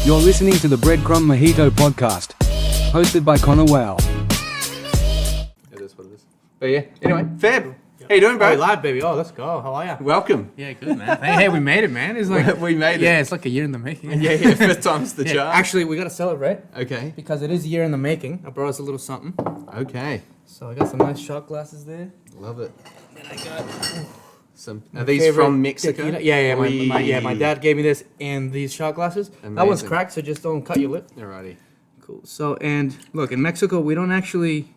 You're listening to the Breadcrumb Mojito podcast, hosted by Connor Whale. It is what it is. But yeah, anyway, Fab, how you doing, bro? Oh, live, baby. Oh, let's go. How are you? Welcome. Yeah, good, man. Hey, we made it, man. It's like We made it. Yeah, it's like a year in the making. Yeah, fifth time's the charm. Actually, we gotta celebrate Okay. because it is a year in the making. I brought us a little something. Okay. So I got some nice shot glasses there. Love it. And I got Are these from Mexico? tequila. Yeah. My dad gave me this and these shot glasses. That one's Amazing. cracked, so just don't cut your lip. Alrighty. Cool. So, and look, in Mexico, we don't actually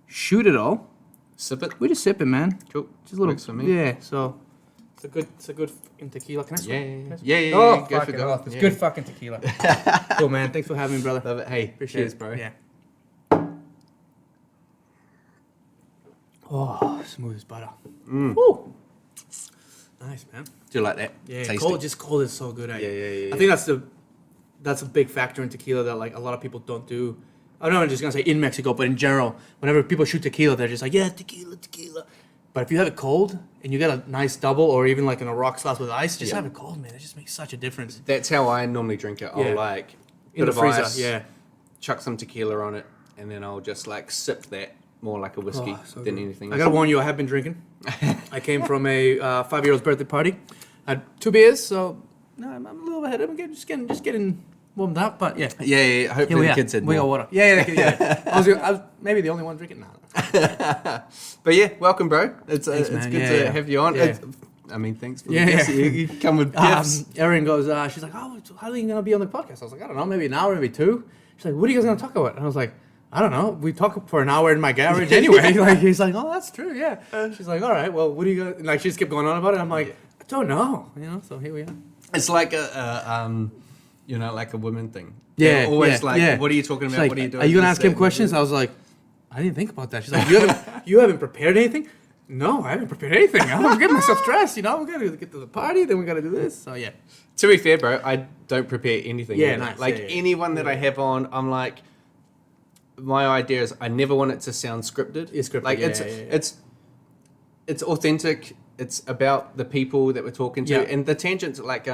shoot it all. Sip it. We just sip it, man. Cool. Just a little. Works for me. Yeah. So it's a good in tequila. Can I swear? Can I swear? Yeah. Oh, Go for fucking gold. hell. It's Yeah. good fucking tequila. Cool, man. Thanks for having me, brother. Love it. Hey, Appreciate cheers, it, bro. Yeah. Oh, smooth as butter. Woo. Nice, man. Do you like that? Yeah, Tasty. cold is so good. Yeah. I think that's a big factor in tequila that like a lot of people don't do. I don't know, I'm just gonna say in Mexico, but in general, whenever people shoot tequila, they're just like, yeah, tequila. But if you have it cold and you get a nice double or even like in a rock sauce with ice, just have it cold, man. It just makes such a difference. That's how I normally drink it. I'll Yeah. like In bit the of freezer, ice, yeah. chuck some tequila on it, and then I'll just like sip that more like a whiskey Oh, so than good. anything I else. gotta warn you, I have been drinking. I came from a 5-year-old's birthday party. I had 2 beers, so no, I'm a little ahead. I'm just getting warmed up, but yeah. Yeah. Hopefully the kids had We got more. water. Yeah. I was maybe the only one drinking now. But yeah, welcome, bro. It's Thanks, it's man. good Yeah, to yeah. have you on. Yeah. I mean, thanks for Yeah, the gifts. yeah. You come with gifts. Erin goes, she's like, oh, how are you going to be on the podcast? I was like, I don't know, maybe an hour, maybe 2. She's like, what are you guys going to talk about? And I was like, I don't know. We talk for an hour in my garage anyway. Like, he's like, oh, that's true, yeah. She's like, all right, well, what do you guys... Like, she just kept going on about it. I'm like, I don't know, so here we are. It's like like a women thing. Yeah, They're always yeah, like, yeah. what are you talking She's about? like, What are you doing? are you going to This, ask him that, questions? I was like, I didn't think about that. She's like, you haven't prepared anything? No, I haven't prepared anything. I'm getting myself stressed, We got to get to the party, then we got to do this. So, yeah. To be fair, bro, I don't prepare anything. Yeah, either. nice. Like Yeah. anyone that I have on, I'm like, my idea is I never want it to sound scripted. Yeah, scripted, Like yeah. it's authentic. It's about the people that we're talking to, Yeah. and the tangents. Like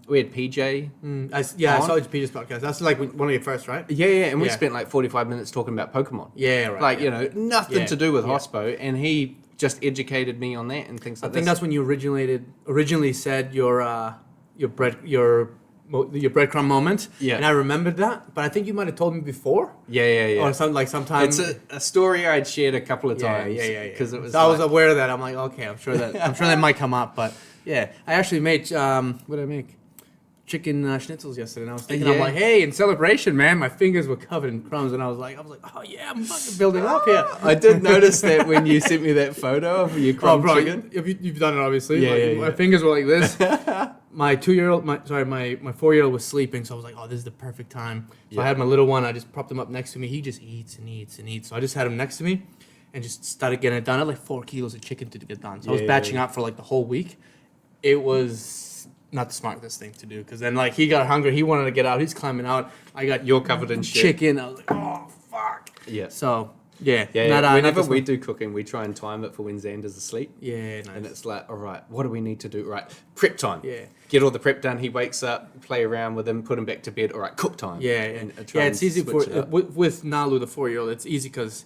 we had PJ. I saw Peter's podcast. That's like one of your first, right? Yeah, and we Yeah. spent like 45 minutes talking about Pokemon. Yeah, right. Like yeah. nothing Yeah, to do with yeah. Hospo, and he just educated me on that and things I like think that. that's when you originally said your breadcrumb moment. Yeah. And I remembered that, but I think you might have told me before. Yeah. Or sometime. It's a story I'd shared a couple of times. Yeah. Because it was. So I was like- aware of that. I'm like, okay, I'm sure that might come up, but yeah, I actually made what did I make? Chicken schnitzels yesterday, and I was thinking, I'm Yeah. like, hey, in celebration, man, my fingers were covered in crumbs, and I was like, oh yeah, I'm fucking building up here. I did notice that when you sent me that photo of your crumb chicken. You've done it obviously. Yeah. My fingers were like this. My 4-year-old was sleeping, so I was like, oh, this is the perfect time. So I had my little one. I just propped him up next to me. He just eats and eats and eats. So I just had him next to me, and just started getting it done. I had like 4 kilos of chicken to get done. So I was batching out for like the whole week. It was not the smartest thing to do because then like he got hungry. He wanted to get out. He's climbing out. I got You're covered in shit. chicken. I was like, oh fuck. Yeah. So yeah. Whenever we do cooking, we try and time it for when Xander's asleep. Yeah, nice. And it's like, all right, what do we need to do? Right, prep time. Yeah. Get all the prep done. He wakes up, play around with him, put him back to bed. All right, cook time. Yeah, And try it's and easy switch for it up. with Nalu, the 4-year-old. It's easy because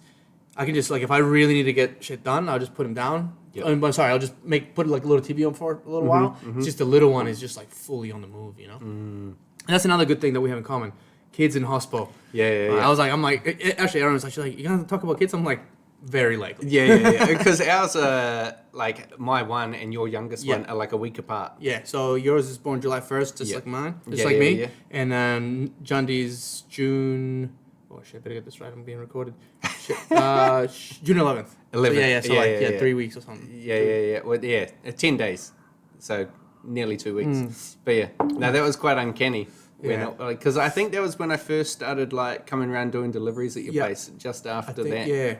I can just like if I really need to get shit done, I'll just put him down. Yep. I'll just put like a little TV on for a little while. It's just the little one is just like fully on the move, And that's another good thing that we have in common. Kids in Hospo. Yeah. I'm like, actually, Aaron was like, she's like, you gonna talk about kids? I'm like, very likely. Yeah. Because ours are like my one and your youngest one Yeah. are like a week apart. Yeah, so yours is born July 1st, just Yeah. like mine, just Yeah, like me. yeah. And then John D's June. Oh shit! Better get this right. I'm being recorded. Shit. June 11th. 11th. So Yeah. 3 weeks or something. Yeah. Well, 10 days. So nearly 2 weeks. But yeah, no, that was quite uncanny. Yeah. Because I think that was when I first started like coming around doing deliveries at your Yeah. place. Just I after think, that. yeah.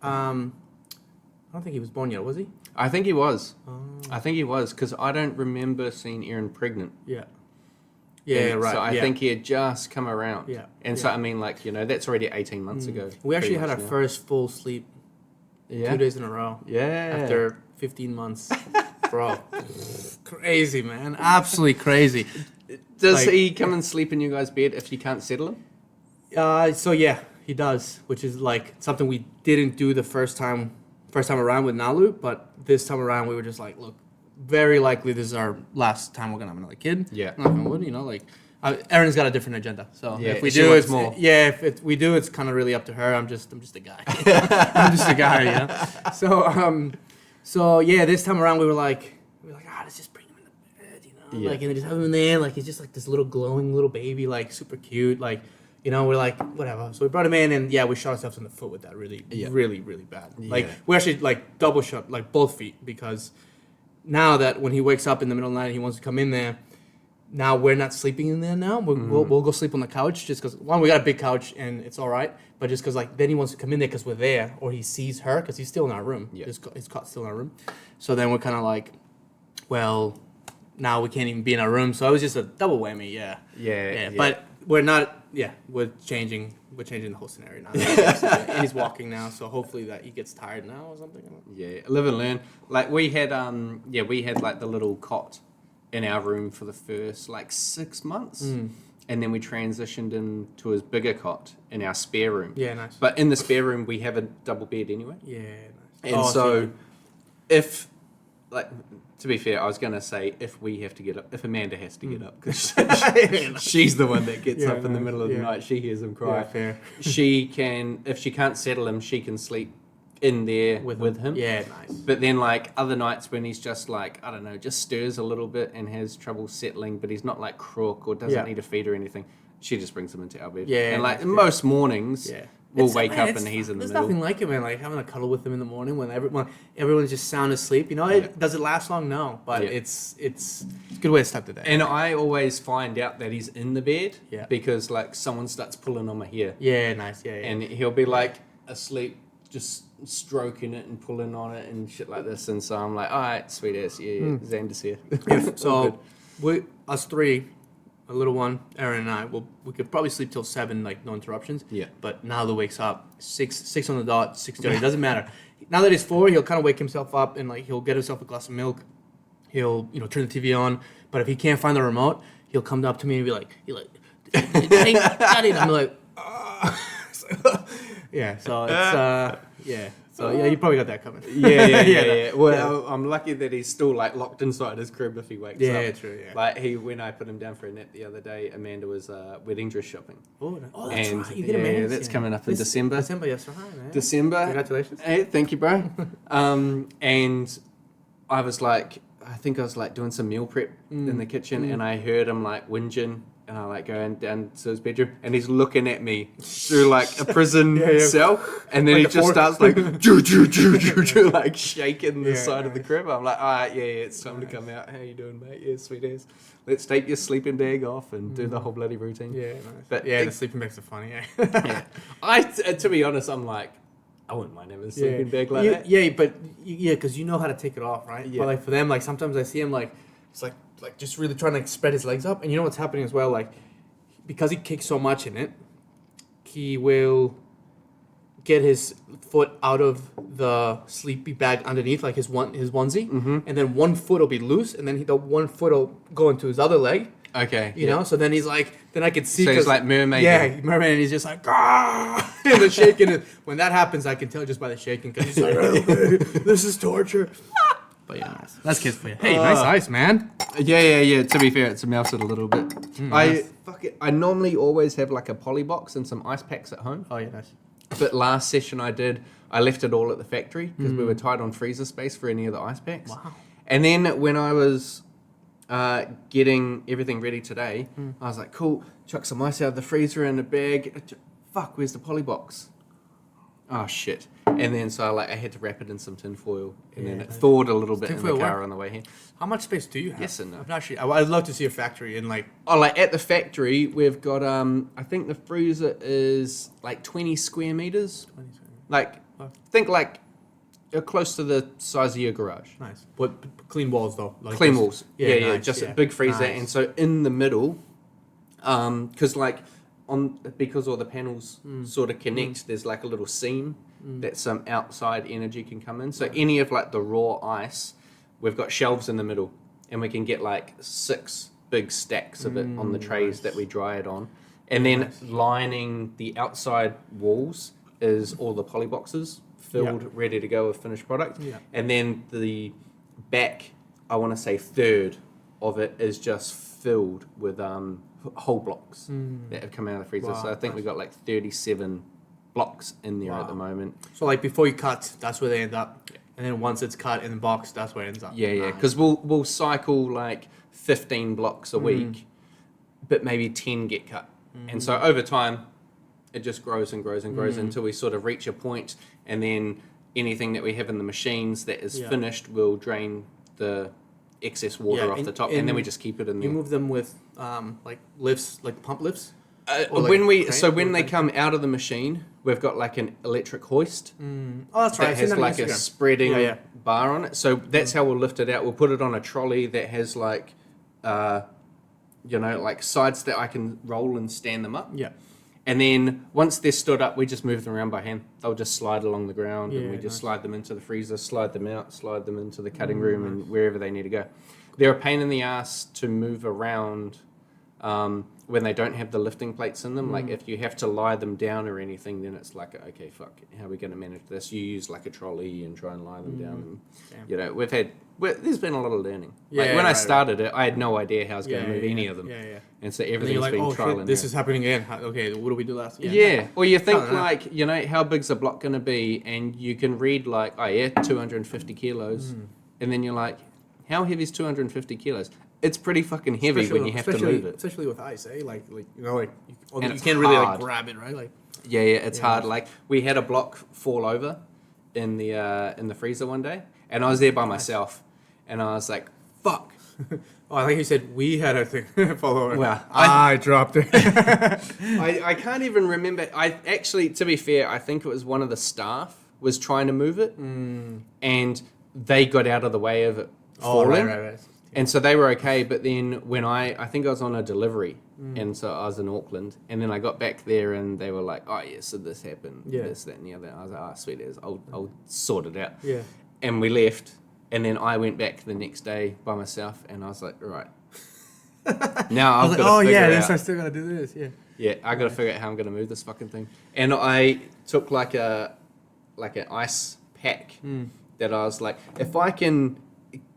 I don't think he was born yet, was he? I think he was. Oh. I think he was because I don't remember seeing Erin pregnant. Yeah. Yeah, And right. So I yeah. think he had just come around. Yeah, And so, yeah. I mean, like, that's already 18 months ago. We actually pretty had our much now. first full sleep 2 days in a row. Yeah. After 15 months. Bro. Crazy, man. Absolutely crazy. Does he come and sleep in you guys' bed if you can't settle him? So yeah, he does, which is like something we didn't do the first time around with Nalu, but this time around we were just like, look, very likely this is our last time we're gonna have another kid. Yeah. Knock on wood, like Erin's got a different agenda, so Yeah, if we she do, wants it's more. Yeah, if we do, it's kind of really up to her. I'm just a guy. I'm just a guy, So yeah, this time around we were like, let's just bring him in the bed, like, and then just have him in there, like he's just like this little glowing little baby, like super cute, like. We're like, whatever. So we brought him in, and we shot ourselves in the foot with that really bad. Like, we actually, like, double shot, like, both feet, because now that when he wakes up in the middle of the night and he wants to come in there, now we're not sleeping in there now. We'll go sleep on the couch just because, one, we got a big couch, and it's all right, but just because, like, then he wants to come in there because we're there, or he sees her, because he's still in our room. Yeah. His cot's still in our room. So then we're kind of like, well, now we can't even be in our room. So it was just a double whammy, yeah. But we're not... Yeah, we're changing the whole scenario now. And he's walking now, so hopefully that he gets tired now or something. Yeah, live and learn. Like we had like the little cot in our room for the first like 6 months, and then we transitioned into his bigger cot in our spare room. Yeah, nice. But in the spare room we have a double bed anyway. Yeah, nice. And so, if like. To be fair, I was going to say if we have to get up, if Amanda has to get up, because she's the one that gets up in the middle of the night. She hears him cry. Yeah, fair. She can, if she can't settle him, she can sleep in there with him. Yeah, nice. But then like other nights when he's just like, I don't know, just stirs a little bit and has trouble settling, but he's not like crook or doesn't need a feed or anything, she just brings him into our bed. Yeah. And like most mornings... We'll wake up and he's in the there's middle. There's nothing like it, man. Like having a cuddle with him in the morning when everyone's just sound asleep. Does it last long? No, but it's a good way to start the day. And I always find out that he's in the bed because like someone starts pulling on my hair. Yeah, nice. Yeah. And he'll be like asleep, just stroking it and pulling on it and shit like this. And so I'm like, all right, sweet ass, Xander's here. So us three. A little one, Erin and I, we could probably sleep till 7, like no interruptions. Yeah. But now the wakes up 6 on the dot, 6:30. It doesn't matter. Now that he's 4, he'll kind of wake himself up and like he'll get himself a glass of milk. He'll turn the TV on. But if he can't find the remote, he'll come up to me and be like, Daddy, and I'm like, yeah. So it's So yeah, you probably got that coming. Yeah. Well, I'm lucky that he's still like locked inside his crib if he wakes up. Yeah, true. Yeah. Like when I put him down for a nap the other day, Amanda was wedding dress shopping. Oh, that's and right. You did Amanda's, that's coming up in December. December, yes, right, man. December. Congratulations. Hey, thank you, bro. And I was like, I think I was like doing some meal prep in the kitchen, and I heard him like whinging. And I like going down to his bedroom, and he's looking at me through like a prison cell, and then like he just starts like like shaking the side of the crib. I'm like, all right, it's time to come out. How you doing, mate? Yeah, sweet ass. Let's take your sleeping bag off and do the whole bloody routine. Yeah, nice. But the sleeping bags are funny. To be honest, I'm like, I wouldn't mind having a sleeping bag like that. Yeah, but because you know how to take it off, right? Yeah. But like for them, like sometimes I see him like it's like just really trying to spread his legs up, and you know what's happening as well, like because he kicks so much in it, he will get his foot out of the sleepy bag underneath, like his onesie, and then one foot will be loose, and then the one foot will go into his other leg. Okay. You know, so then he's like, then I can see. So he's like mermaid. Yeah, mermaid, and he's just like, ah, and the shaking. When that happens, I can tell just by the shaking, because he's like, this is torture. But yeah, that's kids for you. Hey, nice ice, man. Yeah. To be fair, it's melted a little bit. I normally always have like a poly box and some ice packs at home. Oh yeah, nice. But last session I left it all at the factory because we were tight on freezer space for any of the ice packs. Wow. And then when I was getting everything ready today, I was like, cool, chuck some ice out of the freezer in a bag. Fuck, where's the poly box? Oh shit. And then so I had to wrap it in some tin foil, and then it thawed a little bit in the car on the way here. How much space do you have? Yes and no. I'd love to see a factory in like. Oh, like at the factory, we've got I think the freezer is like 20 square meters. 20 square meters. Like, think like close to the size of your garage. Nice. But clean walls though. Like Clean walls. Yeah, nice, just a big freezer, nice. and so in the middle, because because all the panels sort of connect, there's like a little seam that some outside energy can come in. So any of like the raw ice, we've got shelves in the middle, and we can get like 6 big stacks of it on the trays that we dry it on. And then lining the outside walls is all the poly boxes filled, ready to go with finished product. Yeah. And then the back, I want to say third of it is just filled with whole blocks that have come out of the freezer. Wow, so I think we got like 37 blocks in there at the moment. So like before you cut, that's where they end up. Yeah. And then once it's cut in the box, that's where it ends up. Yeah, yeah. Because we'll cycle like 15 blocks a week, but maybe 10 get cut. And so over time, it just grows and grows and grows until we sort of reach a point, and then anything that we have in the machines that is finished will drain the excess water off the top, and then we just keep it in there. You move them with like lifts, like pump lifts? When they come out of the machine, we've got like an electric hoist. Oh, that's right. That has like a spreading bar on it. So that's how we'll lift it out. We'll put it on a trolley that has like, like sides that I can roll and stand them up. Yeah. And then once they're stood up, we just move them around by hand. They'll just slide along the ground, and we just slide them into the freezer, slide them out, slide them into the cutting room, and wherever they need to go. They're a pain in the ass to move around when they don't have the lifting plates in them. Like if you have to lie them down or anything, then it's like, okay, fuck, how are we going to manage this? You use like a trolley and try and lie them down. And, there's been a lot of learning. When I started it, I had no idea how I was going to move any of them. And so everything's been trial and error. This is happening again. Okay, what do we do last? Or you think how big's a block going to be, and you can read like, 250 kilos. And then you're like, how heavy is 250 kilos? It's pretty fucking heavy when you have to move it. Especially with ice, eh? You can't really grab it, right? It's hard. Like we had a block fall over in the freezer one day, and I was there by myself, and I was like, fuck. I think you said we had a thing fall over. Well, I dropped it. I can't even remember. I actually, to be fair, I think it was one of the staff was trying to move it, and they got out of the way of it falling. Right. And so they were okay, but then when I think I was on a delivery, and so I was in Auckland, and then I got back there, and they were like, so this happened, this, that, and the other. I was like, sweet as, I'll sort it out. Yeah. And we left, and then I went back the next day by myself, and I was like, all right. Now I've got to figure it out. I still got to do this, Yeah, I got to figure out how I'm going to move this fucking thing. And I took like an ice pack that I was like, if I can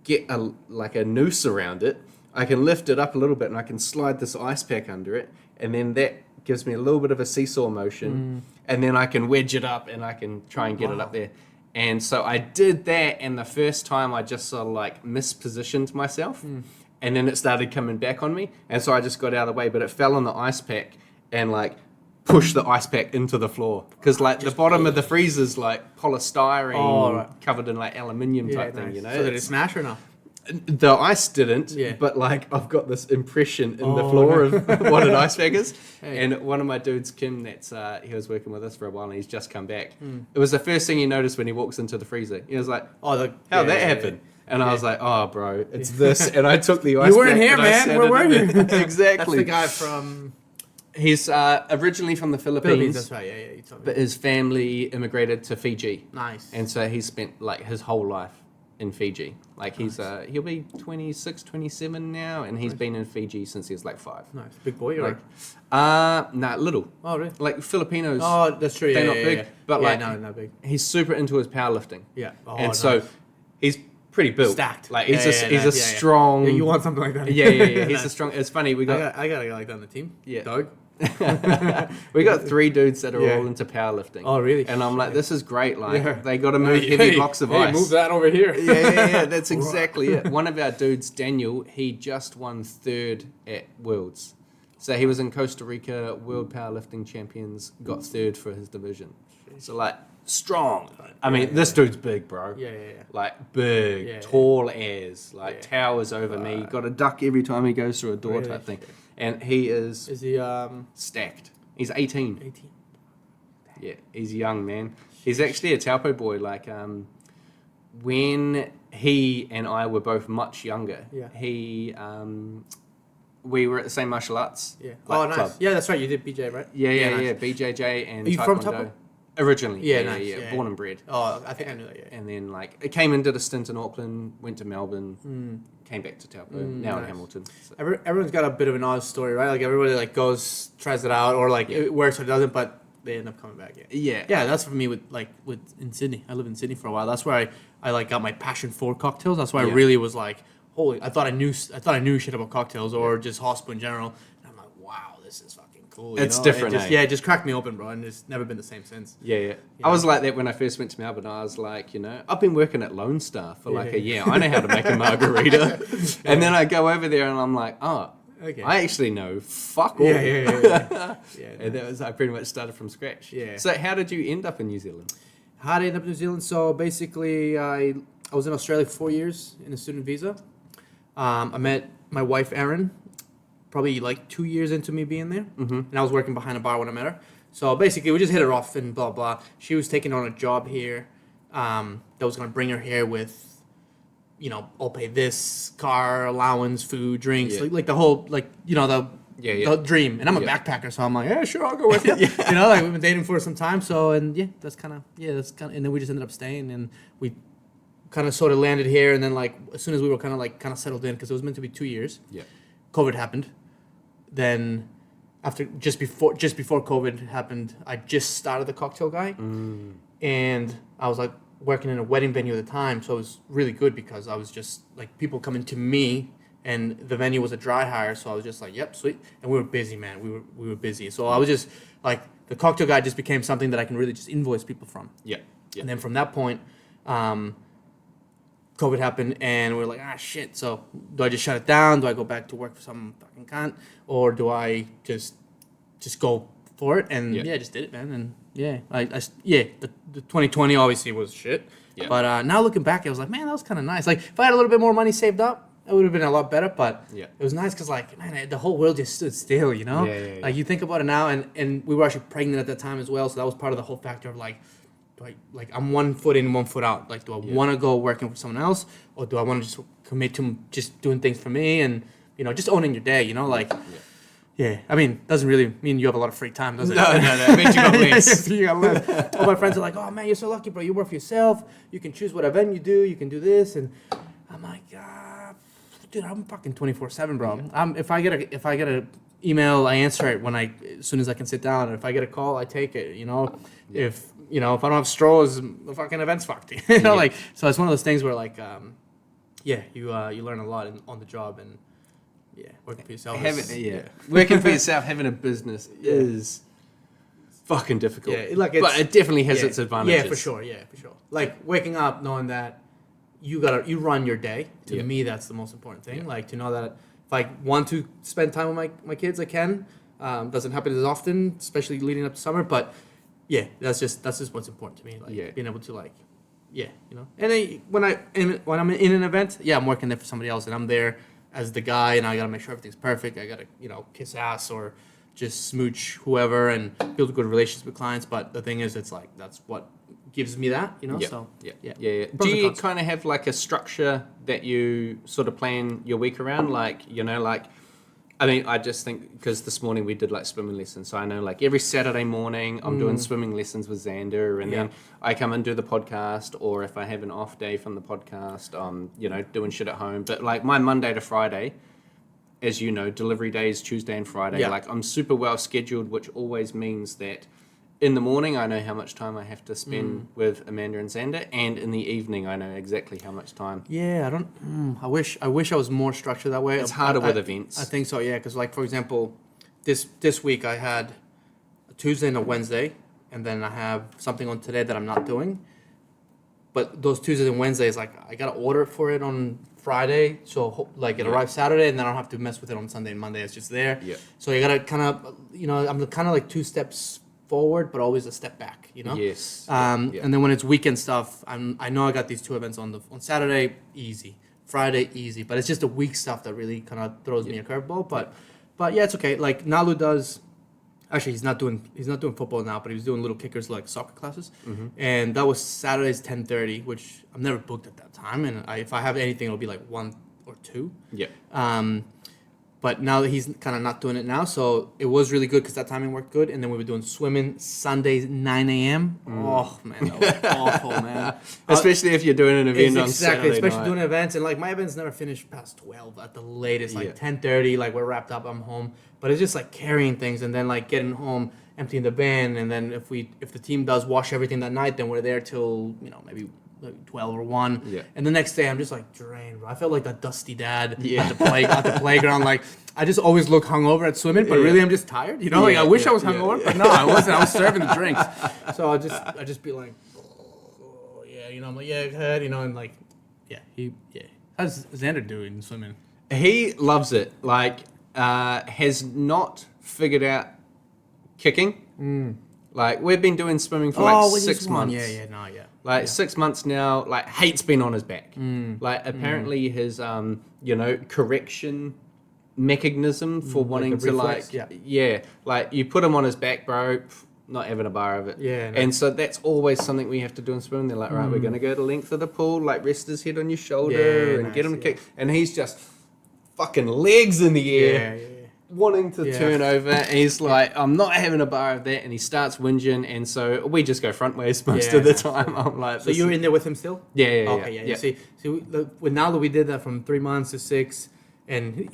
get a noose around it, I can lift it up a little bit and I can slide this ice pack under it, and then that gives me a little bit of a seesaw motion, and then I can wedge it up and I can try and get it up there. And so I did that, and the first time I just sort of like mispositioned myself, and then it started coming back on me, and so I just got out of the way, but it fell on the ice pack and like pushed the ice pack into the floor, because like the bottom of the freezer's like polystyrene covered in like aluminium type thing, So did it smash or not? The ice didn't, but like I've got this impression in the floor of what an ice pack is. And one of my dudes, Kim, he was working with us for a while, and he's just come back. It was the first thing he noticed when he walks into the freezer. He was like, how'd that happen? And I was like, bro, it's this. And I took the ice pack. You weren't here, man. Where were you? Exactly. That's the guy from... He's originally from the Philippines. That's right, yeah. You told me. But his family immigrated to Fiji. Nice. And so he spent like his whole life in Fiji. Like he'll be 26, 27 now, and he's been in Fiji since he was like 5. Nice. Big boy, or? Little. Oh, really? Like Filipinos. Oh, that's true. They're not big. But not big. He's super into his powerlifting. Yeah. So he's pretty built. Stacked. Like he's a strong. Yeah, you want something like that? Yeah. He's a strong. It's funny. I got a guy like that on the team. Yeah. Doug. We got 3 dudes that are all into powerlifting. Oh, really? And I'm like, this is great. Like, they got to move heavy blocks of ice. Move that over here. Yeah. That's exactly it. One of our dudes, Daniel, he just won 3rd at Worlds. So he was in Costa Rica, World Powerlifting Champions, got 3rd for his division. So like, strong. I mean, this dude's big, bro. Yeah. Like big, tall as, like towers over me. Got a duck every time he goes through a door type thing. And he is... Is he... stacked. He's 18. 18. Yeah, he's young, man. He's actually a Taupo boy. Like, when he and I were both much younger, we were at the same martial arts nice. club. Yeah, that's right. You did BJ, right? Yeah. BJJ and Are you Taekwondo. from Taupo? Originally, Nice. born and bred. Oh, I think I knew that. Yeah. And then like it came and did a stint in Auckland, went to Melbourne, came back to Taupo, now in nice. Hamilton. So. Everyone's got a bit of an odd story, right? Like everybody like goes, tries it out, or like it works or doesn't, but they end up coming back. Yeah. That's for me with in Sydney. I lived in Sydney for a while. That's where I like got my passion for cocktails. That's why I really was like, holy! I thought I knew shit about cocktails or just Hospo in general. And I'm like, wow, this is fucking cool. It's different. It just cracked me open, bro, and it's never been the same since. Yeah. I was like that when I first went to Melbourne. I was like, I've been working at Lone Star for like a year. I know how to make a margarita. And then I go over there and I'm like, oh. Okay. I actually know fuck all. Yeah. And that was I pretty much started from scratch. Yeah. So how did you end up in New Zealand? How did I end up in New Zealand? So basically, I was in Australia for 4 years in a student visa. I met my wife Erin, probably like 2 years into me being there, and I was working behind a bar when I met her. So basically, we just hit it off and blah blah. She was taking on a job here that was gonna bring her here with. I'll pay this, car allowance, food, drinks, like the whole, the dream. And I'm a backpacker, so I'm like, yeah, sure, I'll go with you. We've been dating for some time, so, and that's kind of, and then we just ended up staying, and we kind of sort of landed here, and then, like, as soon as we were kind of settled in, because it was meant to be 2 years, COVID happened. Then, just before COVID happened, I just started the Cocktail Guy, and I was like, working in a wedding venue at the time, so it was really good because I was just like people coming to me, and the venue was a dry hire, so I was just like, yep, sweet. And we were busy, man. We were busy, so I was just like the Cocktail Guy just became something that I can really just invoice people from. And then from that point, COVID happened, and we were like, shit. So do I just shut it down? Do I go back to work for some fucking cunt, or do I just go for it? And just did it, man. And the 2020 obviously was shit. But now looking back, I was like, man, that was kind of nice. Like, if I had a little bit more money saved up, it would have been a lot better. But it was nice because, like, man, the whole world just stood still, Like, you think about it now, and we were actually pregnant at that time as well. So that was part of the whole factor of, like, I'm 1 foot in, 1 foot out. Like, do I want to go working for someone else, or do I want to just commit to just doing things for me and, just owning your day, Yeah, I mean, doesn't really mean you have a lot of free time, does it? No. It means you got less. You got less. All my friends are like, oh, man, you're so lucky, bro. You work for yourself. You can choose what event you do. You can do this. And I'm like, dude, I'm fucking 24/7, bro. If I get a email, I answer it as soon as I can sit down. And if I get a call, I take it, If I don't have straws, the fucking event's fucked. Like, so it's one of those things where, like, you learn a lot on the job, and working for yourself. Working for yourself, having a business is fucking difficult. But it definitely has its advantages. Yeah, for sure. Like waking up knowing that you run your day. To me, that's the most important thing. Like, to know that if I want to spend time with my kids, I can. Doesn't happen as often, especially leading up to summer. But that's just what's important to me. Like, being able to, like, And then when I'm in an event, I'm working there for somebody else, and I'm there as the guy, and I gotta make sure everything's perfect. I gotta, kiss ass or just smooch whoever and build good relationships with clients. But the thing is, it's like, that's what gives me that, So Do you kind of have like a structure that you sort of plan your week around? Like, I mean, I just think because this morning we did like swimming lessons, so I know like every Saturday morning I'm doing swimming lessons with Xander, and then I come and do the podcast, or if I have an off day from the podcast, I'm doing shit at home. But like my Monday to Friday, as you know, delivery days Tuesday and Friday. Like, I'm super well scheduled, which always means that in the morning I know how much time I have to spend with Amanda and Xander, and in the evening I know exactly how much time. I wish I was more structured that way. It's harder with events. I think so, because, like, for example, this week I had a Tuesday and a Wednesday, and then I have something on today that I'm not doing. But those Tuesdays and Wednesdays, like, I gotta order for it on Friday, so like it arrives Saturday, and then I don't have to mess with it on Sunday and Monday. It's just there. So you gotta kind of, I'm kind of like 2 steps forward, but always a step back, Yes. And then when it's weekend stuff, I know I got these 2 events on Saturday, easy. Friday, easy. But it's just the week stuff that really kind of throws me a curveball. But it's okay. Like, Nalu does. Actually, he's not doing football now, but he was doing little kickers, like soccer classes, and that was Saturdays 10:30, which I'm never booked at that time. And if I have anything, it'll be like 1 or 2. But now that he's kind of not doing it now, so it was really good because that timing worked good. And then we were doing swimming Sundays 9 a.m. Oh man, that was awful, man. Especially if you're doing an event on Saturday especially night. doing events, and like my events never finish past 12 at the latest, like 10:30. Like we're wrapped up, I'm home. But it's just like carrying things, and then like getting home, emptying the van, and then if the team does wash everything that night, then we're there till maybe 12 or 1. Yeah. And the next day I'm just like drained, bro. I felt like that dusty dad at the playground. Like I just always look hungover at swimming, but really I'm just tired. Like I wish I was hungover, but no, I wasn't. I was serving the drinks. So I just be like, oh, yeah, I'm like, yeah, go ahead, and like, How's Xander doing swimming? He loves it. Like, has not figured out kicking. Like we've been doing swimming for like 6 months. Like 6 months now, like hate's been on his back. Like apparently his correction mechanism for wanting to reflex, like you put him on his back, bro, not having a bar of it. Yeah. No. And so that's always something we have to do in swimming. They're like, right, we're gonna go the length of the pool, like rest his head on your shoulder and get him kicked. And he's just fucking legs in the air. Wanting to turn over, and he's like, I'm not having a bar of that, and he starts whinging, and so we just go front ways most of the time. I'm like, so you're in there with him still? Yeah. See, now that we did that from 3 months to 6, and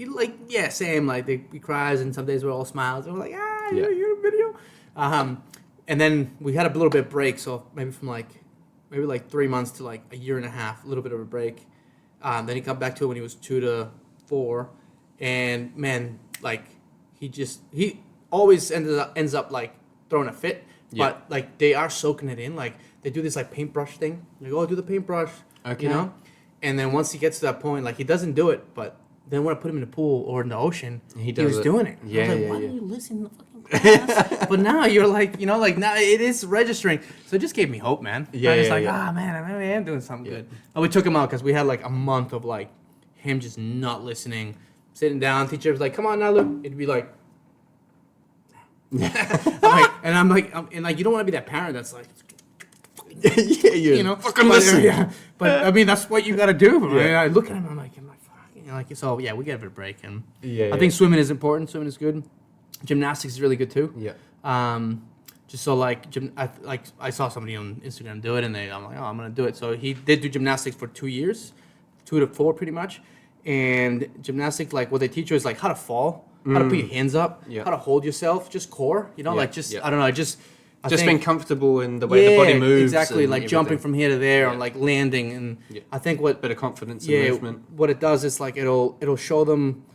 same, like he cries, and some days we're all smiles, and we're like, you're in a video. And then we had a little bit of break, so maybe from maybe 3 months to like a year and a half, a little bit of a break. Then he got back to it when he was 2 to 4, and man, like he always ends up like throwing a fit, but like they are soaking it in. Like they do this like paintbrush thing. Like, oh, do the paintbrush, and then once he gets to that point, like he doesn't do it, but then when I put him in the pool or in the ocean, he was doing it. I was like, why don't you listen to the fucking class? But now you're like, now it is registering. So it just gave me hope, man. Man, I am doing something good. And we took him out because we had like a month of like him just not listening. Sitting down, teacher was like, "Come on now, Luke." It'd be like, I'm like, you don't want to be that parent that's like, fucking listen. But I mean, that's what you got to do. Right? I look at him, I'm like, so yeah, we get a bit of break, and I think swimming is important. Swimming is good. Gymnastics is really good too. Just so like, I saw somebody on Instagram do it, and I'm like, oh, I'm gonna do it. So he did do gymnastics for 2 years, 2 to 4, pretty much. And gymnastics, like what they teach you is like how to fall, how to put your hands up, how to hold yourself, just core, I don't know, just being comfortable in the way the body moves. Exactly, like jumping from here to there, or like landing, and I think bit of confidence in movement. What it does is like it'll show them,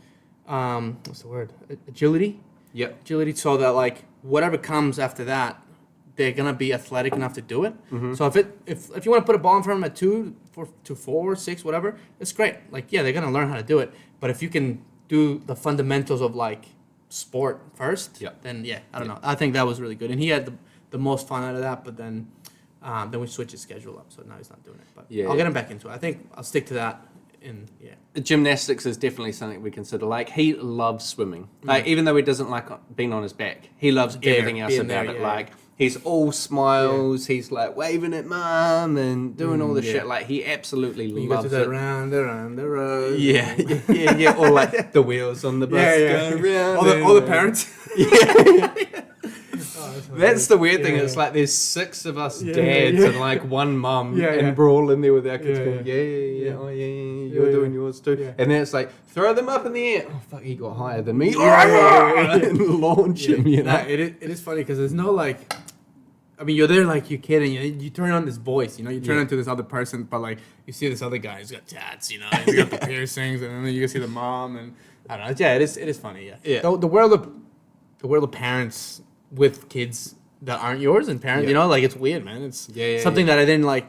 what's the word? Agility. Yep. Agility, so that like whatever comes after that, they're gonna be athletic enough to do it. So if you want to put a ball in front of them at 2 to 4, 6, whatever, it's great. Like they're gonna learn how to do it. But if you can do the fundamentals of like sport first, then I don't know. I think that was really good, and he had the most fun out of that. But then we switched his schedule up, so now he's not doing it. But I'll get him back into it. I think I'll stick to that. Gymnastics is definitely something we consider. Like he loves swimming. Like even though he doesn't like being on his back, he loves everything else about it. Like. He's all smiles. He's like waving at mom and doing all the shit. Like he absolutely loves it. Around the road. Yeah. Or like the wheels on the bus going around. All the parents. That's the weird thing. It's like there's 6 of us dads and like one mum, and we're all in there with our kids going, you're doing yours too. And then it's like, throw them up in the air. Oh fuck, he got higher than me. And launch him. It is funny because there's no like. I mean, you're there like you're kidding. You turn on this voice, you turn into this other person, but like you see this other guy who's got tats, and you got the piercings, and then you can see the mom, and I don't know. Yeah, it is funny. Yeah. The world of parents with kids that aren't yours and parents, like it's weird, man. It's something that I didn't like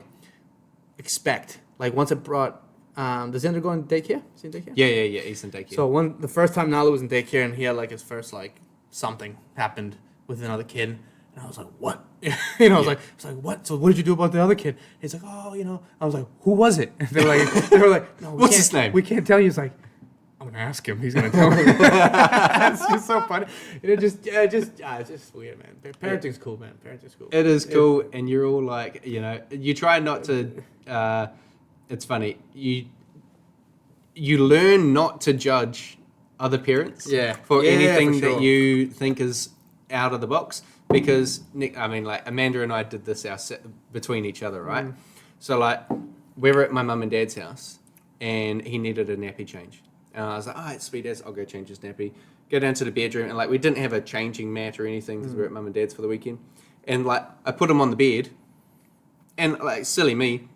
expect. Like once I brought, does Xander go in daycare? Is he in daycare? Yeah. He's in daycare. So the first time Nala was in daycare and he had like his first like something happened with another kid. And I was like, what? I was like, what? So what did you do about the other kid? He's like, oh, I was like, who was it? And they were like, no, what's his name? We can't tell you. He's like, I'm gonna ask him. He's gonna tell me. It's just so funny. It's just weird, man. Parenting's cool, man. Parenting's cool. It is cool, and you're all like, you try not to. It's funny. You learn not to judge other parents. Yeah. For Yeah, anything for sure. that you think is out of the box. Because, like Amanda and I did this between each other, right? So, like, we were at my mum and dad's house, and he needed a nappy change. And I was like, all right, sweet as, I'll go change his nappy. Go down to the bedroom, and, like, we didn't have a changing mat or anything because we were at mum and dad's for the weekend. And, like, I put him on the bed, and, like, silly me,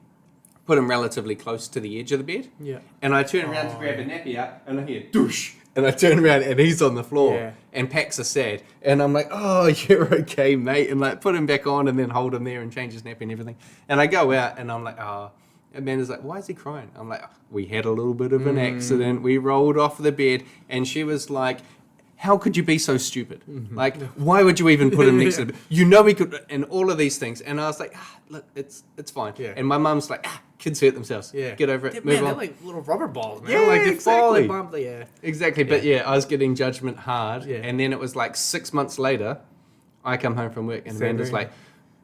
put him relatively close to the edge of the bed. Yeah. And I turn around to grab a nappy out, and I hear, doosh! And I turn around, and he's on the floor. Yeah. And Pax are sad. And I'm like, oh, you're okay, mate. And, like, put him back on, and then hold him there and change his nappy and everything. And I go out, and I'm like, oh. Amanda's like, why is he crying? I'm like, we had a little bit of an accident. We rolled off the bed. And she was like, how could you be so stupid? Like, why would you even put him next to him? You know he could, and all of these things. And I was like, look, it's fine. Yeah. And my mum's like, kids hurt themselves. Yeah. Get over it. Move on. They're like little rubber balls, man. Yeah, like they fall, they exactly. bump, yeah. Exactly. But yeah, I was getting judgment hard. Yeah. And then it was like 6 months later, I come home from work and Amanda's thing. like,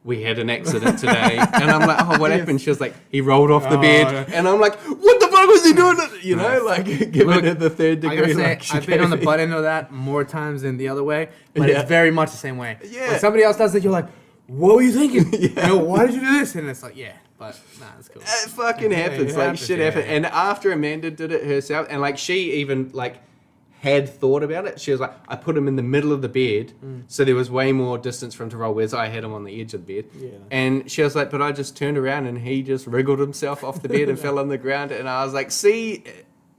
we had an accident today. And I'm like, oh, what happened? She was like, he rolled off the bed. Yeah. And I'm like, what the fuck was he doing? You know, like, giving it the third degree. I gotta say, like, I've been on the butt end of that more times than the other way, but Yeah. it's very much the same way. Yeah. When somebody else does it, you're like, what were you thinking? You know, why did you do this? And it's like, yeah, but nah, it's cool. It fucking happens. it Like, happens, shit yeah. happened. And after Amanda did it herself, and like, she even, like, had thought about it. She was like, I put him in the middle of the bed, so there was way more distance for him to roll, whereas I had him on the edge of the bed. Yeah. And she was like, but I just turned around and he just wriggled himself off the bed and fell on the ground. And I was like, see,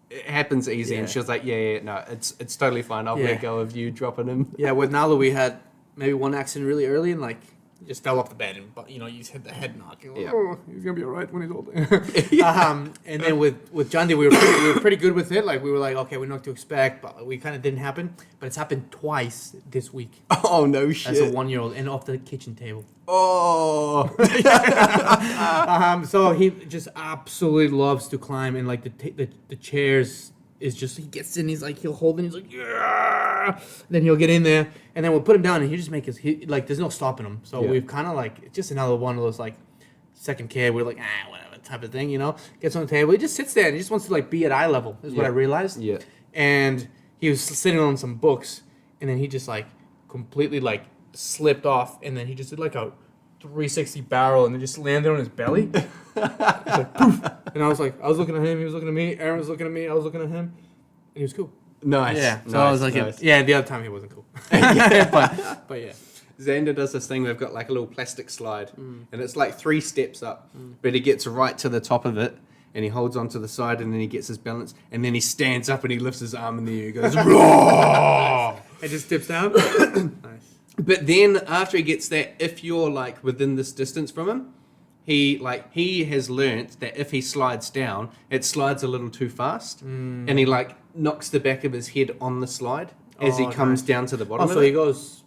it happens easy. Yeah. And she was like, yeah, no, it's totally fine. I'll let go of you dropping him. Yeah, with Nala, we had maybe one accident really early and like just fell off the bed and you know you hit the head knock. You're like, Yeah. oh, he's gonna be alright when he's older. And then with John D, we were pretty good with it. Like we were like, okay, we know what to expect, but we kind of didn't happen. But it's happened twice this week Oh, no shit. as a 1-year-old and off the kitchen table. Oh. So he just absolutely loves to climb and like the chairs is just he gets in, he's like he'll hold it, and he's like yeah. Then he'll get in there, and then we'll put him down, and he just make his like there's no stopping him. So we've kind of like it's just another one of those like second kid. We're like whatever type of thing, you know. Gets on the table, he just sits there and he just wants to like be at eye level. Is what I realized. Yeah. And he was sitting on some books, and then he just like completely like slipped off, and then he just did like a 360 barrel and then just landed on his belly. It's like poof. And I was looking at him, he was looking at me, Aaron was looking at me, I was looking at him, and he was cool. Nice. Yeah. So nice, I was like, nice. the other time he wasn't cool. but yeah. Xander does this thing, we've got like a little plastic slide, and it's like 3 steps up, but he gets right to the top of it, and he holds onto the side, and then he gets his balance, and then he stands up and he lifts his arm in the air, he goes, "Roar!" It just dips down. Nice. But then after he gets that, if you're like within this distance from him, he has learnt that if he slides down, it slides a little too fast, and he like knocks the back of his head on the slide as he comes down to the bottom. So he goes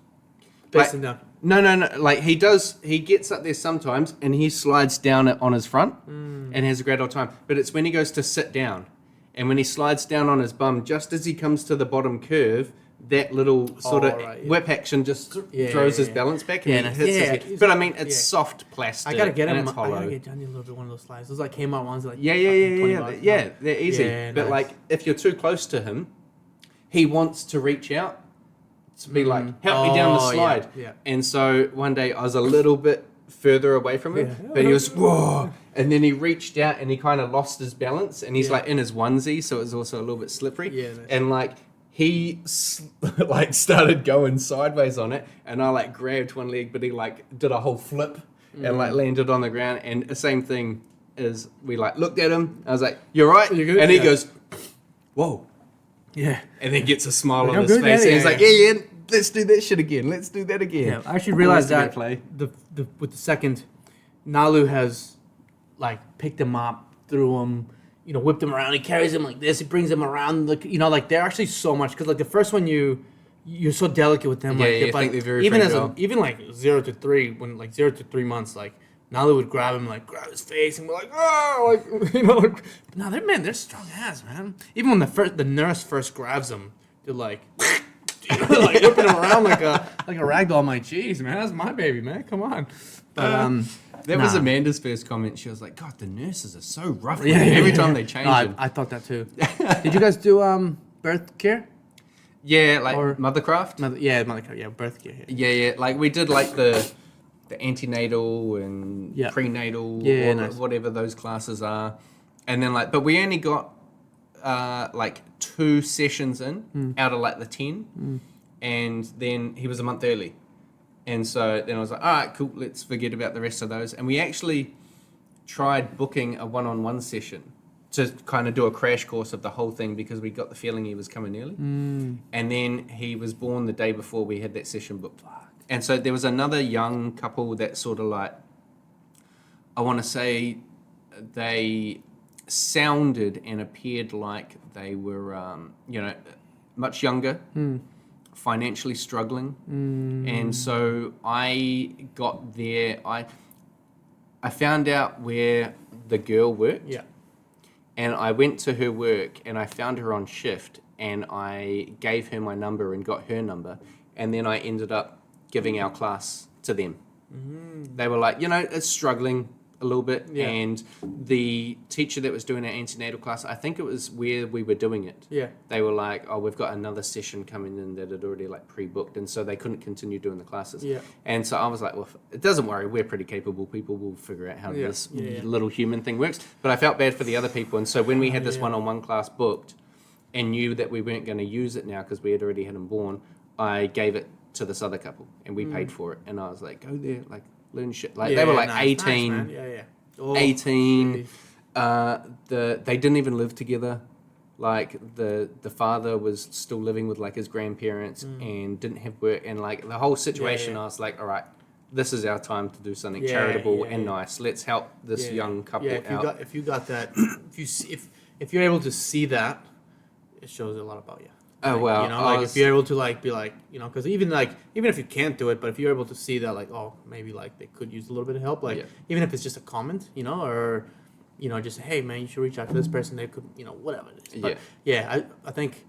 facing down. No. Like he gets up there sometimes and he slides down it on his front and has a great old time. But it's when he goes to sit down and when he slides down on his bum, just as he comes to the bottom curve, that little sort of whip action just throws his balance back and it hits his head. But I mean, it's soft plastic. I gotta get him. It's hollow. I gotta get Johnny a little bit one of those slides. Those like Kmart ones, like Yeah, they're easy. Yeah, but nice. like, if you're too close to him, he wants to reach out to be like, help me down the slide. Yeah. And so one day I was a little bit further away from him, but he was whoa, and then he reached out and he kind of lost his balance, and he's like in his onesie, so it was also a little bit slippery. Yeah, nice. And like he like started going sideways on it, and I like grabbed one leg, but he like did a whole flip and like landed on the ground. And the same thing is we like looked at him. I was like, "You're right," and he goes, "Whoa." Yeah. And then gets a smile Like, on I'm his good face. at it. And he's like, yeah, let's do that shit again. Let's do that again. Yeah, I actually realized that play. with the second, Nalu has like picked him up, threw him, you know, whipped him around. He carries him like this. He brings him around. Like, you know, like they're actually so much because like the first one you're so delicate with them. Yeah, like, yeah, I but think they're very even fragile. even like 0 to 3 when like 0 to 3 months like. Nalu would grab him, like grab his face, and we're like, oh, like you know, like, no, they're strong ass, man. Even when the nurse first grabs him, they're like, you know, like whipping him around like a rag doll. I'm like, jeez, man, that's my baby, man. Come on. But That was Amanda's first comment. She was like, God, the nurses are so rough. Yeah, every time they change no, them. I thought that too. Did you guys do birth care? Yeah, like Or- Mothercraft. Mothercraft. Yeah, birth care. Yeah. Like we did like the antenatal and Yeah. prenatal, Yeah, or nice. whatever those classes are, and then but we only got like 2 sessions in out of like the 10, and then he was a month early, and so then I was like, all right, cool, let's forget about the rest of those, and we actually tried booking a one-on-one session to kind of do a crash course of the whole thing because we got the feeling he was coming early, and then he was born the day before we had that session booked. And so there was another young couple that sort of like, I want to say, they sounded and appeared like they were, much younger, financially struggling. And so I got there, I found out where the girl worked. Yeah. And I went to her work and I found her on shift and I gave her my number and got her number. And then I ended up giving our class to them. They were like, it's struggling a little bit. Yeah. And the teacher that was doing our antenatal class, I think it was where we were doing it. Yeah. They were like, oh, we've got another session coming in that had already like pre-booked. And so they couldn't continue doing the classes. Yeah. And so I was like, well, it doesn't worry. We're pretty capable people. We'll figure out how this little human thing works. But I felt bad for the other people. And so when we had this one-on-one class booked and knew that we weren't going to use it now because we had already had him born, I gave it to this other couple and we paid for it. And I was like, go there, like learn shit. Like they were like 18. Nice, man. Yeah. Oh, 18. Jeez. They didn't even live together. Like the father was still living with like his grandparents and didn't have work, and like the whole situation. I was like, all right, this is our time to do something charitable and nice. Let's help this young couple out. If you got that, if you're able to see that, it shows a lot about you. Oh, well, if you're able to be like, because even if you can't do it, but if you're able to see that, like, oh, maybe like they could use a little bit of help, even if it's just a comment, or just hey man, you should reach out to this person. They could, whatever it is. But I think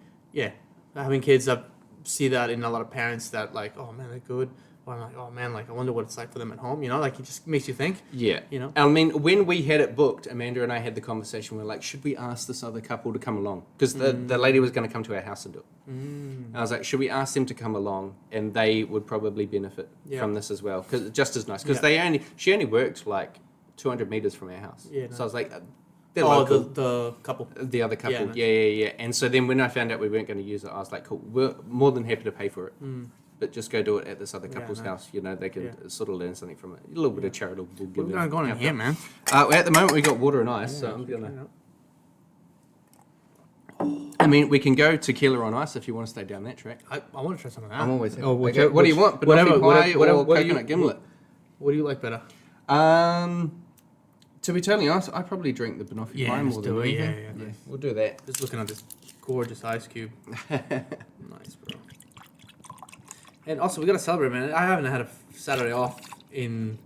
having kids that see that in a lot of parents that like, oh man, they're good. Or I'm like, oh man, like I wonder what it's like for them at home. It just makes you think. Yeah. I mean, when we had it booked, Amanda and I had the conversation. We're like, should we ask this other couple to come along? Because the lady was going to come to our house and do it. And I was like, should we ask them to come along? And they would probably benefit from this as well, because just as nice. Because she only worked like 200 meters from our house. Yeah. So I was like, they're local. The couple. The other couple. Yeah. And so then when I found out we weren't going to use it, I was like, cool. We're more than happy to pay for it. But just go do it at this other couple's house. They can sort of learn something from it. A little bit of charitable giving. We're going in here, man. At the moment, we got water and ice, so I'm gonna. I mean, we can go tequila on ice if you want to stay down that track. I want to try some of that. I'm always. What do you want? Whatever coconut gimlet. What do you like better? To be totally honest, I probably drink the banoffee pie more than anything. Yeah, we'll do that. Just looking at this gorgeous ice cube. Nice, bro. And also, we gotta celebrate, man. I haven't had a Saturday off in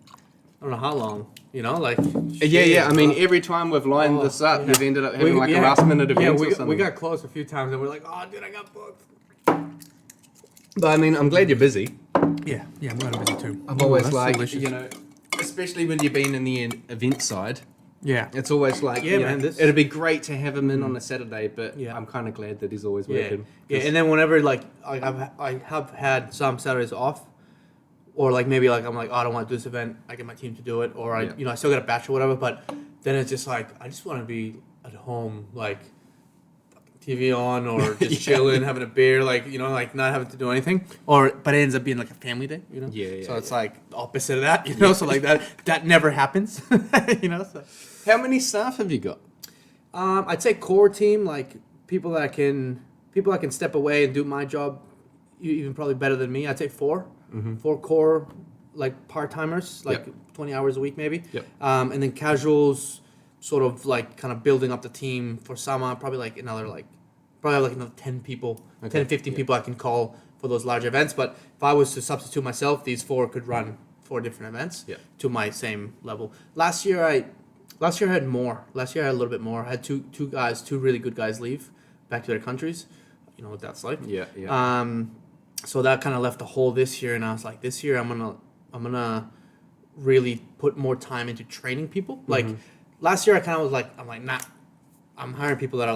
I don't know how long. I mean, every time we've lined this up, we've ended up having a last minute event or something. We got close a few times, and we're like, oh, dude, I got booked. But I mean, I'm glad you're busy. Yeah, I'm glad I'm busy too. I'm always like, especially when you've been in the event side. Yeah, it's always like, man, it'd be great to have him in on a Saturday, but I'm kind of glad that he's always working. Yeah, and then whenever I have had some Saturdays off, or maybe I'm like, oh, I don't want to do this event, I get my team to do it, or I still got a batch or whatever, but then it's just like I just want to be at home, TV on, or just chilling, having a beer, not having to do anything, but it ends up being like a family day, So it's like the opposite of that, So that never happens, So. How many staff have you got? I'd say core team, people that can step away and do my job, even probably better than me. I'd say 4, 4 core part timers, 20 hours a week maybe. And then casuals, sort of kind of building up the team for summer. Probably another 10 people, 10 15 people I can call for those large events. But if I was to substitute myself, these 4 could run 4 different events to my same level. Last year I had more. Last year I had a little bit more. I had two really good guys leave back to their countries. You know what that's like. So that kind of left a hole this year, and I was like, this year I'm gonna really put more time into training people. Last year I kind of was like, I'm like, nah, I'm hiring people that are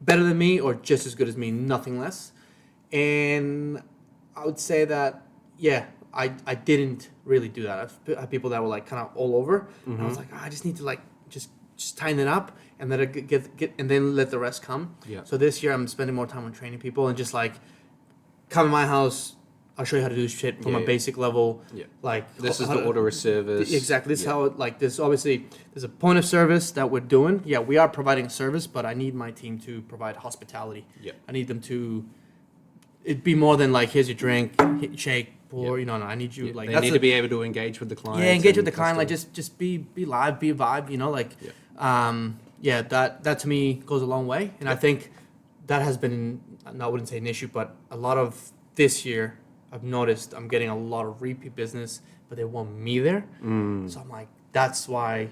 better than me or just as good as me, nothing less. And I would say that, yeah, I didn't really do that. I had people that were like kind of all over, and I was like, I just need to like just tighten it up and let it get and then let the rest come. Yeah. So this year I'm spending more time on training people and just like come to my house. I'll show you how to do shit from a basic level. Yeah. Like This is the order of service. Exactly. This is how it, like there's obviously there's a point of service that we're doing. Yeah, we are providing a service, but I need my team to provide hospitality. Yeah. I need them to it'd be more than like here's your drink, shake, pour. You know, no, I need you like They that's need to be able to engage with the client. yeah, engage with the client. Like just be live, be a vibe. You know, like that to me goes a long way, and I think that has been I wouldn't say an issue, but a lot of this year. I've noticed I'm getting a lot of repeat business, but they want me there. So I'm like, that's why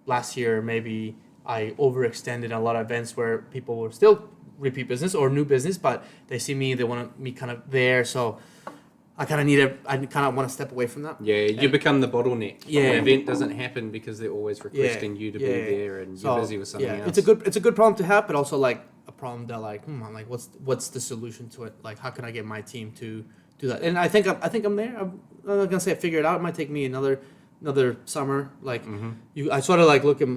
last year maybe I overextended a lot of events where people were still repeat business or new business, but they see me, they want me kind of there. So I kind of want to step away from that. Yeah, you become the bottleneck. Yeah. The event doesn't happen because they're always requesting you to be there and you're busy with something else. It's a good problem to have, but also like a problem that like, I'm like, what's the solution to it? Like, how can I get my team to do that? And I think I'm there. I'm not gonna say I figured it out. It might take me another summer. Like I sort of like look at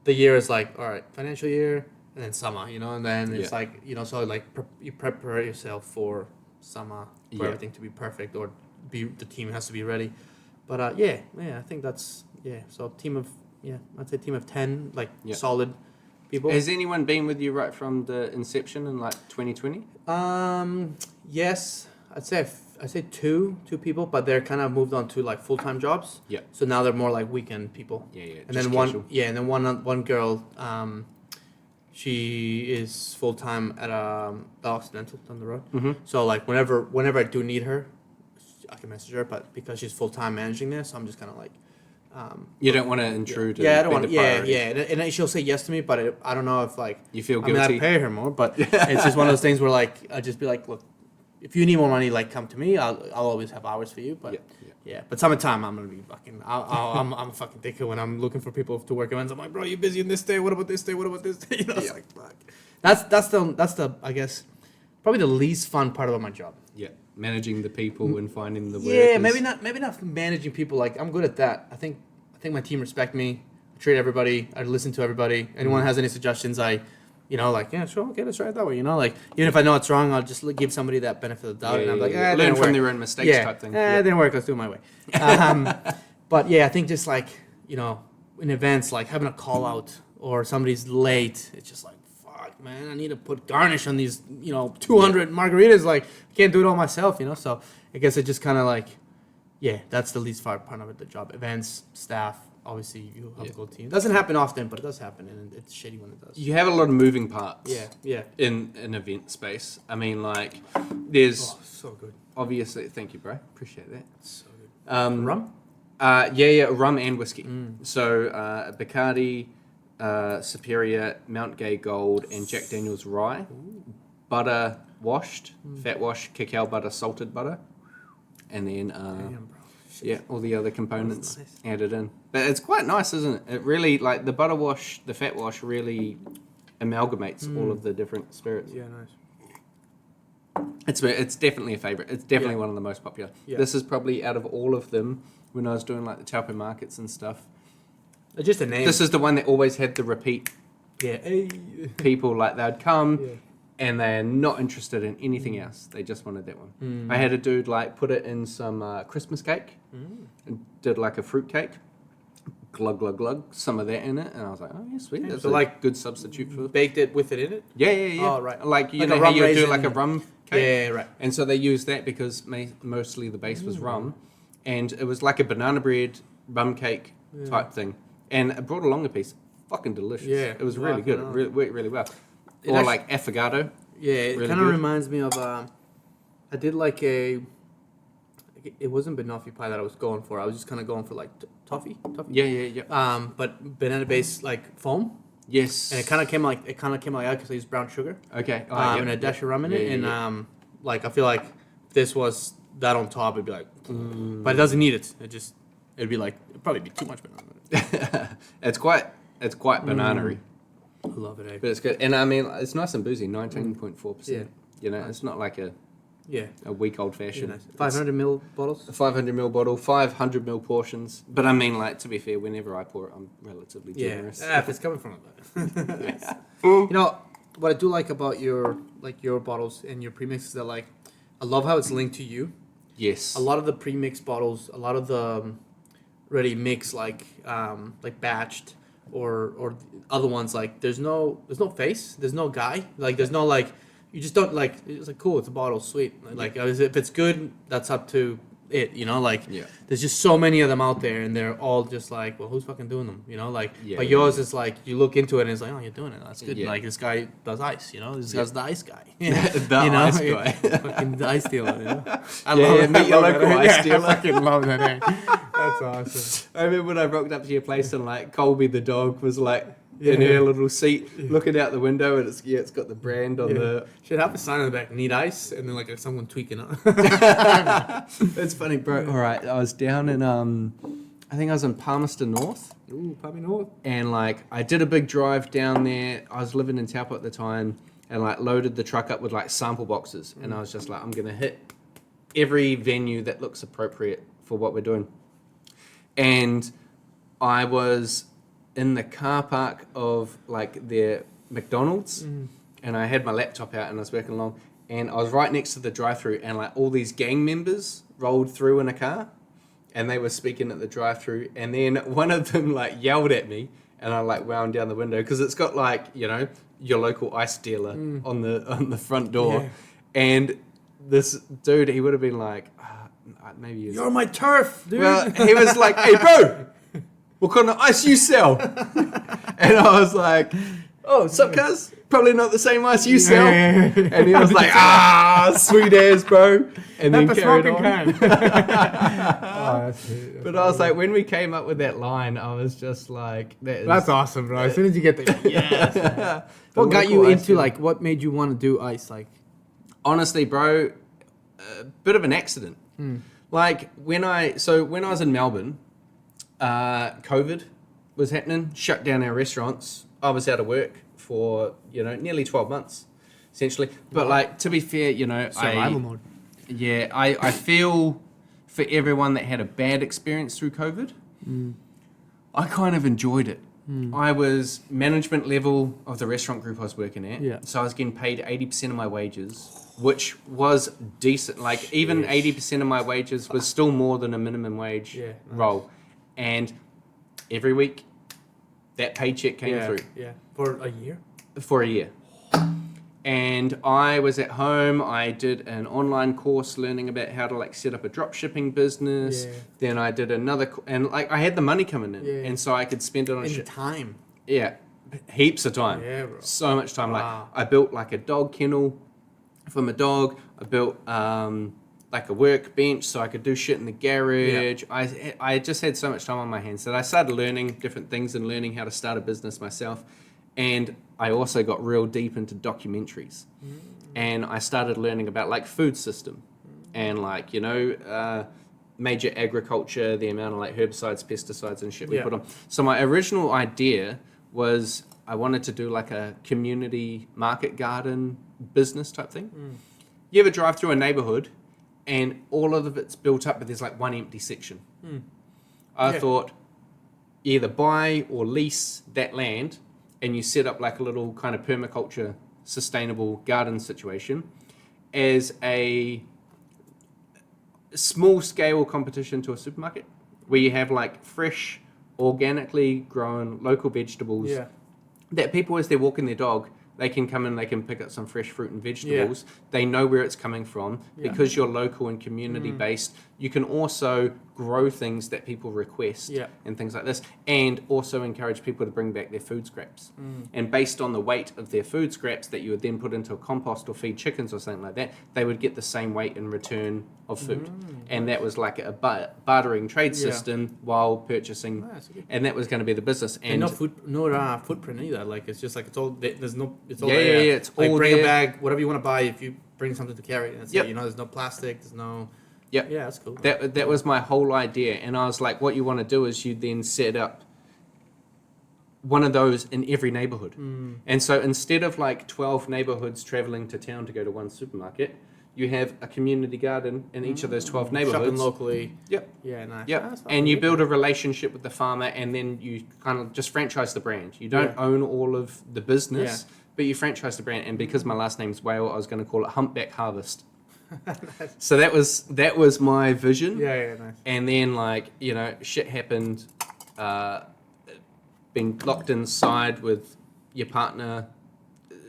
the year as like, all right, financial year and then summer, you know, and then it's like, you know, so like you prepare yourself for summer for everything to be perfect or the team has to be ready. But I think that's So I'd say team of 10 like solid people. Has anyone been with you right from the inception in like 2020? Yes. I'd say two people, but they're kind of moved on to like full-time jobs. Yeah. So now they're more like weekend people. Yeah. And then one girl, she is full-time at the Occidental down the road. Mm-hmm. So like whenever I do need her, I can message her. But because she's full-time managing this, so I'm just kind of like. You don't want to intrude. Yeah, I don't want. And she'll say yes to me, but I don't know if like you feel guilty. I mean, I pay her more, but it's just one of those things where like I just be like, look. If you need more money, like come to me. I'll always have hours for you. But But summertime, I'm gonna be fucking. I'm a fucking dickhead when I'm looking for people to work events. I'm like, bro, you busy on this day? What about this day? What about this day? You know, it's like fuck. That's the I guess probably the least fun part about my job. Yeah, managing the people and finding the work. Yeah, maybe not managing people. Like I'm good at that. I think my team respect me. I treat everybody. I listen to everybody. Anyone has any suggestions, you know, like, yeah, sure, okay, let's try it that way. You know, like, even if I know it's wrong, I'll just give somebody that benefit of the doubt. And I'm like, learn from their own mistakes type thing. It didn't work, let's do it my way. But yeah, I think just like, you know, in events, like having a call out or somebody's late, it's just like, fuck, man, I need to put garnish on these, you know, 200 margaritas. Like, I can't do it all myself, you know? So I guess it just kind of like, that's the least fun part of it, the job. Events, staff. Obviously, you have a good team. It doesn't happen often, but it does happen, and it's shitty when it does. You have a lot of moving parts. Yeah. In an event space, I mean, like, there's so good. Obviously, thank you, bro. Appreciate that. So good. Rum? Rum and whiskey. So Bacardi, Superior, Mount Gay Gold, and Jack Daniel's Rye. Butter washed, fat wash, cacao butter, salted butter, and then Damn, bro. all the other components Nice. added in. But it's quite nice, isn't it? It really, like, the butter wash, the fat wash really amalgamates all of the different spirits. Yeah, nice. It's definitely a favourite. It's definitely one of the most popular. Yeah. This is probably out of all of them, when I was doing, like, the Taupo markets and stuff. It's just a name. This is the one that always had the repeat people. Like, they'd come... Yeah. And they're not interested in anything else. They just wanted that one. I had a dude like put it in some Christmas cake and did like a fruit cake. Glug, glug, glug. Some of that in it. And I was like, oh, yeah, sweet. That's so a like good substitute for... Baked it with it in it? Yeah. Oh, right. Like, you Like know a how rum you do raisin. like a rum cake? Yeah, right. And so they used that because mostly the base was rum. And it was like a banana bread rum cake type thing. And it brought along a piece. Fucking delicious. Yeah. It was really good. It worked really well. Or actually- like affogato. Yeah, it Really kind of good. reminds me of I did like it wasn't banoffee pie that I was going for. I was just kind of going for like toffee. Yeah. But banana based like foam, Yes. and it kind of came like that because I used brown sugar. Okay. And a dash of rum in it, and like I feel like if this was that on top, it'd be like, but it doesn't need it. It'd be like it'd probably be too much banana. It's quite banana-y. I love it, eh? But it's good. And I mean, it's nice and boozy, 19.4%. Yeah. You know, it's not like a weak old fashioned. Nice. 500 ml bottles? A 500 ml bottle, 500 ml portions. But I mean, like, to be fair, whenever I pour it, I'm relatively generous. Yeah, if it's coming from that. You know, what I do like about your bottles and your premix is that, like, I love how it's linked to you. Yes. A lot of the premix bottles, a lot of the ready mix, like batched or other ones, like there's no face, there's no guy, like there's no like, you just don't like, it's like cool, it's a bottle, sweet, like if it's good, that's up to it, you know, like there's just so many of them out there and they're all just like, well, who's fucking doing them, you know, like but yours is like, you look into it and it's like, oh, you're doing it, that's good. Like this guy does ice, you know, this guy's the ice guy. The you know? ice guy. Fucking the ice dealer, you know. I love meet your local ice dealer. I fucking love that, eh? That's awesome. I remember when I rocked up to your place and like Colby the dog was like in her little seat looking out the window and it's got the brand on the... Should have a sign on the back, need ice, and then like someone tweaking it. It's funny, bro. All right, I was down in, I think I was in Palmerston North. Ooh, Palmy North. And like I did a big drive down there. I was living in Taupo at the time and like loaded the truck up with like sample boxes. And I was just like, I'm going to hit every venue that looks appropriate for what we're doing. And I was in the car park of like their McDonald's and I had my laptop out and I was working along and I was right next to the drive-thru and like all these gang members rolled through in a car and they were speaking at the drive-thru and then one of them like yelled at me and I like wound down the window because it's got like, you know, your local ice dealer on the front door and this dude, he would have been like, maybe you're my turf, dude. Well, he was like, hey bro, what kind of ice you sell? And I was like, oh, sup cuz? Probably not the same ice you sell. And he was like, sweet ass, bro. And then carried on. But I was like, when we came up with that line, I was just like, that's awesome, bro. As soon as you get there, yes. What got you into, like, what made you want to do ice? Like, honestly, bro, a bit of an accident. Like, when I was in Melbourne, COVID was happening, shut down our restaurants. I was out of work for, you know, nearly 12 months, essentially. But, like, to be fair, you know, survival mode. Yeah, I feel for everyone that had a bad experience through COVID, I kind of enjoyed it. I was management level of the restaurant group I was working at. So I was getting paid 80% of my wages, which was decent. Like, even 80% of my wages was still more than a minimum wage role. And every week, that paycheck came through. Yeah, for a year? For a year. And I was at home. I did an online course learning about how to like set up a drop shipping business. Then I did another, and like I had the money coming in, and so I could spend it on time. Yeah, heaps of time. Yeah, bro. So much time. Like I built like a dog kennel for my dog. I built like a workbench so I could do shit in the garage. I just had so much time on my hands that I started learning different things and learning how to start a business myself. And I also got real deep into documentaries. And I started learning about like food system and like, you know, major agriculture, the amount of like herbicides, pesticides and shit we put on. So my original idea was I wanted to do like a community market garden business type thing. You ever drive through a neighborhood and all of it's built up but there's like one empty section? I thought either buy or lease that land and you set up like a little kind of permaculture sustainable garden situation as a small scale competition to a supermarket where you have like fresh, organically grown local vegetables that people as they're walking their dog, they can come in, they can pick up some fresh fruit and vegetables. They know where it's coming from. Because you're local and community based, you can also grow things that people request and things like this, and also encourage people to bring back their food scraps. And based on the weight of their food scraps that you would then put into a compost or feed chickens or something like that, they would get the same weight in return of food. And that was like a bartering trade system while purchasing, and that was going to be the business. And no footprint either. Like it's just like it's all there's no. It's all it's like all bring there. a bag, whatever you want to buy. If you bring something to carry, and it's you know, there's no plastic, there's no. Yeah, that's cool. That was my whole idea, and I was like, what you want to do is you then set up one of those in every neighborhood. And so instead of like 12 neighborhoods traveling to town to go to one supermarket, you have a community garden in each of those 12 neighborhoods. Shopping locally. Yep. Yeah, nice. Yep. And you build a relationship with the farmer, and then you kind of just franchise the brand. You don't own all of the business, but you franchise the brand. And because my last name's Whale, I was going to call it Humpback Harvest. So that was my vision. Yeah, nice. And then, like, you know, shit happened. Being locked inside with your partner,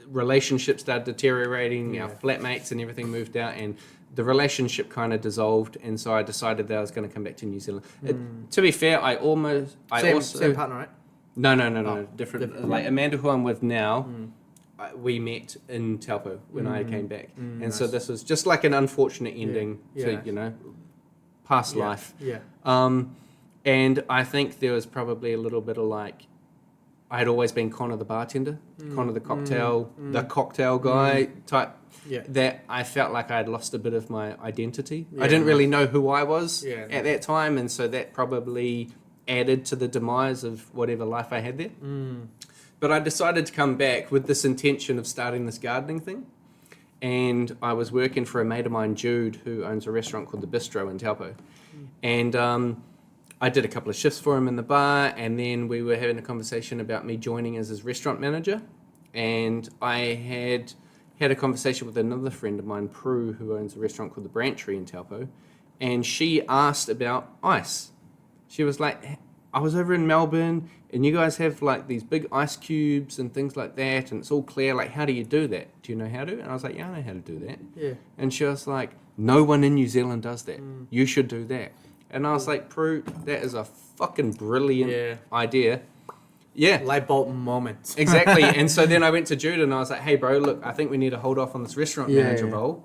relationships started deteriorating. Our flatmates and everything moved out, and the relationship kind of dissolved. And so I decided that I was going to come back to New Zealand. To be fair, Same partner, right? No, different. Like Amanda, who I'm with now, we met in Taupo when I came back, and nice. so this was just like an unfortunate ending to past life. Yeah. And I think there was probably a little bit of like, I had always been Connor the bartender, Connor the cocktail guy type. Yeah. That I felt like I had lost a bit of my identity. Yeah, I didn't really know who I was at nice. that time, and so that probably added to the demise of whatever life I had there. But I decided to come back with this intention of starting this gardening thing. And I was working for a mate of mine, Jude, who owns a restaurant called The Bistro in Taupo. And I did a couple of shifts for him in the bar, and then we were having a conversation about me joining as his restaurant manager. And I had a conversation with another friend of mine, Prue, who owns a restaurant called The Branchery in Taupo. And she asked about ice. She was like, I was over in Melbourne, and you guys have like these big ice cubes and things like that, and it's all clear. Like, how do you do that? Do you know how to? And I was like, yeah, I know how to do that. Yeah. And she was like, no one in New Zealand does that. You should do that. And I was like, Prue, that is a fucking brilliant idea. Yeah. Light bulb moment. Exactly. And so then I went to Jude and I was like, hey, bro, look, I think we need to hold off on this restaurant manager role.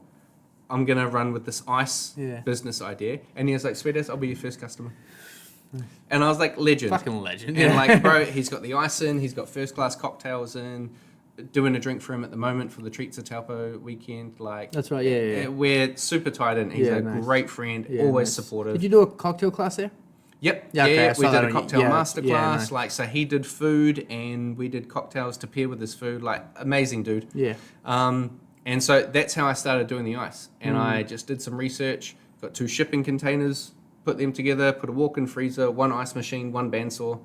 I'm going to run with this ice business idea. And he was like, sweet as, I'll be your first customer. And I was like, legend. Fucking legend. And like, bro, he's got the ice in, he's got first class cocktails in, doing a drink for him at the moment for the Treats of Taupo weekend. Like, That's right, yeah. We're super tied in. He's a great friend, always supportive. Did you do a cocktail class there? Yep. Yeah, okay, I we saw did that a on cocktail masterclass. nice. Like, so he did food and we did cocktails to pair with his food. Like, amazing dude. Yeah. And so that's how I started doing the ice. And I just did some research, got 2 shipping containers, put them together, put a walk-in freezer, 1 ice machine, 1 bandsaw.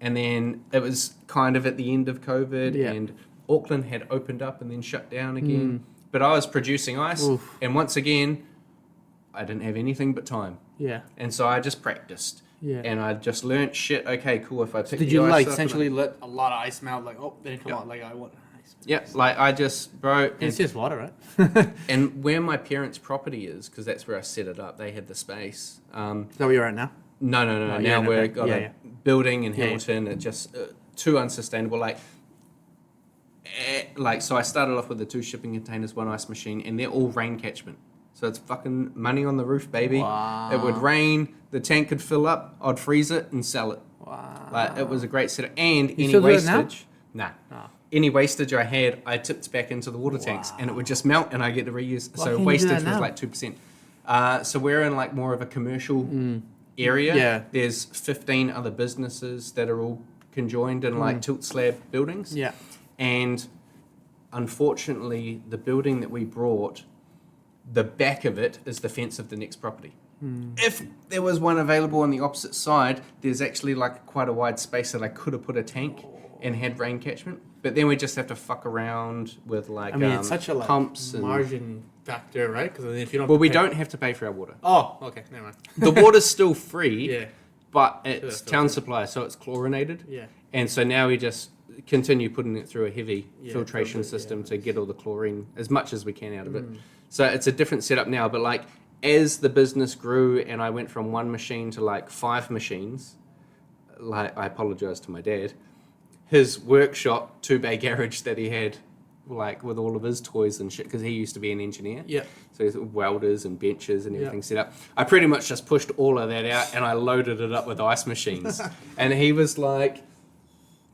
And then it was kind of at the end of COVID and Auckland had opened up and then shut down again. But I was producing ice. And once again, I didn't have anything but time. Yeah. And so I just practiced. Yeah. And I just learnt shit. Okay, cool. If I pick Did the you ice like up essentially let a lot of ice melt? Like, oh, then it come out. Like, I want ice. Yeah, like I just, bro. It's just water, right? And where my parents' property is, because that's where I set it up, they had the space. Is that where you're at now? No. Oh, Now we've got a building in Hamilton. It just too unsustainable. So I started off with the 2 shipping containers, 1 ice machine, and they're all rain catchment. So it's fucking money on the roof, baby. Wow. It would rain, the tank could fill up, I'd freeze it and sell it. Wow. Like, it was a great setup. And You any still do it now? wastage, any wastage I had, I tipped back into the water tanks, and it would just melt, and I get to reuse. Why So can't you do wastage that was now? like 2%. So we're in like more of a commercial area. Yeah. There's 15 other businesses that are all conjoined in like tilt slab buildings. Yeah. And unfortunately, the building that we brought, the back of it is the fence of the next property. If there was one available on the opposite side, there's actually like quite a wide space that I could have put a tank and had rain catchment. But then we just have to fuck around with like it's such a pumps and margin factor, right? Because if you don't, we don't have to pay for our water. Oh, okay, never mind. The water's still free, Yeah. but it's Filtered. town supply, so it's chlorinated. Yeah. And so now we just continue putting it through a heavy filtration filtered, system to get all the chlorine as much as we can out of it. So it's a different setup now, but like as the business grew and I went from 1 machine to like 5 machines, like I apologize to my dad, his workshop, 2-bay garage that he had, like with all of his toys and shit, because he used to be an engineer. Yeah. So he's welders and benches and everything set up. I pretty much just pushed all of that out and I loaded it up with ice machines. And he was like,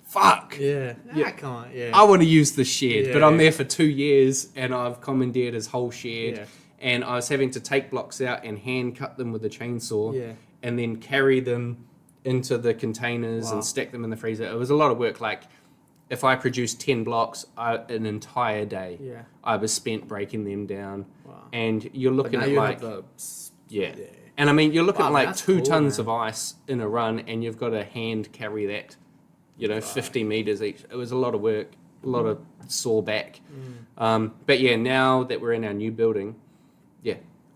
fuck. Yeah. Come on. Yeah. I want to use the shed, but I'm Yeah. there for 2 years and I've commandeered his whole shed. Yeah. And I was having to take blocks out and hand cut them with a chainsaw Yeah. and then carry them into the containers and stack them in the freezer. It was a lot of work. Like, if I produced 10 blocks, an entire day, I was spent breaking them down. Wow. And you're looking at like, And I mean, you're looking at like 2 tons of ice in a run, and you've got to hand carry that, 50 meters each. It was a lot of work, a lot of sore back. But yeah, now that we're in our new building,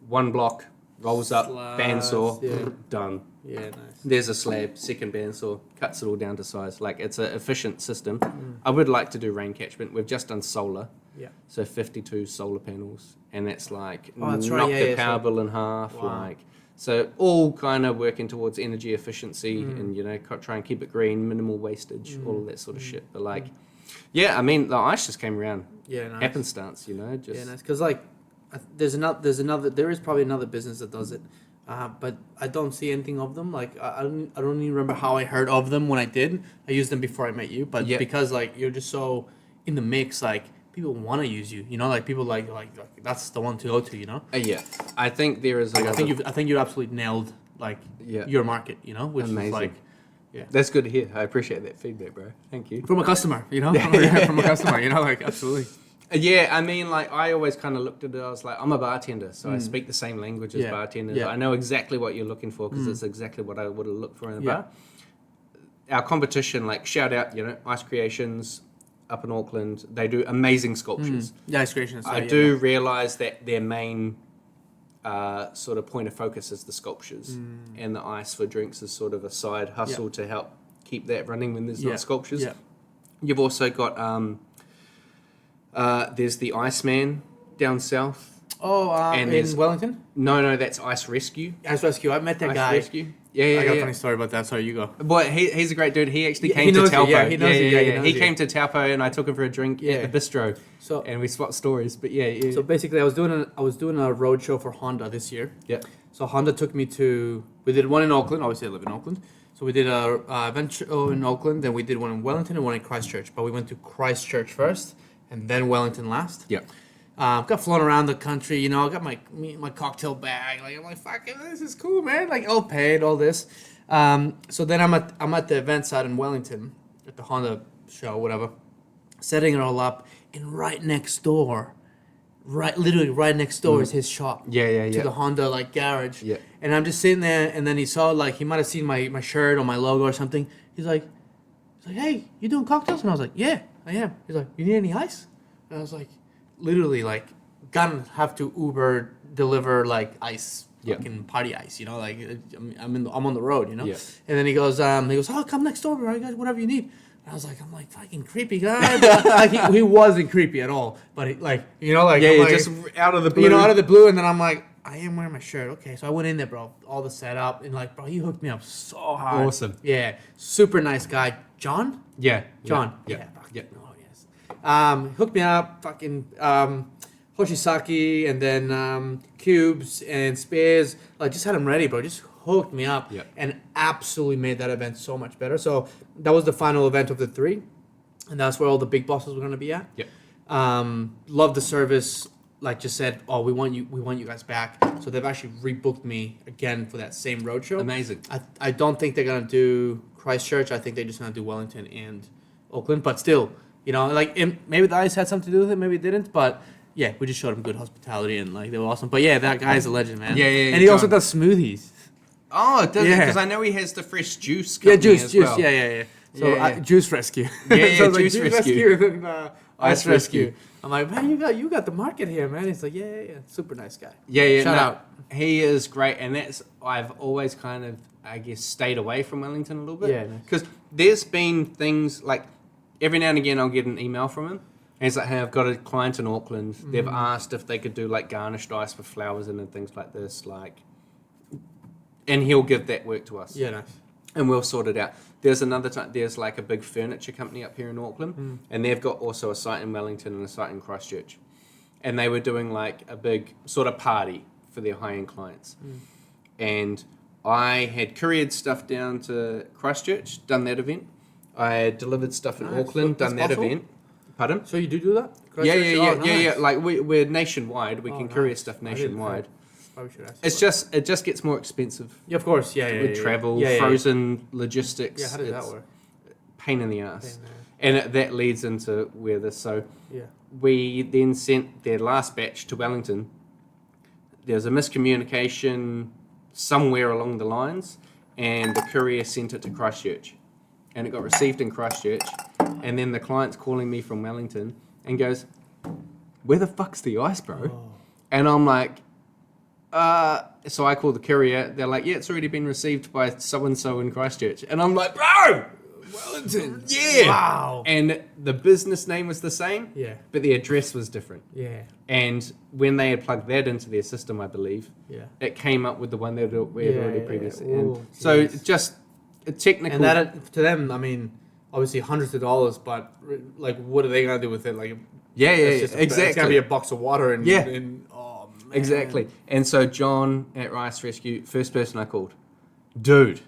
1 block, rolls up, bandsaw, done. Yeah, nice. There's a slab, second bandsaw, cuts it all down to size. Like, it's an efficient system. I would like to do rain catchment. We've just done solar. Yeah. So 52 solar panels, and that's like knocked the power bill in half. Wow. So all kind of working towards energy efficiency and try and keep it green, minimal wastage, all of that sort of shit. But like, I mean, the ice just came around. Yeah, nice. Happenstance, just nice. Because like, there is probably another business that does it. But I don't see anything of them. Like, I don't even remember how I heard of them when I did. I used them before I met you, but because like you're just so in the mix, like people want to use you. Like people like that's the one to go to. I think there is. Like, I think you absolutely nailed like your market. Which amazing. Is like, that's good to hear. I appreciate that feedback, bro. Thank you. From a customer, from a customer, like absolutely. Yeah, I mean, like, I always kind of looked at it, I was like, I'm a bartender, so I speak the same language as bartenders. I know exactly what you're looking for, because it's exactly what I would have looked for in a bar. Our competition, like, shout out, Ice Creations up in Auckland, they do amazing sculptures. Ice Creations. I do realise that their main sort of point of focus is the sculptures, and the ice for drinks is sort of a side hustle to help keep that running when there's not sculptures. You've also got... there's the Iceman down south. And in Wellington? No, that's Ice Rescue. Ice Rescue. I met that guy. Ice Rescue. Yeah. I got a funny story about that. Sorry, you go. Boy, he's a great dude. He actually came to Taupo. He knows you. He came to Taupo, and I took him for a drink at the bistro. And we swapped stories. But So basically, I was doing a road show for Honda this year. Yeah. So Honda took me to. We did one in Auckland. Obviously, I live in Auckland. So we did a event show in Auckland. Then we did one in Wellington and one in Christchurch. But we went to Christchurch first. And then Wellington last. Yeah. Got flown around the country, I got my cocktail bag. Like, I'm like, fuck it, this is cool, man. Like, all paid, all this. So then I'm at the event side in Wellington at the Honda show, whatever, setting it all up, and right next door is his shop. To the Honda like garage. Yeah. And I'm just sitting there, and then he saw, like, he might have seen my shirt or my logo or something. He's like, hey, you doing cocktails? And I was like, yeah, I am. He's like, you need any ice? And I was like, literally, like, gonna have to Uber deliver like ice, fucking party ice, like I'm on the road, Yeah. And then he goes, oh, come next door, bro. I got whatever you need. And I was like, I'm like fucking creepy guy. But, like, he wasn't creepy at all, but just out of the blue, out of the blue. And then I'm like, I am wearing my shirt. Okay, so I went in there, bro. All the setup, and like, bro, he hooked me up so hard. Awesome. Yeah, super nice guy, John. Yeah, John. Yeah. Hooked me up, fucking Hoshisaki, and then cubes and spears. Like, just had them ready, bro. Just hooked me up, and absolutely made that event so much better. So that was the final event of the 3, and that's where all the big bosses were gonna be at. Yeah. Love the service. Like, just said, oh, we want you guys back. So they've actually rebooked me again for that same roadshow. Amazing. I don't think they're gonna do Christchurch. I think they're just gonna do Wellington and Auckland, but still. Like, maybe the ice had something to do with it, maybe it didn't, but yeah, we just showed them good hospitality, and like, they were awesome. But yeah, that guy's a legend, man. Yeah. And he also does smoothies. Oh, does he? Because I know he has the fresh juice company juice. Well. Yeah. So Juice Rescue. Yeah, so Juice Rescue. And then Ice Rescue. I'm like, man, you got the market here, man. He's like, yeah. Super nice guy. Yeah. Shout out. He is great, and I've always kind of, I guess, stayed away from Wellington a little bit. Yeah. Because there's been things like, every now and again, I'll get an email from him. And he's like, hey, I've got a client in Auckland. They've asked if they could do, like, garnished ice with flowers in and things like this. And he'll give that work to us. Yeah, nice. And we'll sort it out. There's another time, there's, like, a big furniture company up here in Auckland. And they've got also a site in Wellington and a site in Christchurch. And they were doing, like, a big sort of party for their high-end clients. And I had couriered stuff down to Christchurch, done that event. I delivered stuff in Auckland, done that event. Pardon? So you do that? Yeah. Like, we're nationwide. We can courier stuff nationwide. Probably should ask. It just gets more expensive. Yeah, of course. Yeah. With travel, frozen logistics. Yeah, how does that work? Pain in the ass. And that leads into where this. So yeah, we then sent their last batch to Wellington. There was a miscommunication somewhere along the lines, and the courier sent it to Christchurch, and it got received in Christchurch, and then the client's calling me from Wellington and goes, "Where the fuck's the ice, bro?" Oh. And I'm like, so I call the courier. They're like, "Yeah, it's already been received by so and so in Christchurch," and I'm like, "Bro, Wellington, yeah, wow." And the business name was the same, Yeah, but the address was different. yeah, And when they had plugged that into their system, I believe, yeah. it came up with the one that we had already previously. Ooh, And so jeez. just a technical. And that to them, I mean, obviously hundreds of dollars, but like, what are they gonna do with it? Like, yeah, exactly. It's exactly. gonna be a box of water and Yeah. oh man. Exactly. And so John at Rice Rescue, first person I called, dude,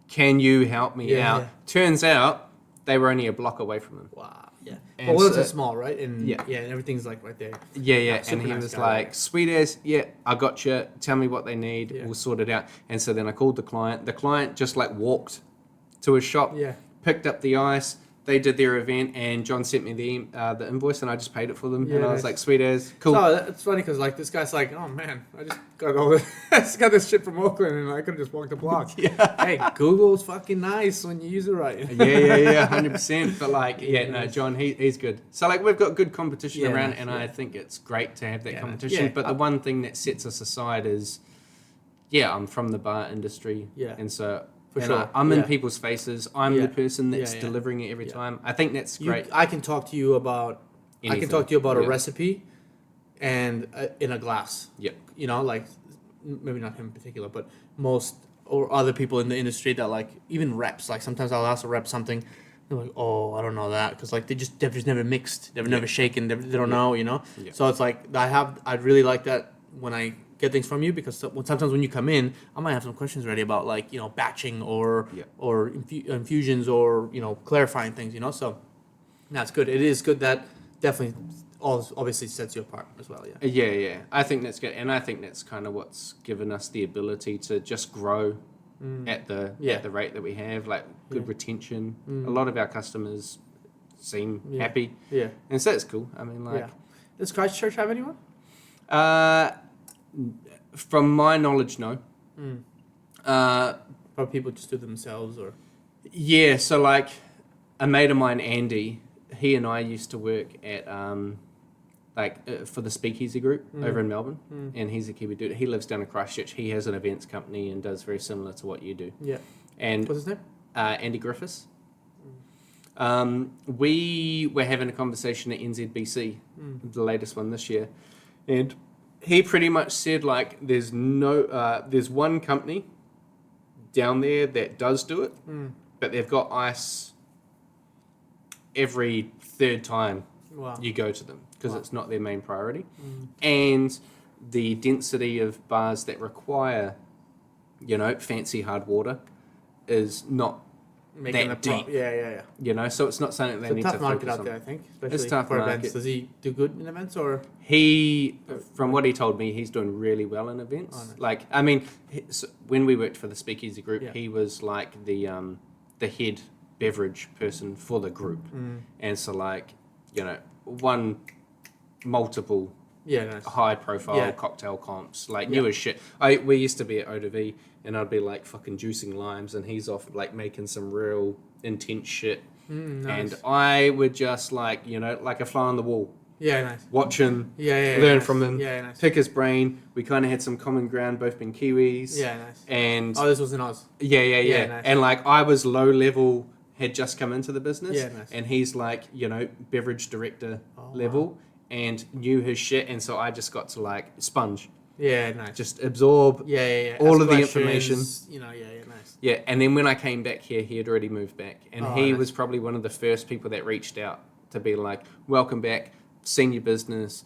can you help me out? Yeah. Turns out they were only a block away from him. Wow. Yeah. And But Wellington's so- small, right? And Yeah. and everything's like right there. Yeah. And super he nice was guy, like, right? sweet as, yeah, I got you. Tell me what they need. Yeah. We'll sort it out. And so then I called the client. The client just like walked to a shop, Yeah. picked up the ice. They did their event, and John sent me the invoice, and I just paid it for them. Yeah, and I was nice. like, sweet as, cool. So it's funny because like this guy's like, oh man, I just got all this, I just got this shit from Auckland, and I could have just walked the block. Yeah. Hey, Google's fucking nice when you use it right. yeah, 100%. But like, no, John, he's good. So like, we've got good competition Yeah, around, nice, and yeah. I think it's great to have that Yeah, competition. yeah. But the one thing that sets us aside is, I'm from the bar industry, Yeah. and so For and sure. I'm in Yeah. people's faces. I'm Yeah. the person that's Yeah. delivering it every Yeah. time. I think that's great. I can talk to you about Anything. a Yeah. recipe, and in a glass. Yeah. You know, like maybe not him in particular, but most or other people in the industry that like even reps. Like sometimes I'll ask a rep something, they're like, "Oh, I don't know that," because like they've just never mixed, they've never shaken, they don't know, you know. Yeah. So it's like I'd really like that when I get things from you, because sometimes when you come in, I might have some questions ready about like batching or Yeah. or infusions or clarifying things, So that's good. It is good. That definitely obviously sets you apart as well. Yeah. Yeah. I think that's good, and I think that's kind of what's given us the ability to just grow at the rate that we have. Like good Yeah. retention. A lot of our customers seem Yeah. happy, Yeah. and so it's cool. I mean, like, Yeah. Does Christchurch have anyone? From my knowledge, no. Or people just do themselves, or Yeah, so like a mate of mine, Andy, he and I used to work at for the Speakeasy Group over in Melbourne, and he's a Kiwi dude. He lives down in Christchurch. He has an events company and does very similar to what you do. yeah. And What's his name? Andy Griffiths. We were having a conversation at NZBC, the latest one this year, and he pretty much said like there's one company down there that does do it, but they've got ice every third time Wow. you go to them because Wow. it's not their main priority, and the density of bars that require fancy hard water is not Making that the deep. Yeah. So it's not something they It's a need tough to market focus out on. there, I think. Especially tough for market. events. Does he do good in events, or? He, from what he told me, he's doing really well in events. Oh, nice. Like, I mean, when we worked for the Speakeasy Group, Yeah. he was like the head beverage person for the group, and so like, won multiple Yeah, nice. high-profile Yeah. cocktail comps, like Yeah. new as shit. We used to be at Eau-de-Vie, and I'd be like fucking juicing limes, and he's off like making some real intense shit, Nice. and I would just like like a fly on the wall. Yeah, nice. Watch him, Yeah, learn nice. from him, Yeah, nice. pick his brain. We kind of had some common ground, both being Kiwis. Yeah, nice. And Oh, this was in Oz. yeah. Yeah, nice. And like I was low level, had just come into the business. Yeah, nice. And he's like, beverage director Oh, level and knew his shit. And so I just got to like sponge, Yeah, nice. just absorb. Yeah. all Ask of the questions, information. Nice. Yeah. And then when I came back here, he had already moved back. And Oh, he nice. was probably one of the first people that reached out to be like, welcome back, seen your business,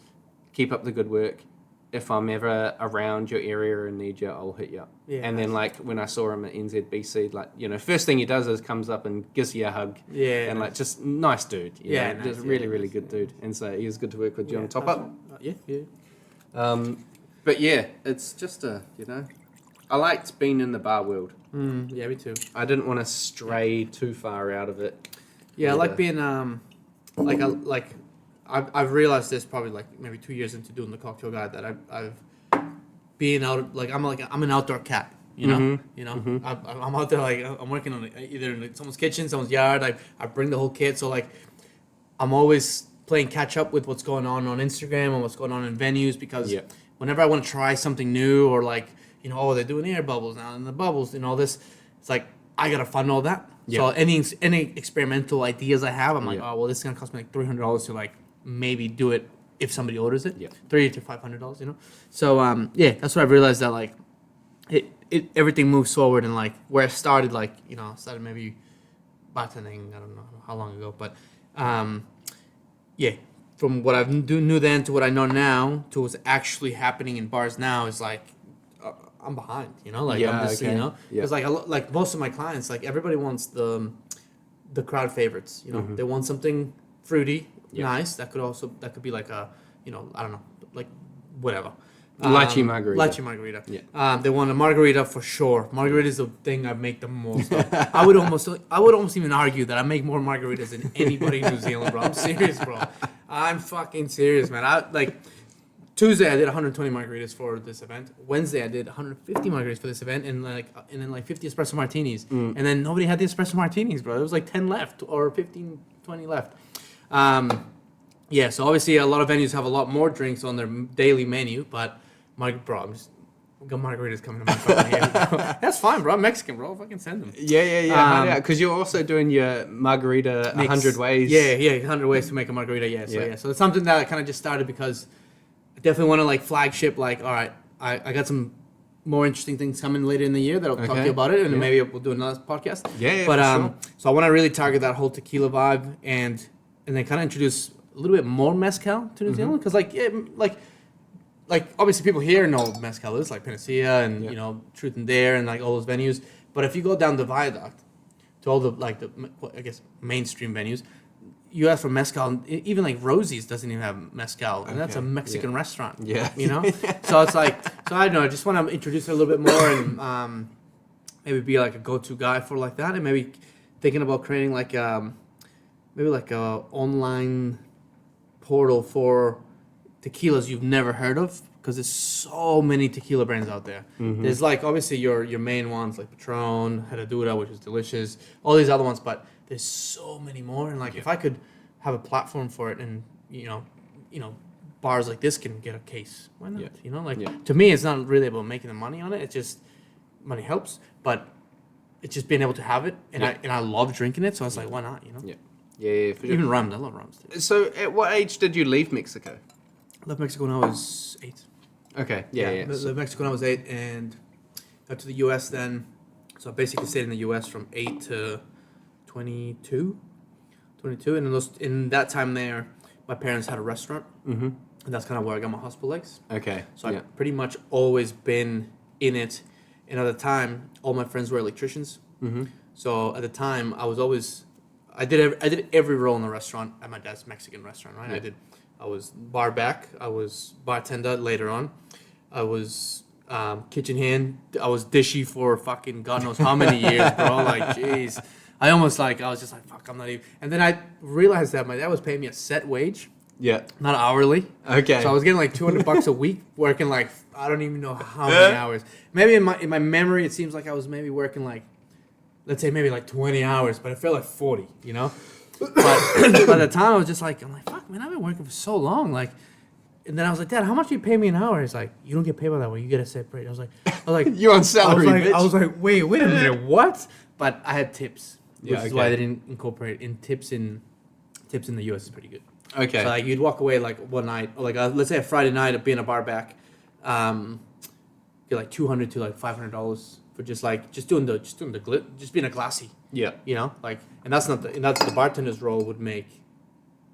keep up the good work. If I'm ever around your area and need you, I'll hit you up. Yeah, and then nice. like when I saw him at NZBC, like, first thing he does is comes up and gives you a hug. Yeah, And nice. like just nice dude. Yeah, Just nice, really, yeah, really nice, good yeah. dude. And so he was good to work with you Yeah, on top up. Yeah. But yeah, it's just I liked being in the bar world. Yeah, me too. I didn't want to stray too far out of it. Yeah, I like being I've realized this probably like maybe 2 years into doing the cocktail guide that I've being out I'm an outdoor cat. I'm out there like I'm working on either in someone's kitchen, someone's yard. I bring the whole kit, so like I'm always playing catch up with what's going on Instagram and what's going on in venues because whenever I want to try something new or like they're doing air bubbles now and the bubbles and all this, it's like I gotta fund all that. So any experimental ideas I have, I'm like, oh well, this is gonna cost me like $300 to like maybe do it if somebody orders it. $300 to $500, So that's what I've realized, that like it everything moves forward, and like where I started, like I started maybe bartending, I don't know how long ago, but from what I knew then to what I know now to what's actually happening in bars now is like I'm behind, like I'm just, because like most of my clients, like everybody wants the crowd favorites, they want something fruity, nice. That could be like a, I don't know, like whatever. Lychee margarita. Lychee margarita. Yeah. They want a margarita for sure. Margarita is the thing I make the most of. I would almost even argue that I make more margaritas than anybody in New Zealand, bro. I'm serious, bro. I'm fucking serious, man. Tuesday I did 120 margaritas for this event. Wednesday I did 150 margaritas for this event, and then 50 espresso martinis. And then nobody had the espresso martinis, bro. There was like 10 left or 15, 20 left. So obviously a lot of venues have a lot more drinks on their daily menu, but we got margaritas coming to my fucking head, bro. That's fine, bro. I'm Mexican, bro. Fucking send them. Yeah. Because you're also doing your margarita 100 ways. Yeah, 100 ways to make a margarita. So it's something that I kind of just started because I definitely want to like flagship. Like, all right, I got some more interesting things coming later in the year that I'll talk to you about it, and maybe we'll do another podcast. But so I want to really target that whole tequila vibe, and then kind of introduce a little bit more mezcal to New Zealand, because like obviously people here know what mezcal is, like Panacea and Truth and Dare and like all those venues. But if you go down the viaduct to all the I guess mainstream venues, you ask for mezcal, even like Rosie's doesn't even have mezcal, and that's a Mexican restaurant. So it's like, so I don't know, I just want to introduce it a little bit more, and maybe be like a go-to guy for like that, and maybe thinking about creating like maybe like a online portal for tequilas you've never heard of, because there's so many tequila brands out there. There's like obviously your main ones like Patron, Herradura, which is delicious, all these other ones, but there's so many more. And like if I could have a platform for it, and bars like this can get a case, why not? To me it's not really about making the money on it, it's just money helps, but it's just being able to have it, and I love drinking it, so it's like, why not? Yeah, for sure. Even rums, I love rums too. So at what age did you leave Mexico? I left Mexico when I was 8. Okay, Left Mexico when I was 8, and got to the U.S. then. So I basically stayed in the U.S. from 8 to 22. And in that time there, my parents had a restaurant, and that's kind of where I got my Hospo legs. Okay. So I've pretty much always been in it. And at the time, all my friends were electricians. So at the time, I did every role in the restaurant at my dad's Mexican restaurant, right? Yeah. I was bar back. I was bartender later on. I was kitchen hand. I was dishy for fucking God knows how many years, bro. Like, jeez. I was just like, fuck, I'm not even. And then I realized that my dad was paying me a set wage. Yeah. Not hourly. Okay. So I was getting like $200 a week, working like, I don't even know how many hours. Maybe in my memory, it seems like I was maybe working like, let's say maybe like 20 hours, but it felt like 40, But by the time I was just like, I'm like, fuck, man, I've been working for so long. Like, and then I was like, Dad, how much do you pay me an hour? He's like, you don't get paid by that way. You get a set rate. I was like, you're on salary, bitch. I was like, wait a minute, what? But I had tips, which is why they didn't incorporate in tips in the US is pretty good. Okay. So like you'd walk away like one night, or like let's say a Friday night of being a bar back, get like $200 to like $500 for just being a glassy. Yeah. And that's the bartender's role would make,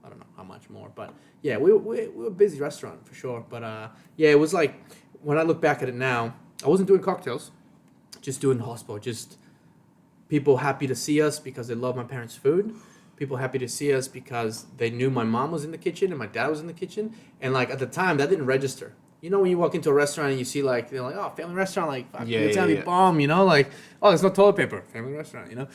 I don't know how much more, but yeah, we were a busy restaurant for sure. But it was like, when I look back at it now, I wasn't doing cocktails, just doing Hospo, just people happy to see us because they love my parents' food. People happy to see us because they knew my mom was in the kitchen and my dad was in the kitchen. And like at the time, that didn't register. you know when you walk into a restaurant and you see like they're like, oh, family restaurant, like fuck, Yeah, it's yeah, gonna be yeah. bomb, you know, like, oh, there's no toilet paper, family restaurant, you know.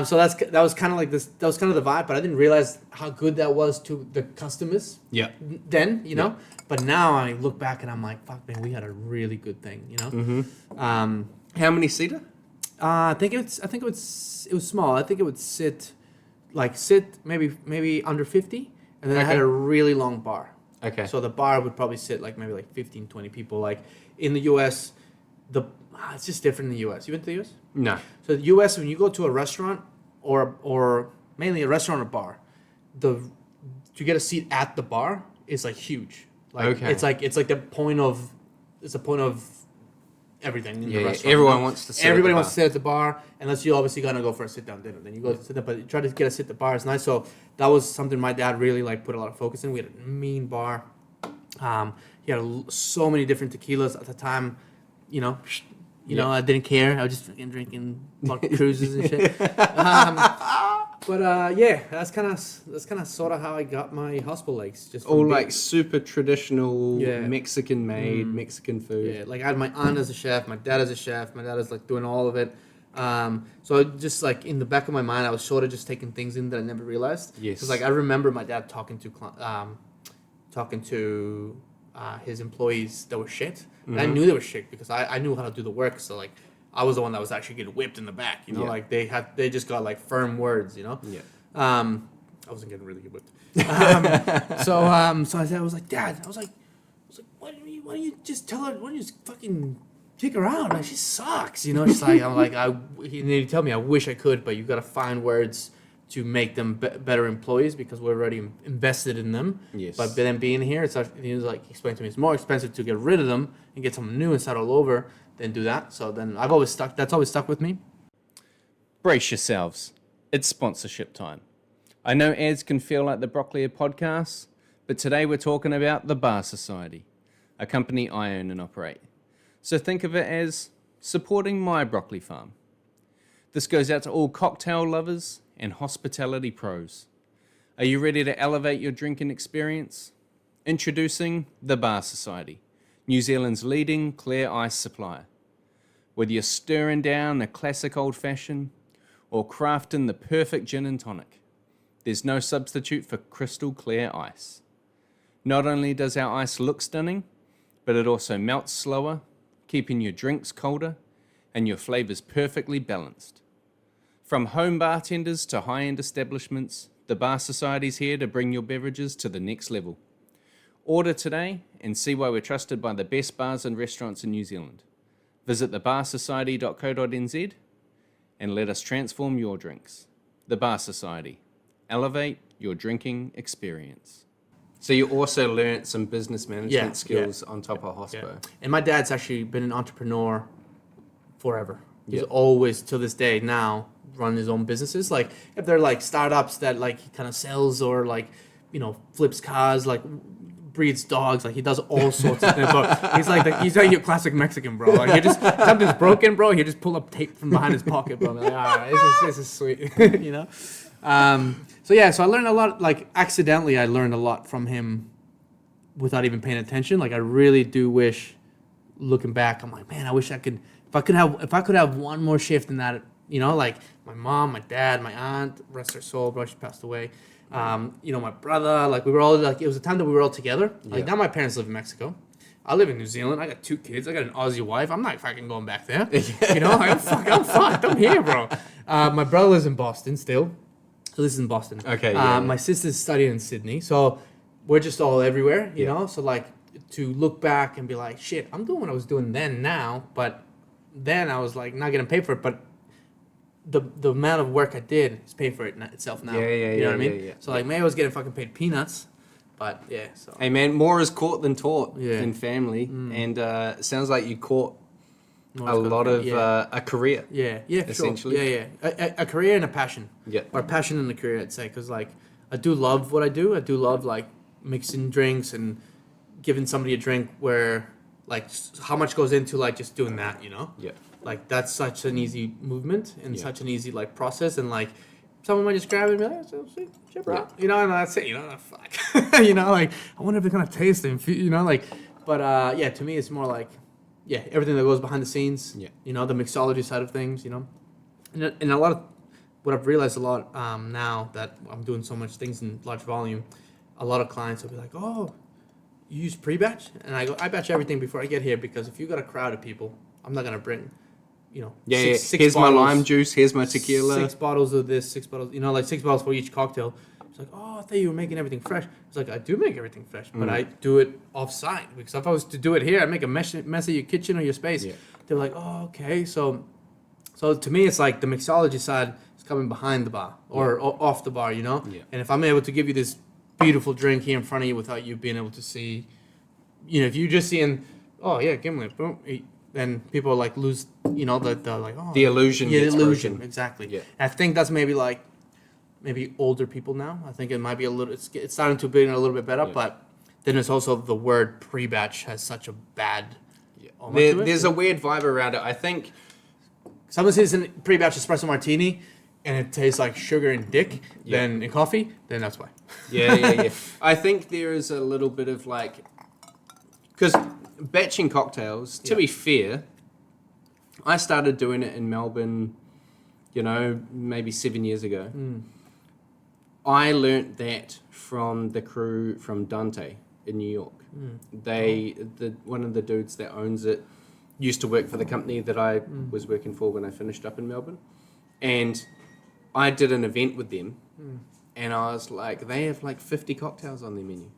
So that was kind of like this. That was kind of the vibe, but I didn't realize how good that was to the customers. Yeah. Then, you know, Yeah. but now I look back and I'm like, fuck, man, we had a really good thing, you know. Mm-hmm. How many seater? I think it was small. I think it would sit maybe under 50, and then I had Okay. a really long bar. Okay. So the bar would probably sit like maybe like 15, 20 people. Like in the US, it's just different in the US. You went to the US? No. So the US, when you go to a restaurant or mainly a restaurant or bar, to get a seat at the bar is like huge. Like Okay. it's like the point of everything in the Yeah, restaurant. everyone you know? wants to sit. Everybody at the wants bar. to sit at the bar, unless you obviously gonna go for a sit down dinner. Then you go to sit down, but try to get a sit at the bar is nice. So that was something my dad really like put a lot of focus in. We had a mean bar. He had so many different tequilas at the time. You know, I didn't care. I was just fucking drinking cruises and shit. Yeah, that's kind of sort of how I got my hospital legs. Just from All being- like super traditional Yeah. Mexican made Mexican food. Yeah, like I had my aunt as a chef, my dad as a chef, my dad is like doing all of it. So I just like in the back of my mind, I was sort of just taking things in that I never realized. Yes. Because like I remember my dad talking to his employees that were shit. And I knew they were shit because I knew how to do the work. So like I was the one that was actually getting whipped in the back. You know, Yeah. like they just got like firm words. You know. Yeah. I wasn't getting really good whipped. So I was like, Dad, why don't you just tell her? Why don't you just fucking kick her out? Like she sucks, you know. She's like, he told me I wish I could, but you got to find words to make them better employees because we're already invested in them. Yes. But then being here, he was like, he explained to me, it's more expensive to get rid of them and get someone new and start all over than do that. So then that's always stuck with me. Brace yourselves. It's sponsorship time. I know ads can feel like the Broccoli podcast, but today we're talking about the Bar Society, a company I own and operate. So think of it as supporting my broccoli farm. This goes out to all cocktail lovers and hospitality pros. Are you ready to elevate your drinking experience? Introducing the Bar Society, New Zealand's leading clear ice supplier. Whether you're stirring down a classic old-fashioned or crafting the perfect gin and tonic, there's no substitute for crystal clear ice. Not only does our ice look stunning, but it also melts slower, keeping your drinks colder and your flavors perfectly balanced. From home bartenders to high-end establishments, the Bar Society's here to bring your beverages to the next level. Order today and see why we're trusted by the best bars and restaurants in New Zealand. Visit thebarsociety.co.nz and let us transform your drinks. The Bar Society. Elevate your drinking experience. So you also learnt some business management Yeah, skills on top of Hospo. Yeah. And my dad's actually been an entrepreneur forever. He's Yeah. always, till this day now, run his own businesses. Like, if they're like startups that like he kind of sells or like, flips cars, like breeds dogs, like he does all sorts of things. But he's like your classic Mexican, bro. Like he just, something's broken, bro, he just pull up tape from behind his pocket, bro. I'm like, all right, this is sweet, So I learned a lot, like accidentally I learned a lot from him without even paying attention. Like I really do wish, looking back, I'm like, man, I wish I could, if I could have one more shift in that, like my mom, my dad, my aunt, rest her soul, bro, she passed away. My brother, like we were all like, it was a time that we were all together. Like Yeah. now my parents live in Mexico. I live in New Zealand. I got 2 kids. I got an Aussie wife. I'm not fucking going back there. I'm fucked. I'm here, bro. My brother lives in Boston still. So this is in Boston. Okay, yeah. My sister's studying in Sydney. So we're just all everywhere, you know? So like to look back and be like, shit, I'm doing what I was doing then now, but then I was like not getting paid for it, but the amount of work I did is paid for itself now. You know what I mean? Yeah. So like maybe I was getting fucking paid peanuts, but yeah. So Hey man, more is caught than taught Yeah. in family, and it sounds like you caught no, a it's lot good. of a career. Yeah, for essentially. sure. Yeah. A career and a passion. Yeah. Or a passion and a career, I'd say, because like I do love what I do. I do love like mixing drinks and giving somebody a drink where like how much goes into like just doing that, Yeah. Like that's such an easy movement and Yeah. such an easy like process, and like someone might just grab it and be like, "So, shit, bro." Yeah. You know, and that's it. You know, fuck. You know, like I wonder if they're gonna taste it. You know, like, but yeah, to me, it's more like, yeah, everything that goes behind the scenes. Yeah. You know, the mixology side of things. You know, and a lot of what I've realized a lot now that I'm doing so much things in large volume, a lot of clients will be like, "Oh, you use pre-batch?" And I go, "I batch everything before I get here because if you got a crowd of people, I'm not gonna bring, you know, six here's bottles, my lime juice, here's my tequila. 6 bottles of this, 6 bottles, you know, like 6 bottles for each cocktail." It's like, "Oh, I thought you were making everything fresh." It's like, I do make everything fresh, but I do it off-site because if I was to do it here, I'd make a mess of your kitchen or your space. Yeah. They're like, "Oh, okay." So to me, it's like the mixology side is coming behind the bar or off the bar, you know? Yeah. And if I'm able to give you this beautiful drink here in front of you without you being able to see, you know, if you just seeing, "Oh, yeah, gimlet," boom, then people like lose, you know, the like, oh. The illusion Yeah, gets illusion, broken. exactly. Yeah. I think that's maybe older people now. I think it might be it's starting to be a little bit better, Yeah. but then it's also the word pre-batch has such a bad. There's a weird vibe around it. I think Someone says in pre-batch espresso martini, and it tastes like sugar and dick. Yeah. Then in coffee, then that's why. yeah. I think there is a little bit of like, because batching cocktails, to be fair, I started doing it in Melbourne, you know, maybe 7 years ago. I learnt that from the crew from Dante in New York. One of the dudes that owns it used to work for the company that I was working for when I finished up in Melbourne. And I did an event with them, and I was like, they have like 50 cocktails on their menu,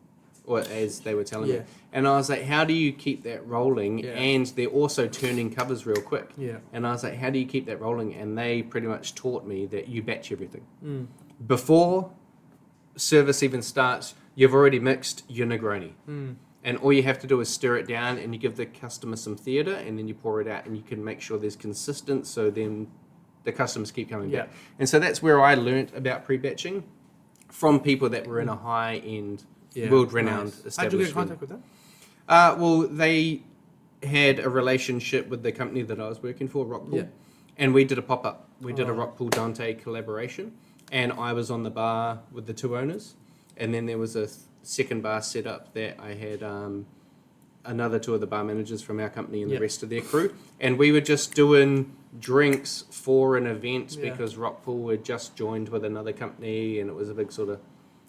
or as they were telling me. And I was like, how do you keep that rolling? Yeah. And they're also turning covers real quick. Yeah. And I was like, how do you keep that rolling? And they pretty much taught me that you batch everything. Before service even starts, you've already mixed your Negroni. And all you have to do is stir it down, and you give the customer some theatre, and then you pour it out, and you can make sure there's consistent, so then the customers keep coming back. And so that's where I learnt about pre-batching from people that were in a high-end, world-renowned establishment. How'd you get in contact with them? Well, they had a relationship with the company that I was working for, Rockpool, Yeah. and we did a pop-up. We did a Rockpool Dante collaboration, and I was on the bar with the two owners, and then there was a second bar set up that I had another two of the bar managers from our company and the rest of their crew, and we were just doing drinks for an event because Rockpool had just joined with another company, and it was a big sort of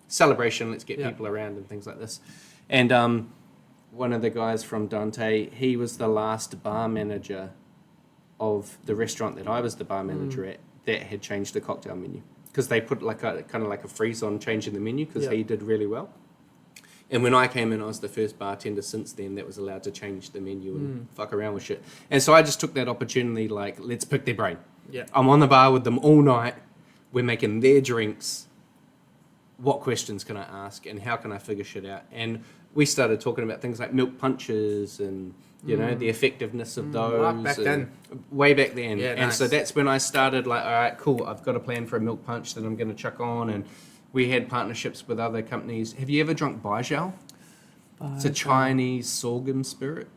celebration. Let's get people around and things like this. And one of the guys from Dante, he was the last bar manager of the restaurant that I was the bar manager at that had changed the cocktail menu, because they put like a kind of like a freeze on changing the menu because he did really well. And when I came in, I was the first bartender since then that was allowed to change the menu and fuck around with shit. And so I just took that opportunity, like, let's pick their brain. Yeah. I'm on the bar with them all night. We're making their drinks. What questions can I ask, and how can I figure shit out? And we started talking about things like milk punches and, you know, the effectiveness of those. Back then. Way back then. Yeah, and nice. so that's when I started, like, all right, cool, I've got a plan for a milk punch that I'm going to chuck on. And we had partnerships with other companies. Have you ever drunk Baijiao? It's a Chinese sorghum spirit.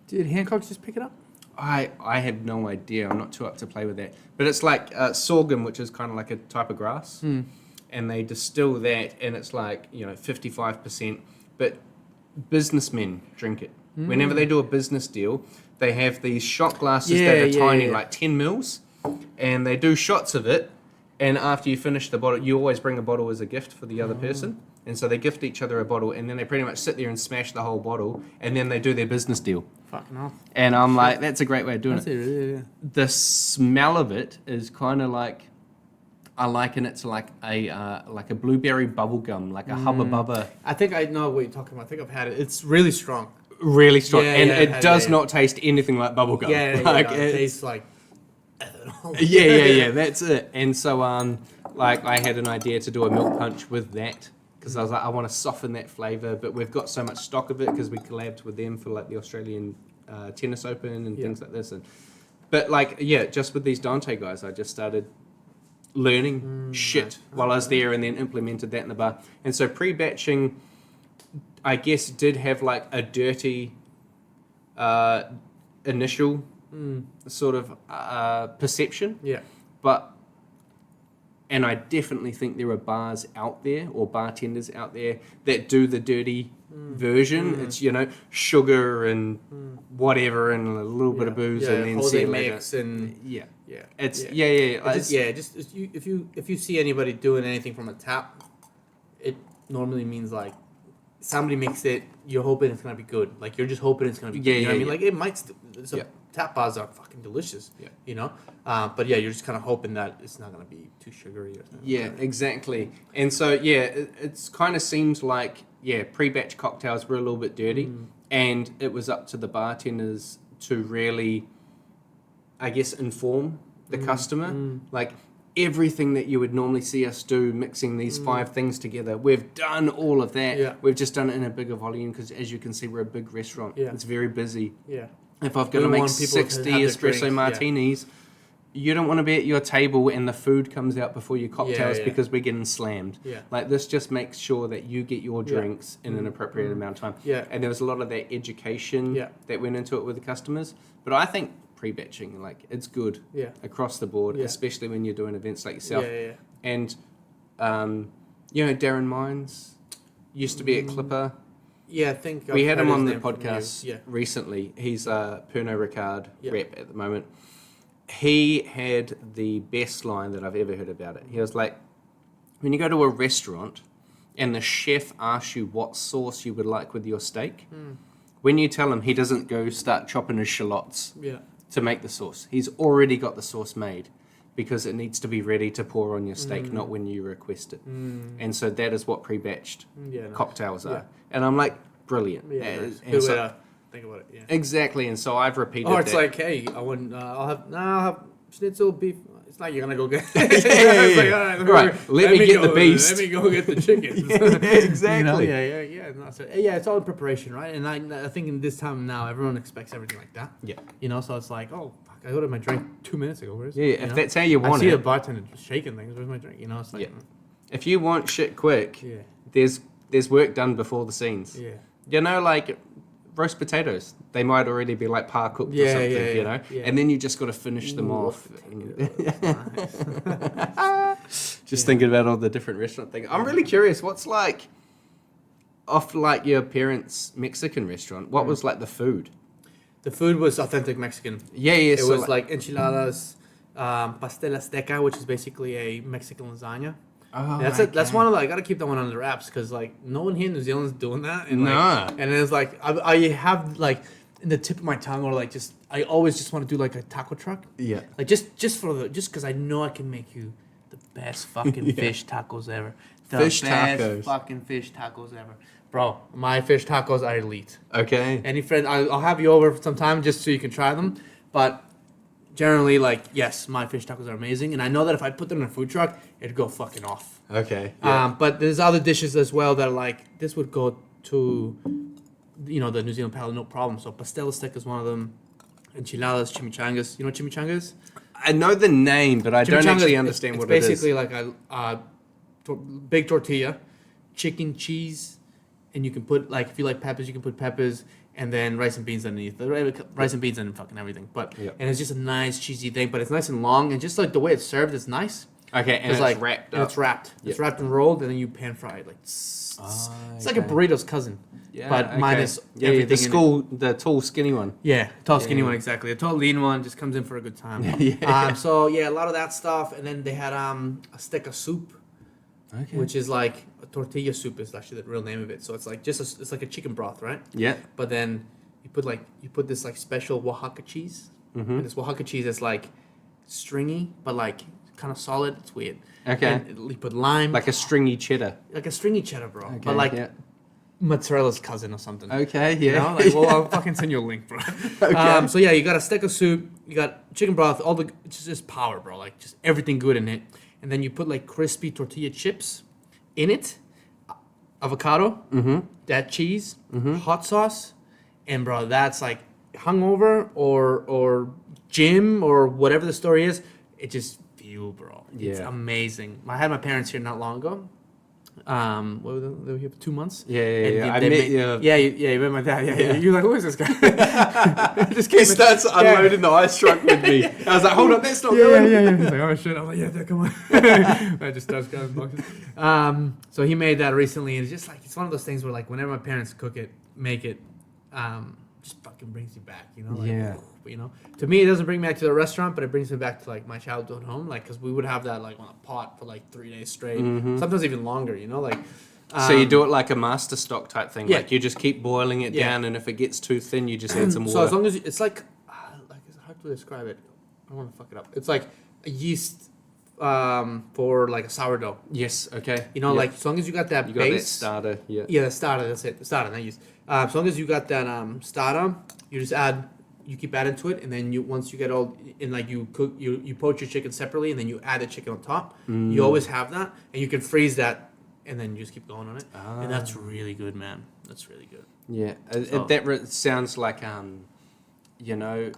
Did Hancock just pick it up? I have no idea. I'm not too up to play with that. But it's like sorghum, which is kind of like a type of grass. And they distill that, and it's like, you know, 55%. But businessmen drink it. Whenever they do a business deal, they have these shot glasses that are tiny, like 10 mils. And they do shots of it. And after you finish the bottle, you always bring a bottle as a gift for the other person. And so they gift each other a bottle, and then they pretty much sit there and smash the whole bottle, and then they do their business deal. Fucking hell. And I'm like, that's a great way of doing That's it. it, yeah. The smell of it is kind of like, I liken it to like a blueberry bubble gum, like a Hubba Bubba. I think I know what you're talking about. I think I've had it. It's really strong. Really strong. Yeah, and yeah, it does yeah. not taste anything like bubble gum. Like, Like, it tastes like ethanol. yeah, that's it. And so, like, I had an idea to do a milk punch with that, because I was like, I want to soften that flavour, but we've got so much stock of it because we collabed with them for like the Australian Tennis Open and things like this. But like, yeah, just with these Dante guys, I just started learning shit while I was there, and then implemented that in the bar. And so pre-batching, I guess, did have like a dirty initial sort of perception. Yeah. But And I definitely think there are bars out there or bartenders out there that do the dirty version. It's, sugar and whatever and a little bit of booze and then see it later. Mix and Yeah. yeah, It's, just if you see anybody doing anything from a tap, it normally means like somebody mixed it. You're hoping it's gonna be good. Like you're just hoping it's gonna be good. You know what I mean? Like it might. Tap bars are fucking delicious. Yeah. But yeah, you're just kind of hoping that it's not gonna be too sugary or something. Yeah, exactly. And so it's kind of seems like pre-batch cocktails were a little bit dirty, and it was up to the bartenders to really, I guess, inform the customer. Like everything that you would normally see us do, mixing these 5 things together, we've done all of that. Yeah. We've just done it in a bigger volume because, as you can see, we're a big restaurant. Yeah. It's very busy. Yeah. If I've got to make 60 espresso martinis, you don't want to be at your table and the food comes out before your cocktails because we're getting slammed. Yeah. Like this just makes sure that you get your drinks in an appropriate amount of time. Yeah. And there was a lot of that education that went into it with the customers. But I think pre-batching, like it's good across the board, especially when you're doing events like yourself. And, Darren Mines used to be at Clipper. Yeah, I think we had him on the podcast recently. He's a Pernod Ricard rep at the moment. He had the best line that I've ever heard about it. He was like, when you go to a restaurant and the chef asks you what sauce you would like with your steak, when you tell him, he doesn't go start chopping his shallots to make the sauce. He's already got the sauce made because it needs to be ready to pour on your steak, not when you request it. And so that is what pre-batched cocktails are. And I'm like, brilliant. Nice. And so, think about it. Exactly. And so I've repeated that. Or it's that. like, hey, I'll have schnitzel beef. It's like you're gonna go get. Let me get the beast. Let me go get the chicken. Exactly. No, so, it's all in preparation, right? And I think in this time now, everyone expects everything like that. Yeah. So it's like, oh, fuck, I ordered my drink 2 minutes ago. Where's it? If that's how you want it. I see a bartender just shaking things. Where's my drink? It's like. If you want shit quick, there's work done before the scenes. Like roast potatoes, they might already be like par cooked or something, and then you just got to finish them off. Just thinking about all the different restaurant things. I'm really curious, what's like off like your parents' Mexican restaurant? What was like the food? The food was authentic Mexican. It so was like enchiladas, pastel azteca, which is basically a Mexican lasagna. Oh, that's one of I gotta keep that one under wraps because like no one here in New Zealand's doing that. And, and it's like I have like in the tip of my tongue or like just I always just want to do like a taco truck. Like just because I know I can make you the best fucking fish tacos ever. Fucking fish tacos ever. Bro, my fish tacos are elite. Okay. Any friend, I'll have you over sometime just so you can try them. But generally, like, yes, my fish tacos are amazing. And I know that if I put them in a food truck, it'd go fucking off. Okay. But there's other dishes as well that are like, this would go to, the New Zealand palate, no problem. So pastel azteca is one of them. Enchiladas, chimichangas. You know what chimichanga is? I know the name, but I don't actually understand what it is. It's basically like a big tortilla, chicken, cheese, and you can put, like, if you like peppers, you can put peppers, and then rice and beans underneath. Rice and beans and fucking everything. But and it's just a nice cheesy thing, but it's nice and long, and just like the way it's served, it's nice. Okay, and it's like wrapped up. And it's wrapped. Yep. It's wrapped and rolled, and then you pan fry it. Like, it's like a burrito's cousin. Yeah, but minus everything. The tall, skinny one. Yeah, tall, skinny one, exactly. The tall, lean one just comes in for a good time. So, a lot of that stuff. And then they had a steak of soup, which is like a tortilla soup is actually the real name of it. So it's like it's like a chicken broth, right? Yeah. But then you put this like special Oaxaca cheese. And this Oaxaca cheese is like stringy, but like kind of solid. It's weird. Okay. And you put lime. Like a stringy cheddar. Like a stringy cheddar, bro. Okay, but like mozzarella's cousin or something. Okay, yeah. I'll fucking send you a link, bro. So you got a steak of soup, you got chicken broth, it's just power, bro. Like just everything good in it. And then you put like crispy tortilla chips in it, avocado, that cheese, hot sauce, and bro, that's like hungover or gym or whatever the story is. It just fuel, bro. It's amazing. I had my parents here not long ago, what were they were here for 2 months. Yeah. And I they met made- you. you met my dad. Yeah. You're like, who is this guy? Just came He in- starts unloading the ice truck with me. I was like, hold up, that's not going. Yeah. He's like, oh shit. I'm like, yeah, Dad, come on. I just starts grabbing boxes. So he made that recently, and it's just like it's one of those things where like whenever my parents make it, just fucking brings you back, you know? Like, Yeah. You know, to me it doesn't bring me back to the restaurant, but it brings me back to like my childhood home, like because we would have that like on a pot for like 3 days straight, sometimes even longer, you know, like. So you do it like a master stock type thing, Yeah. like you just keep boiling it down, and if it gets too thin, you just add some water. So as long as it's like how to describe it? I don't want to fuck it up. It's like a yeast for like a sourdough. Yes, okay. You know, Yep. like as long as you got that you got that base. starter, yeah. Yeah, the starter. That's it. The starter, not yeast. As long as you got that starter, you just add. You keep adding to it, and then once you get all in, like you cook, you poach your chicken separately, and then you add the chicken on top. You always have that, and you can freeze that, and then you just keep going on it, and that's really good, man. That's really good. Yeah, So- sounds like, you know,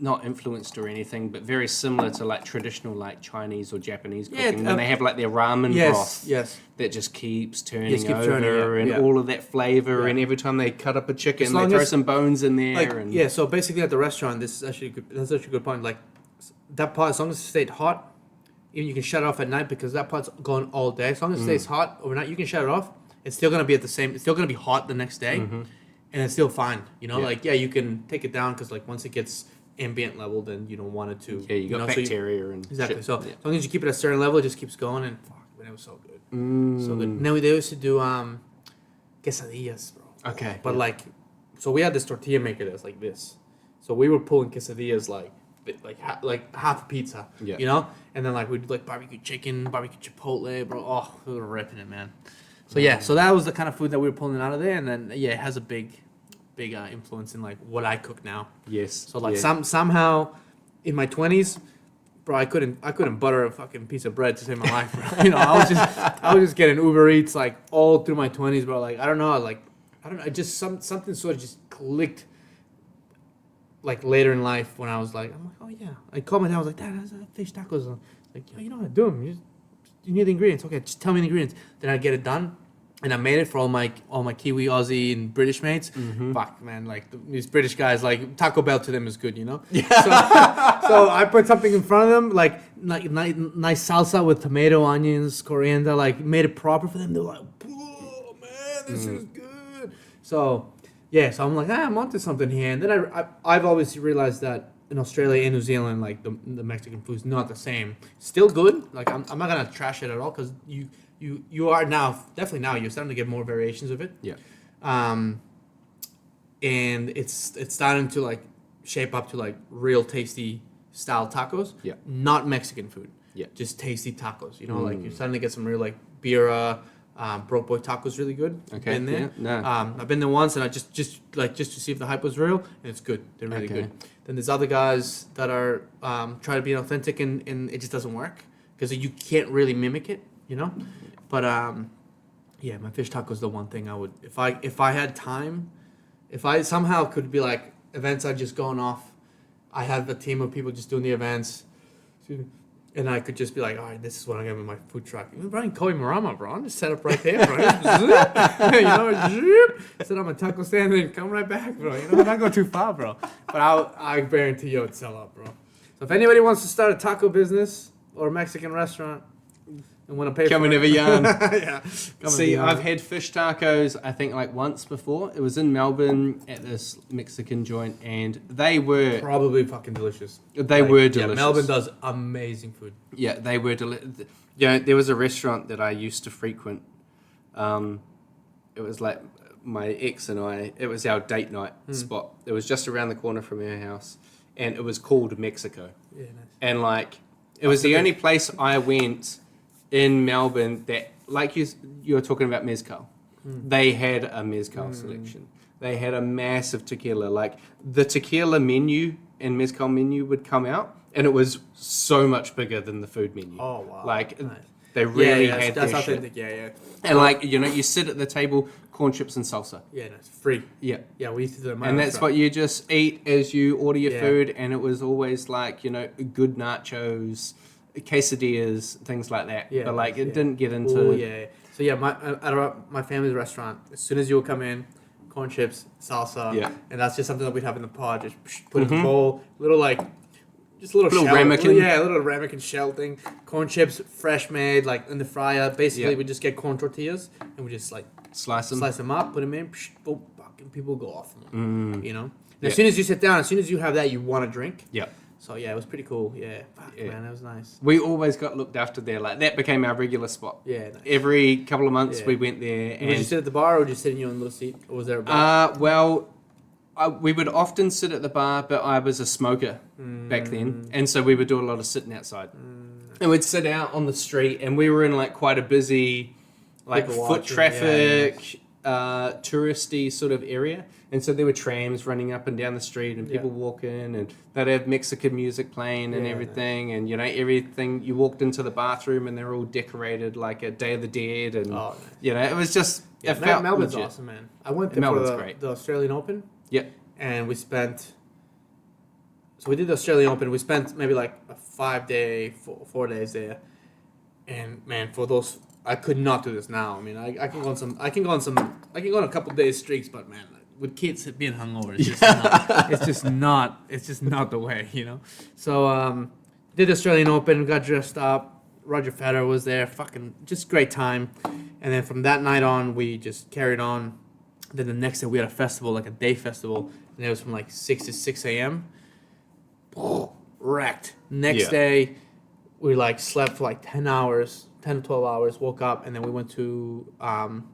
not influenced or anything, but very similar to like traditional like Chinese or Japanese cooking. When they have like their ramen broth Yes. that just keeps turning Yes, keep over turning, and yeah. all of that flavor, Yeah. and every time they cut up a chicken, As they long throw as- some bones in there. Like, and yeah, so basically at the restaurant, this is actually good. That's actually a good point. Like that pot, as long as it stayed hot, even you can shut it off at night because that pot's going all day. As long as it stays hot overnight, you can shut it off. It's still gonna be at the same. It's still gonna be hot the next day, and it's still fine. You know, Yeah. like you can take it down because like once it gets ambient level, then you don't want it to. yeah, you got know, so bacteria and exactly. shit. So yeah. as long as you keep it at a certain level, it just keeps going, and fuck, man, it was so good, so good. Now they used to do quesadillas, bro. Okay, But yeah. like, so we had this tortilla maker that's like this. So we were pulling quesadillas like half a pizza, Yeah. you know? And then like we'd do like barbecue chicken, barbecue chipotle, bro. Oh, we were ripping it, man. So yeah, so that was the kind of food that we were pulling out of there. And then, yeah, it has a big influence in like what I cook now. Yes. So like yeah. somehow in my 20s, bro, I couldn't butter a fucking piece of bread to save my life, bro. You know, I was just getting Uber Eats like all through my 20s, bro. Like I don't know, it just something sort of just clicked like later in life when I was like, I'm like, oh yeah. I called my dad, I was like, Dad, how's fish tacos? I'm like, yo, you know how to do them. You need the ingredients. Okay, just tell me the ingredients. Then I get it done. And I made it for all my Kiwi, Aussie, and British mates. Fuck, man, like these British guys, like Taco Bell to them is good, you know. Yeah. So I put something in front of them, like nice salsa with tomato, onions, coriander, like made it proper for them. They're like, "Whoa, man, this is good." So yeah, so I'm like, I'm onto something here. And then I've always realized that in Australia and New Zealand, like the Mexican food's not the same. Still good. Like I'm not gonna trash it at all because you are definitely now you're starting to get more variations of it. Yeah. And it's starting to like shape up to like real tasty style tacos. Yeah. Not Mexican food. Yeah. Just tasty tacos. You know, like you're starting to get some real like birria, broke boy tacos really good. Okay, Been there. yeah, no. I've been there once and I just to see if the hype was real, and it's good. They're really Okay. good. Then there's other guys that are try to be authentic and it just doesn't work because you can't really mimic it, you know. But yeah, my fish taco is the one thing I would if I had time, if I somehow could be like events I've just gone off, I have a team of people just doing the events. Excuse me. And I could just be like, all right, this is what I'm going to be my food truck. I'm running Koi Marama, bro. I'm just set up right there, bro. You know, set up my taco stand and come right back, bro. You know, not go too far, bro. But I guarantee you it'd sell out, bro. So if anybody wants to start a taco business or a Mexican restaurant and want to pay Come for whenever it. yarn. Yeah. See, I've had fish tacos, I think, like once before. It was in Melbourne at this Mexican joint, and they were probably fucking delicious. were Yeah, delicious. Melbourne does amazing food. Yeah, they were delicious. You know, there was a restaurant that I used to frequent. It was like my ex and I. It was our date night spot. It was just around the corner from our house, and it was called Mexico. Yeah, nice. And like, it was the only place I went in Melbourne that, like you were talking about mezcal. They had a mezcal selection. They had a massive tequila. Like the tequila menu and mezcal menu would come out, and it was so much bigger than the food menu. Oh, wow. Like Nice. they really yeah, had that's their shit. authentic. Yeah. And like, you know, you sit at the table, corn chips and salsa. Yeah, that's free. Yeah. Yeah, we used to do that. at my And that's restaurant. what you just eat as you order your Yeah. food, and it was always like, you know, good nachos, quesadillas, things like that. Yeah, but like, it yeah. didn't get into. Oh yeah. So yeah, my family's restaurant. As soon as you will come in, corn chips, salsa, and that's just something that we'd have in the pod. Just put in a bowl, just a little shell, ramekin. A little ramekin shell thing. Corn chips, fresh made, like in the fryer. Basically, we just get corn tortillas and we just like slice them up, put them in, boom, fucking people go off. You know. And as soon as you sit down, as soon as you have that, you want to drink. Yeah. So yeah, it was pretty cool. Yeah, man, that was nice. We always got looked after there. Like that became our regular spot. Yeah. Nice. Every couple of months we went there. And would you sit at the bar, or would you sit in your own little seat, or was there a bar? We would often sit at the bar, but I was a smoker back then, and so we would do a lot of sitting outside. And we'd sit out on the street, and we were in like quite a busy, like foot traffic, touristy sort of area. And so there were trams running up and down the street and people walking, and they'd have Mexican music playing and everything. Nice. And, you know, everything, you walked into the bathroom and they're all decorated like a Day of the Dead. And, nice. you know, it was just, it felt Melbourne's legit. awesome, man. I went there for great. The Australian Open. Yep. And we did the Australian Open. We spent maybe like a 4 days there. And man, for those, I could not do this now. I mean, I can go on a couple days streaks, but man, with kids being hungover, it's just not the way, you know. So did the Australian Open, got dressed up. Roger Federer was there, fucking just great time. And then from that night on, we just carried on. Then the next day we had a festival, like a day festival, and it was from like 6 to 6 a.m. Oh, wrecked. Next day, we like slept for like 10 to 12 hours, woke up, and then we went to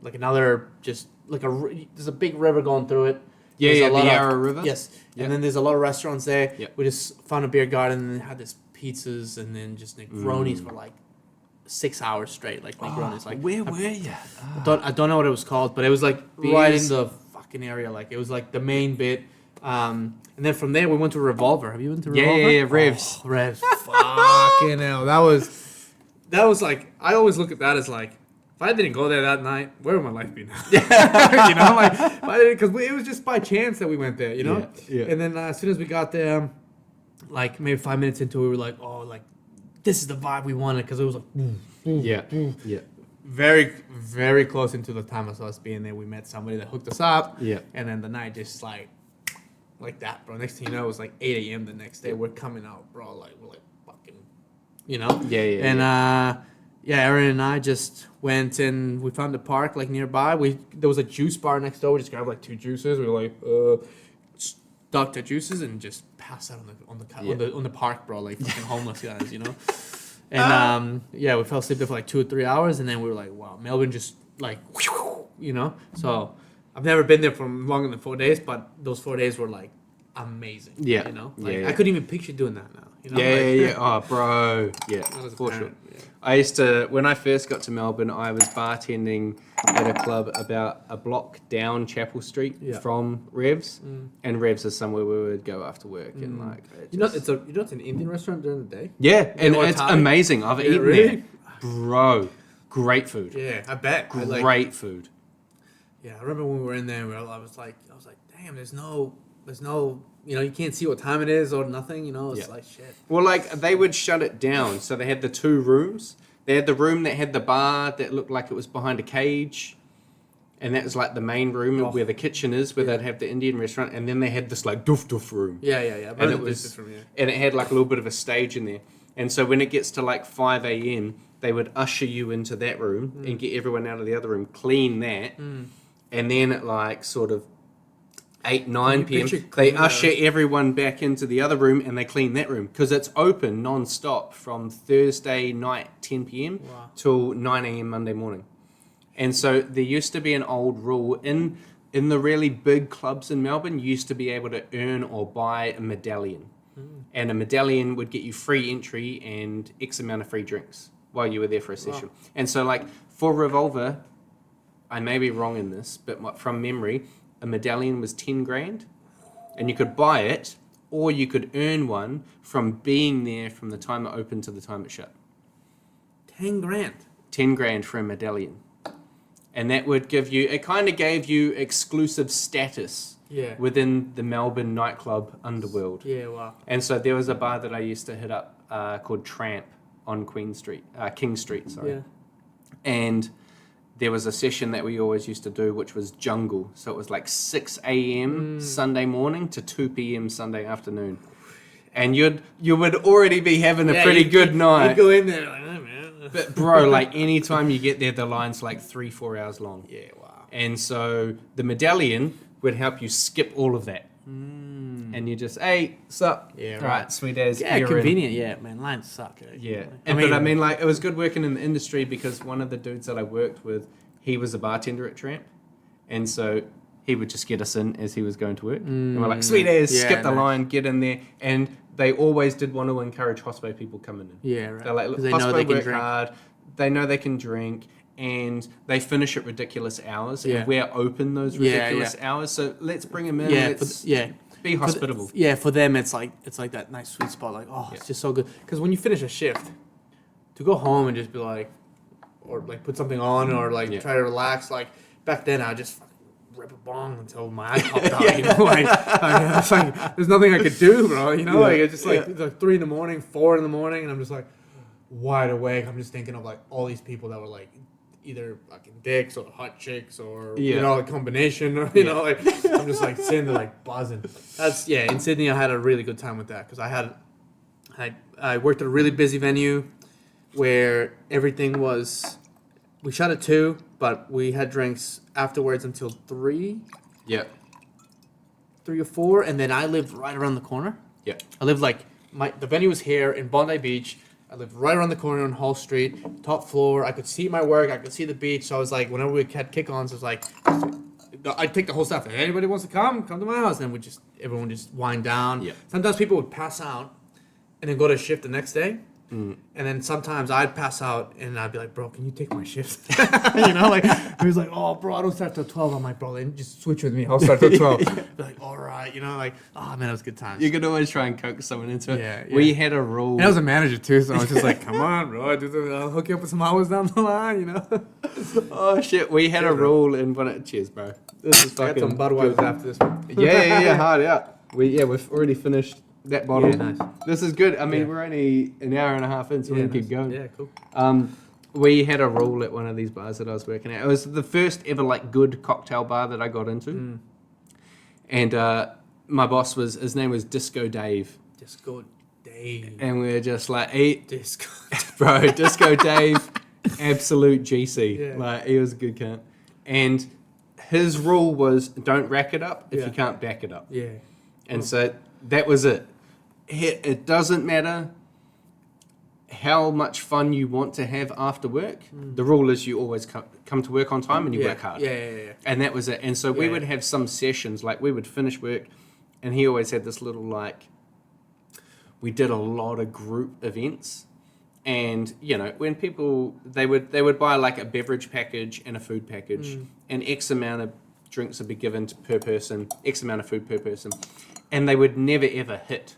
like another, just like there's a big river going through it. The Yarra River? Yes. Yep. And then there's a lot of restaurants there. Yep. We just found a beer garden and had this pizzas and then just Negronis for like 6 hours straight, like Negronis. Like where were you? I don't know what it was called, but it was like right in the fucking area. Like it was like the main bit. And then from there we went to Revolver. Have you been to Revolver? Yeah, Revs. Oh, Revs. Fucking hell. That was like, I always look at that as like, if I didn't go there that night, where would my life be now? You know, like, because it was just by chance that we went there, you know? Yeah. And then as soon as we got there, like maybe 5 minutes into it, we were like, oh, like, this is the vibe we wanted, because it was like, Yeah. very, very close into the time of us being there. We met somebody that hooked us up. Yeah. And then the night just like that, bro. Next thing you know, it was like 8 a.m. the next day. We're coming out, bro. Like, we're like fucking, you know? Yeah. And, Aaron and I just went and we found a park like nearby. There was a juice bar next door. We just grabbed like 2 juices. We were like, stuck to juices and just passed out on the park, bro. Like fucking homeless guys, you know? And we fell asleep there for like 2 or 3 hours, and then we were like, wow, Melbourne just like, you know? So I've never been there for longer than 4 days, but those 4 days were like amazing. Yeah. You know? Like, I couldn't even picture doing that now. You know? Yeah. Oh, bro. Yeah, for sure. Yeah. I used to, when I first got to Melbourne, I was bartending at a club about a block down Chapel Street from Revs, and Revs is somewhere we would go after work and like. It's an Indian restaurant during the day. Yeah, and it's amazing. I've eaten really? there, bro. Great food. Yeah, I bet. Great food. Yeah, I remember when we were in there, I was like, damn, there's no, you know, you can't see what time it is or nothing, you know, it's like shit. Well, like, they would shut it down, so they had the 2 rooms. They had the room that had the bar that looked like it was behind a cage, and that was like the main room where the kitchen is, where they'd have the Indian restaurant, and then they had this like doof room. Yeah. And it had like a little bit of a stage in there. And so when it gets to like 5 a.m., they would usher you into that room and get everyone out of the other room, clean that, and then at like sort of 8, 9 p.m. they usher everyone back into the other room and they clean that room because it's open non-stop from Thursday night 10 p.m. till 9 a.m. Monday morning. And so there used to be an old rule in the really big clubs in Melbourne, you used to be able to earn or buy a medallion. And a medallion would get you free entry and X amount of free drinks while you were there for a session. And so like for Revolver, I may be wrong in this, but from memory, a medallion was 10 grand, and you could buy it, or you could earn one from being there from the time it opened to the time it shut. 10 grand? 10 grand for a medallion. And that would give you, it kind of gave you exclusive status within the Melbourne nightclub underworld. Yeah, wow. And so there was a bar that I used to hit up called Tramp on King Street, sorry. Yeah. And there was a session that we always used to do, which was jungle. So it was like 6 a.m. Sunday morning to 2 p.m. Sunday afternoon. And you would already be having a pretty good night. You go in there like, oh, man. But bro, like anytime you get there, the line's like 3-4 hours long. Yeah, wow. And so the medallion would help you skip all of that. And you just, hey, sup? Yeah, right. Sweet as. Yeah, you're convenient. Yeah, man, lines suck. Yeah. But I mean, like, it was good working in the industry because one of the dudes that I worked with, he was a bartender at Tramp. And so he would just get us in as he was going to work. And we're like, sweet as, skip the line, get in there. And they always did want to encourage Hospo people coming in. Yeah, right. They're like, look, they Hospo know they can work drink. hard. They know they can drink. And they finish at ridiculous hours. Yeah. And we're open those ridiculous hours. So let's bring them in. Let's be hospitable. For them, it's like that nice sweet spot. Like, it's just so good. Because when you finish a shift, to go home and just be like, or like put something on, or like try to relax. Like back then, I just rip a bong until my eye popped out. You know, it's like there's nothing I could do, bro. You know, like it's just like it's like 3 in the morning, 4 in the morning, and I'm just like wide awake. I'm just thinking of like all these people that were like either fucking dicks or hot chicks or you know, a combination, or you know, like I'm just like sitting there like buzzing. That's in Sydney I had a really good time with that because I worked at a really busy venue where everything was, we shut at 2, but we had drinks afterwards until 3 or 4, and then I lived right around the corner. I lived like the venue was here in Bondi Beach. I lived right around the corner on Hall Street, top floor. I could see my work. I could see the beach. So I was like, whenever we had kick-ons, I was like, I'd take the whole staff. Hey, anybody wants to come to my house. And then everyone just wind down. Sometimes people would pass out and then go to shift the next day. And then sometimes I'd pass out and I'd be like, bro, can you take my shift? You know, like, he was like, oh, bro, I don't start till 12. I'm like, bro, then just switch with me. I'll start till 12. Be like, all right. You know, like, oh, man, it was good times. You could always try and coax someone into it. We had a rule. And I was a manager too, so I was just like, come on, bro. I'll hook you up with some hours down the line, you know? Oh, shit. We had a rule in one of... Cheers, bro. This is fucking... I got some Budweiser after this one. Yeah, hard out. We've already finished that bottle. Yeah, nice. This is good. I mean, we're only an hour and a half in, so we can keep going. Yeah, cool. We had a rule at one of these bars that I was working at. It was the first ever, like, good cocktail bar that I got into. And my boss his name was Disco Dave. Disco Dave. And we were just like, Disco. Bro, Disco Dave, absolute GC. Yeah. Like, he was a good cunt. And his rule was, don't rack it up if you can't back it up. Yeah. And so that was it. It doesn't matter how much fun you want to have after work. The rule is you always come to work on time and you work hard. Yeah. And that was it. And so we would have some sessions, like we would finish work, and he always had this little, like, we did a lot of group events. And, you know, when people, they would buy like a beverage package and a food package, and X amount of drinks would be given per person, X amount of food per person. And they would never ever hit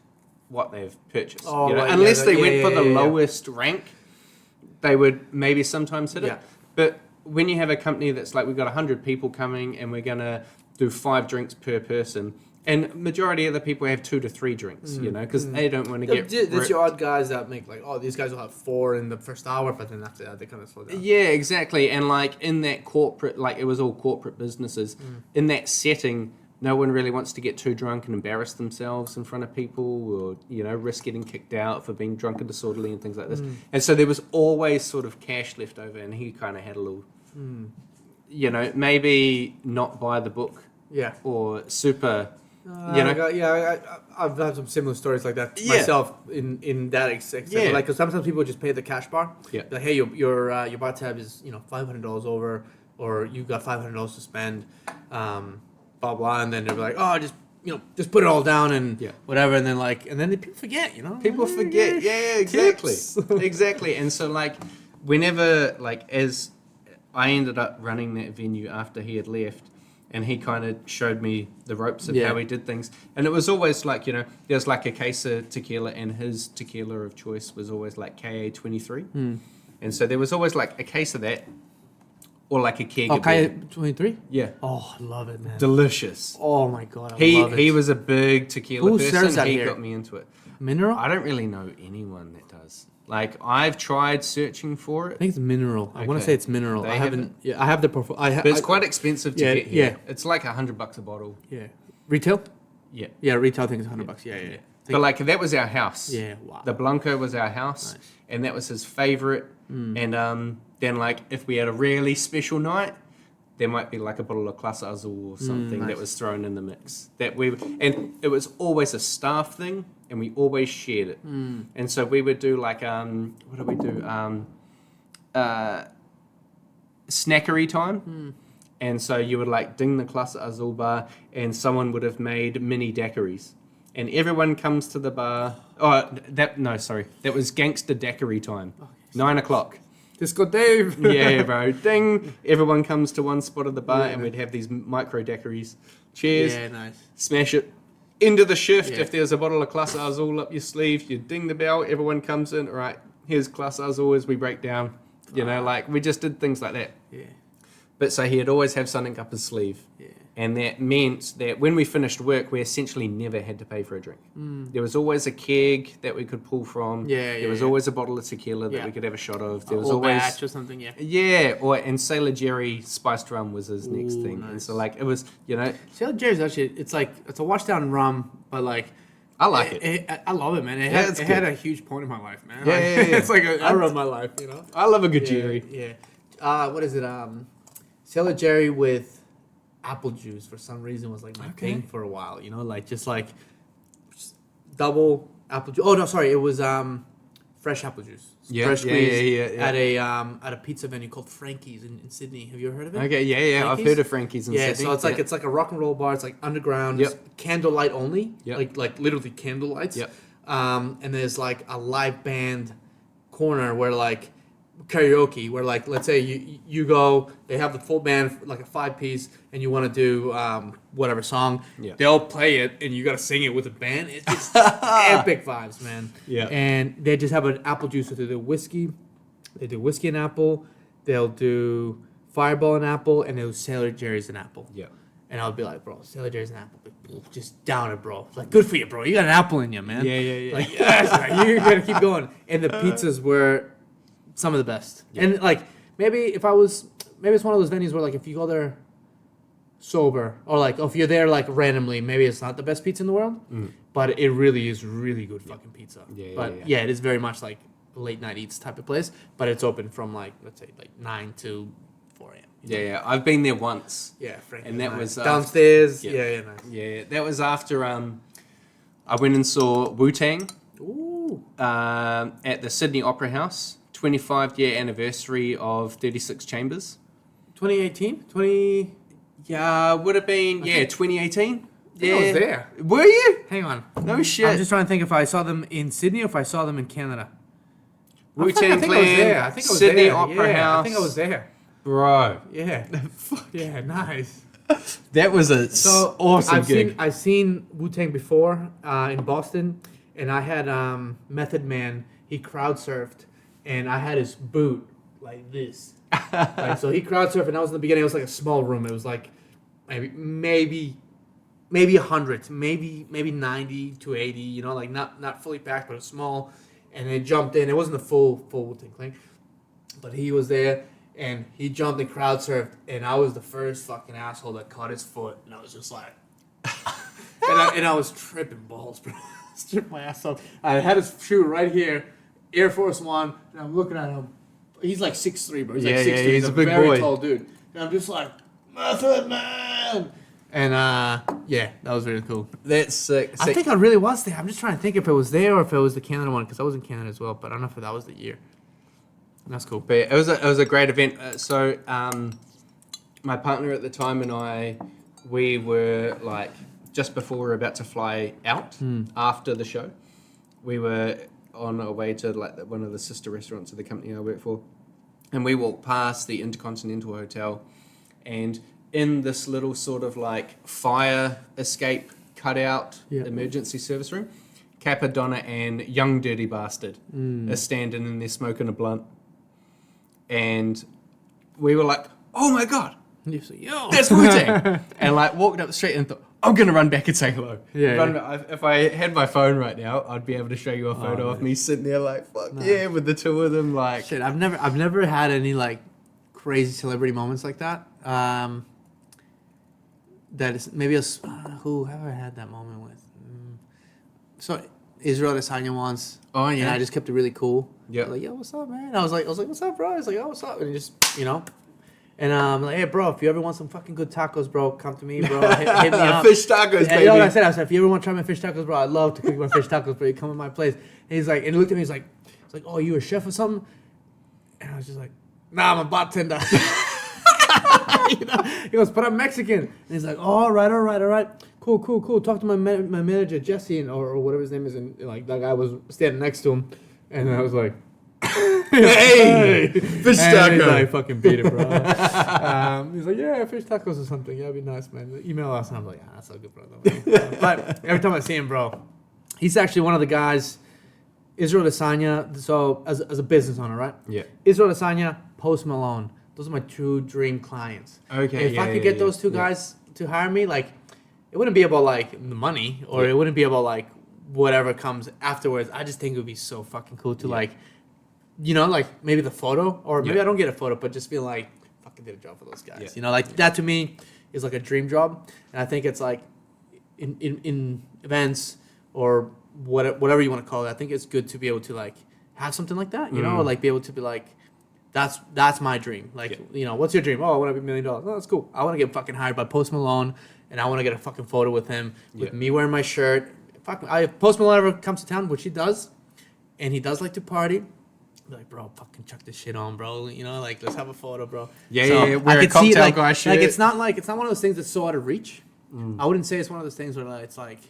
what they've purchased. Oh, you know? right, Unless they went for the yeah. lowest rank, they would maybe sometimes hit Yeah. it. But when you have a company that's like, we've got 100 people coming and we're going to do 5 drinks per person, and majority of the people have 2 to 3 drinks, you know, because they don't want to get... That's your odd guys that make like, oh, these guys will have 4 in the first hour, but then after that they kind of slow down. Yeah, exactly. And like in that corporate, like it was all corporate businesses, in that setting, no one really wants to get too drunk and embarrass themselves in front of people, or, you know, risk getting kicked out for being drunk and disorderly and things like this. And so there was always sort of cash left over, and he kind of had a little, you know, maybe not by the book, or super, you know. I've had some similar stories like that myself in that extent. Yeah. Like, because sometimes people just pay the cash bar. Yeah. Like, hey, your bar tab is, you know, $500 over, or you got $500 to spend. Blah blah, and then they're like, oh, just put it all down and whatever, and then people forget, you know. People forget, exactly. And so like, whenever, like, as I ended up running that venue after he had left, and he kind of showed me the ropes of how he did things, and it was always like, you know, there's like a case of tequila, and his tequila of choice was always like KA 23, and so there was always like a case of that, or like a keg. Oh, of beer. Kaya 23? Yeah, Oh, I love it, man. delicious. Oh my god, I love it. He was a big tequila Who person. serves that He here? got me into it. Mineral? I don't really know anyone that does. Like I've tried searching for I it, think it's mineral. I want to Okay. say it's mineral. They I haven't. haven't- Yeah, I have the profile. but it's quite expensive to yeah, get here. yeah. It's like $100 a bottle. Yeah. Retail? Yeah, Yeah, retail. I think it's $100. Yeah, yeah. but like that was our house. Yeah. Wow. The Blanco was our house, Nice. and that was his favorite. And then like if we had a really special night, there might be like a bottle of Clase Azul or something that nice. was thrown in the mix. And it was always a staff thing, and we always shared it. And so we would do like what did we do? Snackery time. And so you would like ding the Clase Azul bar, and someone would have made mini daiquiris. And everyone comes to the bar. That was gangster daiquiri time. 9 o'clock. Disco Dave. Yeah, bro. Ding. Everyone comes to one spot of the bar, Yeah. and we'd have these micro daiquiris. Cheers. Yeah, nice. Smash it. Into the shift. Yeah. If there's a bottle of Clase Azul up your sleeve, you ding the bell. Everyone comes in. All right, here's Clase Azul as we break down. You know, like we just did things like that. Yeah. But so he'd always have something up his sleeve. Yeah. And that meant that when we finished work, we essentially never had to pay for a drink. There was always a keg that we could pull from. There was always a bottle of tequila that Yeah. we could have a shot of. There was Or always batch or something. Yeah. yeah, and Sailor Jerry spiced rum was his next Ooh, thing. And nice. so like it was, you know, Sailor Jerry's actually it's a wash down rum, but like I like it. I love it, man. It Yeah, it's had good. a huge point in my life, man. Yeah, Like, yeah, yeah. It's like an era of my life, you know. I love a good Yeah, Jerry. yeah. What is it? Sailor Jerry with apple juice for some reason was like my Okay. thing for a while. You know, like just double apple juice. Oh no, sorry, it was fresh apple juice. Yeah, Fresh yeah, squeezed yeah. at a pizza venue called Frankie's in Sydney. Have you ever heard of it? Okay, yeah. I've Frankie's? heard of Frankie's in Yeah, Sydney. so it's like a rock and roll bar. It's like underground, Yep. it's candlelight only, Yep. like literally candlelights. Yep. And there's like a live band corner where like karaoke, where like let's say you go, they have the full band like a 5-piece, and you want to do whatever song, Yeah. they'll play it, and you got to sing it with a band. It's just epic vibes, man. Yeah. And they just have an apple juice. So they do whiskey, and apple. They'll do Fireball and apple, and they'll do Sailor Jerry's and apple. Yeah. And I'll be like, bro, Sailor Jerry's an apple. Just down it, bro. It's like, good for you, bro. You got an apple in you, man. Yeah. Like, yes, man, you're going to keep going. And the pizzas were some of the best. Yeah. And, like, maybe it's one of those venues where, like, if you go there sober, or, like, if you're there, like, randomly, maybe it's not the best pizza in the world, but it really is really good fucking pizza. Yeah, Yeah, it is very much, like, a late night eats type of place, but it's open from, like, let's say, like, 9 to 4 a.m. Yeah. I've been there once. Yeah, Frank. And that was, downstairs. yeah. Yeah, nice. Yeah, that was after I went and saw Wu-Tang Ooh. at the Sydney Opera House, 25-year anniversary of 36 Chambers. 2018? 20... Yeah, would have been, 2018. think I was there. Were you? Hang on. No shit. I'm just trying to think if I saw them in Sydney or if I saw them in Canada. Wu-Tang I think I was Clan, there. I think I was Sydney there. Opera Yeah, House. I think I was there. Bro. Yeah. Yeah, nice. That was a So awesome I've gig. I've seen Wu-Tang before in Boston, and I had Method Man. He crowd surfed, and I had his boot like this. Like, so he crowd surfed, and that was in the beginning. It was like a small room. It was like maybe 100, maybe 90 to 80. You know, like not fully packed, but it was small. And they jumped in. It wasn't a full Wu-Tang Clan, but he was there. And he jumped and crowd surfed, and I was the first fucking asshole that caught his foot, and I was just like, and I was tripping balls, bro. Tripped my ass off. I had his shoe right here, Air Force One, and I'm looking at him. He's like 6'3", bro. He's like 6'3". he's a big very boy. tall dude. And I'm just like, Method Man. And yeah, that was really cool. That's sick. I think I really was there. I'm just trying to think if it was there or if it was the Canada one, because I was in Canada as well, but I don't know if that was the year. That's cool. But it was a great event. So my partner at the time and we were like just before we were about to fly out after the show. We were on our way to like one of the sister restaurants of the company I work for, and we walked past the Intercontinental Hotel, and in this little sort of like fire escape cutout emergency service room, Capadonna and Young Dirty Bastard are standing in there smoking a blunt. And we were like, oh my God, And you're like, yo. that's Wu-Tang. And like walked up the street and thought, I'm going to run back and say hello. Yeah. If I had my phone right now, I'd be able to show you a photo of me sitting there like, fuck yeah, with the two of them. Like, Shit, I've never had any like crazy celebrity moments like that. That is maybe who have I had that moment with? So Israel Adesanya once. Oh, yeah. And I just kept it really cool. Yeah. Like, yo, what's up, man? I was like, what's up, bro? He's like, yo, what's up? And he just, And like, hey, bro, if you ever want some fucking good tacos, bro, come to me, bro. Hit me up. Fish tacos, baby. You know what I said? I said, if you ever want to try my fish tacos, bro, I'd love to cook you my fish tacos, bro. You come to my place. And he's like, and he looked at me, he's like, oh, you a chef or something? And I was just like, nah, I'm a bartender. He goes, but I'm Mexican. And he's like, oh, all right. Cool. Talk to my manager, Jesse, or whatever his name is. And like that guy was standing next to him. And I was like, hey, fish taco. He's like, fucking beat it, bro. He's like, yeah, fish tacos or something. Yeah, it'd be nice, man. Email us. And I'm like, that's so good, bro. But every time I see him, bro, he's actually one of the guys, Israel Adesanya. So as a business owner, right? Yeah. Israel Adesanya, Post Malone. Those are my two dream clients. Okay. If I could get those two guys to hire me, like, it wouldn't be about like the money, or it wouldn't be about like whatever comes afterwards. I just think it would be so fucking cool to like, like maybe the photo, or maybe I don't get a photo, but just feel like fucking did a job for those guys. Yeah. Like that to me is like a dream job, and I think it's like in events or whatever you want to call it. I think it's good to be able to like have something like that, or like be able to be like, that's my dream. Like, what's your dream? Oh, I want to be $1 million. Oh, that's cool. I want to get fucking hired by Post Malone, and I want to get a fucking photo with him, with me wearing my shirt. Fuck, if Post Malone ever comes to town, which he does, and he does like to party, be like, bro, fucking chuck this shit on, bro. Like, let's have a photo, bro. Yeah. Wear a cocktail guy shit. Like, it's not one of those things that's so out of reach. I wouldn't say it's one of those things where it's like,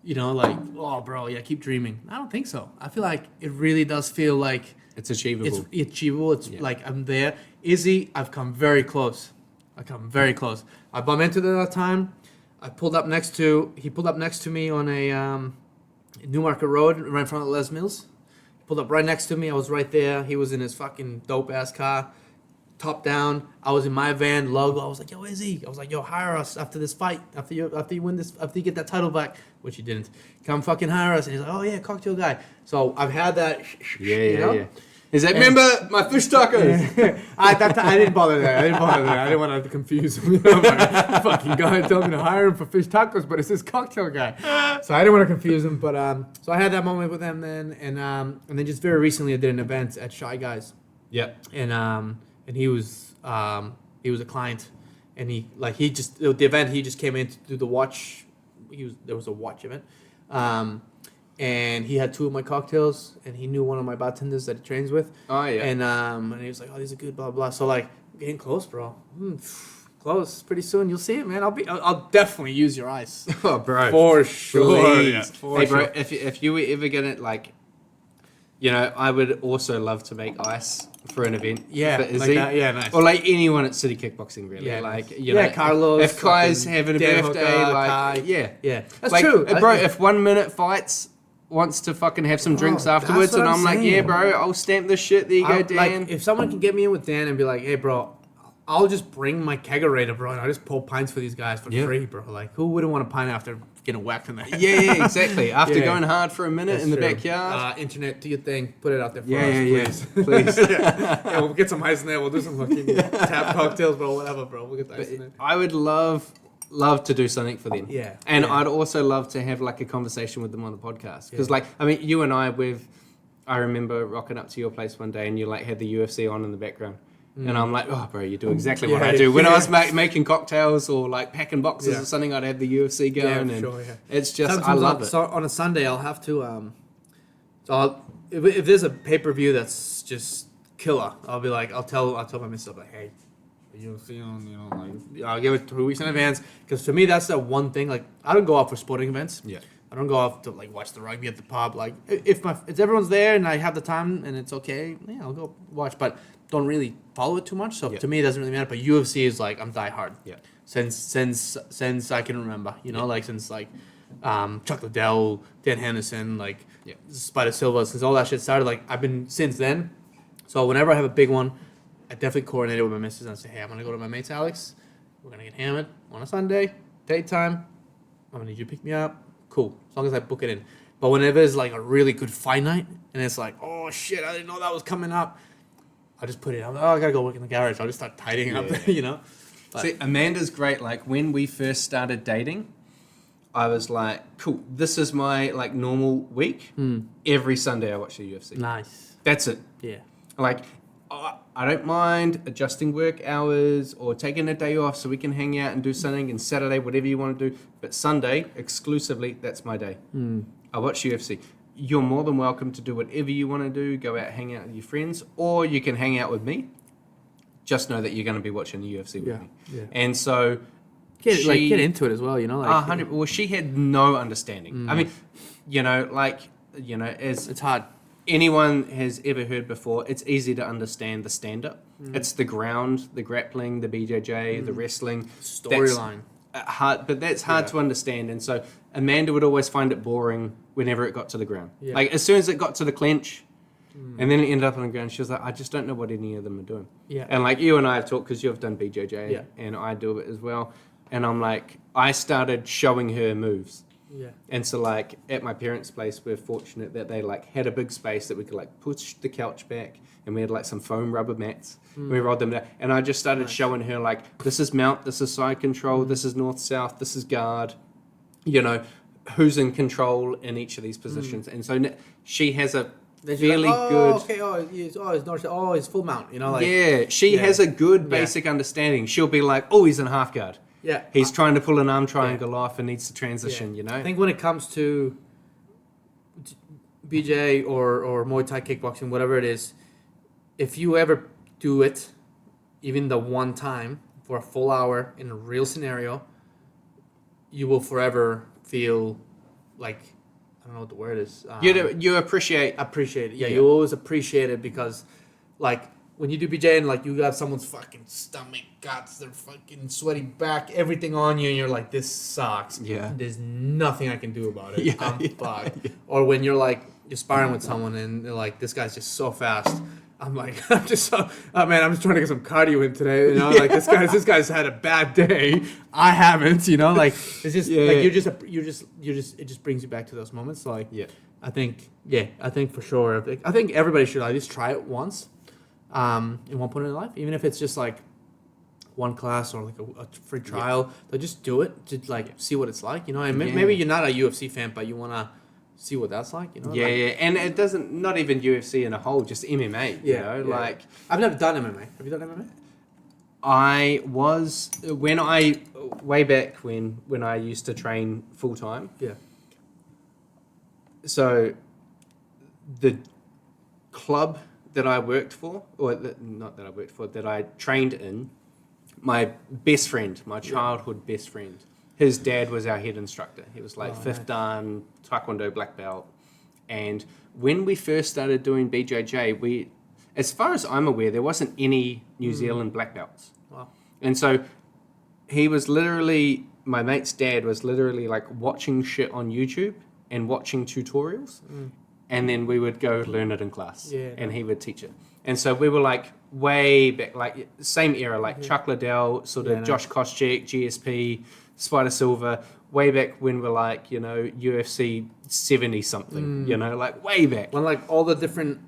like, oh, bro, yeah, keep dreaming. I don't think so. I feel like it really does feel like it's achievable. It's achievable. It's like I'm there. Izzy, I've come very close. I bumped into the other time. He pulled up next to me on a Newmarket Road, right in front of Les Mills. He pulled up right next to me. I was right there. He was in his fucking dope ass car, top down. I was in my van, logo. I was like, yo, Izzy. I was like, yo, hire us after this fight. After you win this, after you get that title back, which you didn't. Come fucking hire us. And he's like, oh yeah, cocktail guy. So I've had that. Yeah. He's like, remember my fish tacos? I didn't bother that. I didn't want to confuse him. Fucking guy told me to hire him for fish tacos, but it's this cocktail guy. So I didn't want to confuse him. But so I had that moment with him then, and then just very recently I did an event at Shy Guys. Yeah. And he was a client, and the event he just came in to do the watch. There was a watch event. And he had two of my cocktails, and he knew one of my bartenders that he trains with. Oh yeah. And he was like, "Oh, these are good, blah blah." So like, getting close, bro. Close. Pretty soon you'll see it, man. I'll definitely use your ice. Oh, bro. For sure. Yeah, hey, bro. If you were ever gonna like, I would also love to make ice for an event. Yeah, for like Izzy. that. Yeah, nice. Or like anyone at City Kickboxing, really. Yeah, like nice. Carlos. If Kai's having a Dan birthday, Hooker, like Kai. yeah, that's like, true, bro. If 1 minute fights wants to fucking have some drinks afterwards, that's what and I'm I'm like, saying. yeah, bro, I'll stamp this shit. There you go, Dan. Like, if someone can get me in with Dan and be like, hey, bro, I'll just bring my kegerator, bro, and I'll just pull pints for these guys for free, bro. Like, who wouldn't want a pint after getting whacked in the head? Yeah, exactly. After going hard for a minute in the backyard. Internet, do your thing. Put it out there for please. us, yeah, we'll get some ice in there. We'll do some fucking tap cocktails, bro, whatever, bro. We'll get the ice in there. I would love to do something for them. Yeah. And I'd also love to have like a conversation with them on the podcast. Because you and I remember rocking up to your place one day and you like had the UFC on in the background. And I'm like, oh, bro, you do exactly what I do. When I was making cocktails or like packing boxes or something, I'd have the UFC going. It's just, sometimes I love it. So on a Sunday, I'll have to, if there's a pay-per-view that's just killer, I'll be like, I'll tell my missus, like, hey, UFC on, I'll give it 3 weeks in advance. Because for me, that's the one thing. Like, I don't go out for sporting events. Yeah. I don't go off to like watch the rugby at the pub. Like, if everyone's there and I have the time and it's okay, I'll go watch. But don't really follow it too much. So to me, it doesn't really matter. But UFC is like I'm die hard. Yeah. Since I can remember, like since like Chuck Liddell, Dan Henderson, like Spider Silva, since all that shit started, like I've been since then. So whenever I have a big one, I definitely coordinated with my missus and say, hey, I'm gonna go to my mate's Alex. We're gonna get hammered on a Sunday, daytime. I'm gonna need you to pick me up. Cool, as long as I book it in. But whenever it's like a really good fight night, and it's like, oh shit, I didn't know that was coming up. I just put it. I'm like, oh, I gotta go work in the garage. I'll just start tidying up, you know. But, see, Amanda's great. Like when we first started dating, I was like, cool, this is my like normal week. Every Sunday I watch the UFC. nice. That's it. Yeah. Like, I don't mind adjusting work hours or taking a day off so we can hang out and do something, and Saturday, whatever you want to do. But Sunday, exclusively, that's my day. I watch UFC. You're more than welcome to do whatever you want to do, go out, hang out with your friends, or you can hang out with me. Just know that you're going to be watching the UFC with me. Yeah. And so... Get into it as well, you know? Like, 100. Well, she had no understanding. I mean, as... It's hard. Anyone has ever heard before, it's easy to understand the stand-up. It's the ground, the grappling, the BJJ, the wrestling. Storyline. Hard, but that's hard to understand. And so Amanda would always find it boring whenever it got to the ground. Yeah. Like, as soon as it got to the clinch, and then it ended up on the ground, she was like, I just don't know what any of them are doing. Yeah. And like you and I have talked, because you've done BJJ, and I do it as well. And I'm like, I started showing her moves. Yeah. And so like at my parents' place, we're fortunate that they like had a big space that we could like push the couch back, and we had like some foam rubber mats. We rolled them down, and I just started showing her like, this is mount, this is side control, this is north south, this is guard. You know, who's in control in each of these positions, and so she has a fairly good. Okay. It's north. It's full mount. You know, like she has a good basic understanding. She'll be like, oh, he's in half guard. Yeah, he's trying to pull an arm triangle off and needs to transition, you know? I think when it comes to BJ or Muay Thai kickboxing, whatever it is, if you ever do it, even the one time for a full hour in a real scenario, you will forever feel like, I don't know what the word is. You appreciate it. Yeah, you always appreciate it because, like, when you do BJ and like you got someone's fucking stomach, guts, their fucking sweaty back, everything on you, and you're like, this sucks. Yeah. There's nothing I can do about it. I'm fucked. Yeah. Or when you're like, you're sparring with someone and they're like, this guy's just so fast. I'm like, I'm just trying to get some cardio in today. You know, like this guy's had a bad day. I haven't. You know, like it's just like it just brings you back to those moments. Like, I think for sure. I think everybody should at least try it once. In one point in their life, even if it's just like one class or like a free trial, they'll just do it to like see what it's like, you know. And maybe you're not a UFC fan, but you want to see what that's like, you know. And it doesn't, not even UFC in a whole, just MMA. You know, like I've never done MMA. Have you done MMA? I was way back when I used to train full time. Yeah. So the club that I worked for, that I trained in, my best friend, my childhood best friend, his dad was our head instructor. He was like fifth dan, Taekwondo black belt. And when we first started doing BJJ, as far as I'm aware, there wasn't any New Zealand black belts. Wow. And so he was literally, my mate's dad was literally like watching shit on YouTube and watching tutorials. And then we would go learn it in class, and he would teach it. And so we were like way back, like same era, like Chuck Liddell, sort of Josh Koscheck, GSP, Spider Silver, way back when we're like, you know, UFC 70 something, you know, like way back. When like all the different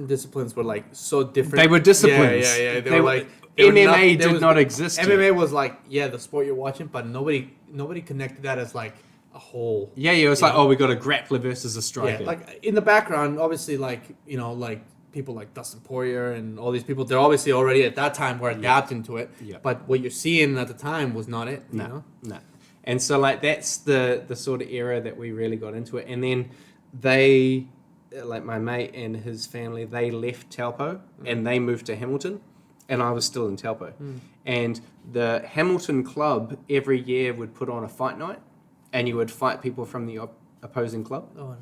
disciplines were like so different. They were disciplines. Yeah. They were like MMA did not exist. MMA was like the sport you're watching, but nobody connected that as like a whole. Yeah, it was like, we got a grappler versus a striker. Yeah, like in the background, obviously, like, you know, like people like Dustin Poirier and all these people, they're obviously already at that time were adapting to it. Yeah. But what you're seeing at the time was not it. No. And so like that's the sort of era that we really got into it. And then they, like my mate and his family, they left Taupo and they moved to Hamilton, and I was still in Taupo. And the Hamilton club every year would put on a fight night, and you would fight people from the opposing club. Oh, no.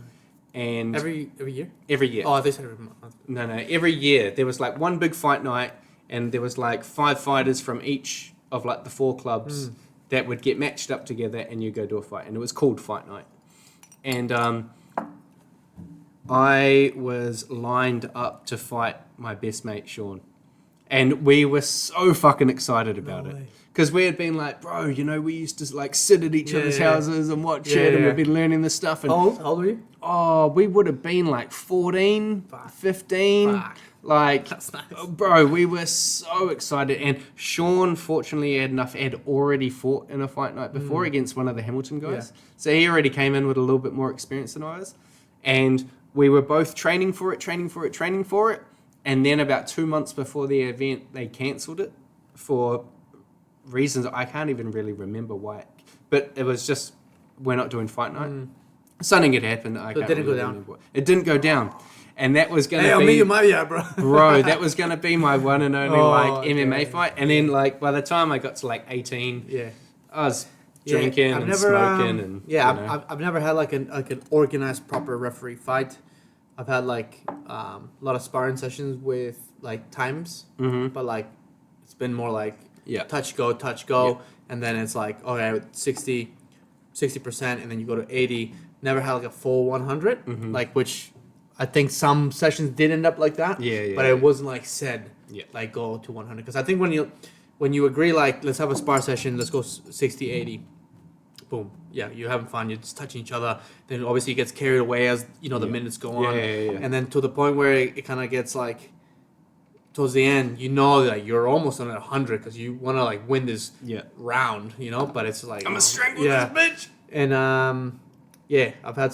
And every year? Every year. Oh, they said every month. No, every year. There was like one big fight night, and there was like 5 fighters from each of like the 4 clubs that would get matched up together, and you go do a fight. And it was called Fight Night. And I was lined up to fight my best mate, Sean. And we were so fucking excited about it. way. Because we had been like, bro, you know, we used to like sit at each other's Yeah. houses and watch Yeah, it, and yeah. we'd been learning this stuff. And How old were you? oh, we would have been like 14, Fuck. 15. Fuck. Like, That's nice. bro, we were so excited. And Sean, fortunately, had already fought in a fight night before against one of the Hamilton guys. Yeah. So he already came in with a little bit more experience than I was. And we were both training for it. And then about 2 months before the event, they cancelled it for reasons I can't even really remember why. But it was just, we're not doing fight night. Something had happened. I So it can't didn't go really down? remember what. It didn't go down. And that was going Hey, to I'll be... meet you, my bro. Bro, that was going to be my one and only Oh, MMA okay. fight. And then like by the time I got to like 18, Yeah. I was Yeah, drinking I've and never, smoking and yeah, you know. I've never had like an organized proper referee fight. I've had like a lot of sparring sessions with like times, but like it's been more like Yeah. touch go, and then it's like okay 60%, and then you go to 80. Never had like a full 100, like which I think some sessions did end up like that. Yeah, but yeah. it wasn't like said Yeah. like go to 100 because I think when you agree like let's have a spar session, let's go 60, 80. Boom. Yeah, you're having fun. You're just touching each other. Then obviously it gets carried away as the minutes go on, Yeah. and then to the point where it kind of gets like towards the end, you know that you're almost on 100 because you want to like win this Yeah. round, but it's like I'm you a know, strangle yeah. this bitch. And yeah, I've had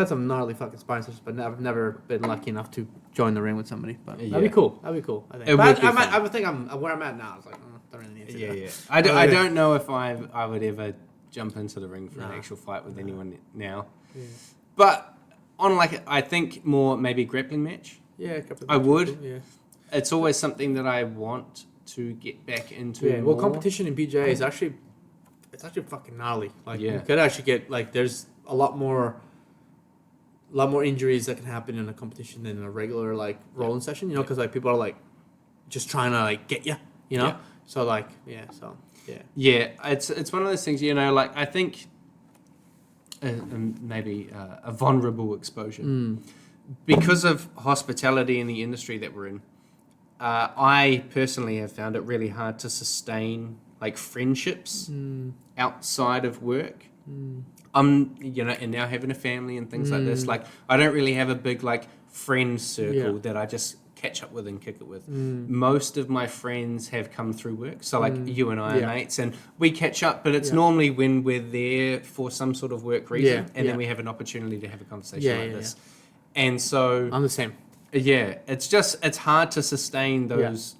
some gnarly fucking sparring sessions, but I've never been lucky enough to join the ring with somebody. But that'd be Yeah. cool. That'd be cool. I think. It But would be I fun. think I'm where I'm at now. It's like don't really need to. Yeah, do yeah. that. I don't know if I would ever jump into the ring for an Nah. actual fight with anyone now. Yeah. But on like, I think more maybe grappling match. Yeah, a couple of I matches, would. Yeah. It's always something that I want to get back into. Yeah, well, more. competition in BJ is actually fucking gnarly. Like Yeah. you could actually get like there's a lot more injuries that can happen in a competition than in a regular like rolling session. Because like people are like just trying to like get you. Yeah. So like yeah. Yeah, it's one of those things, like I think maybe a vulnerable exposure. Because of hospitality in the industry that we're in, I personally have found it really hard to sustain like friendships outside of work. I'm, and now having a family and things like this, like I don't really have a big like friend circle Yeah. that I just catch up with and kick it with. Most of my friends have come through work, so like you and I are Yeah. mates, and we catch up. But it's Yeah. normally when we're there for some sort of work reason, Yeah, and yeah. then we have an opportunity to have a conversation Yeah, like yeah, this. And so, I'm the same. yeah, it's hard to sustain those.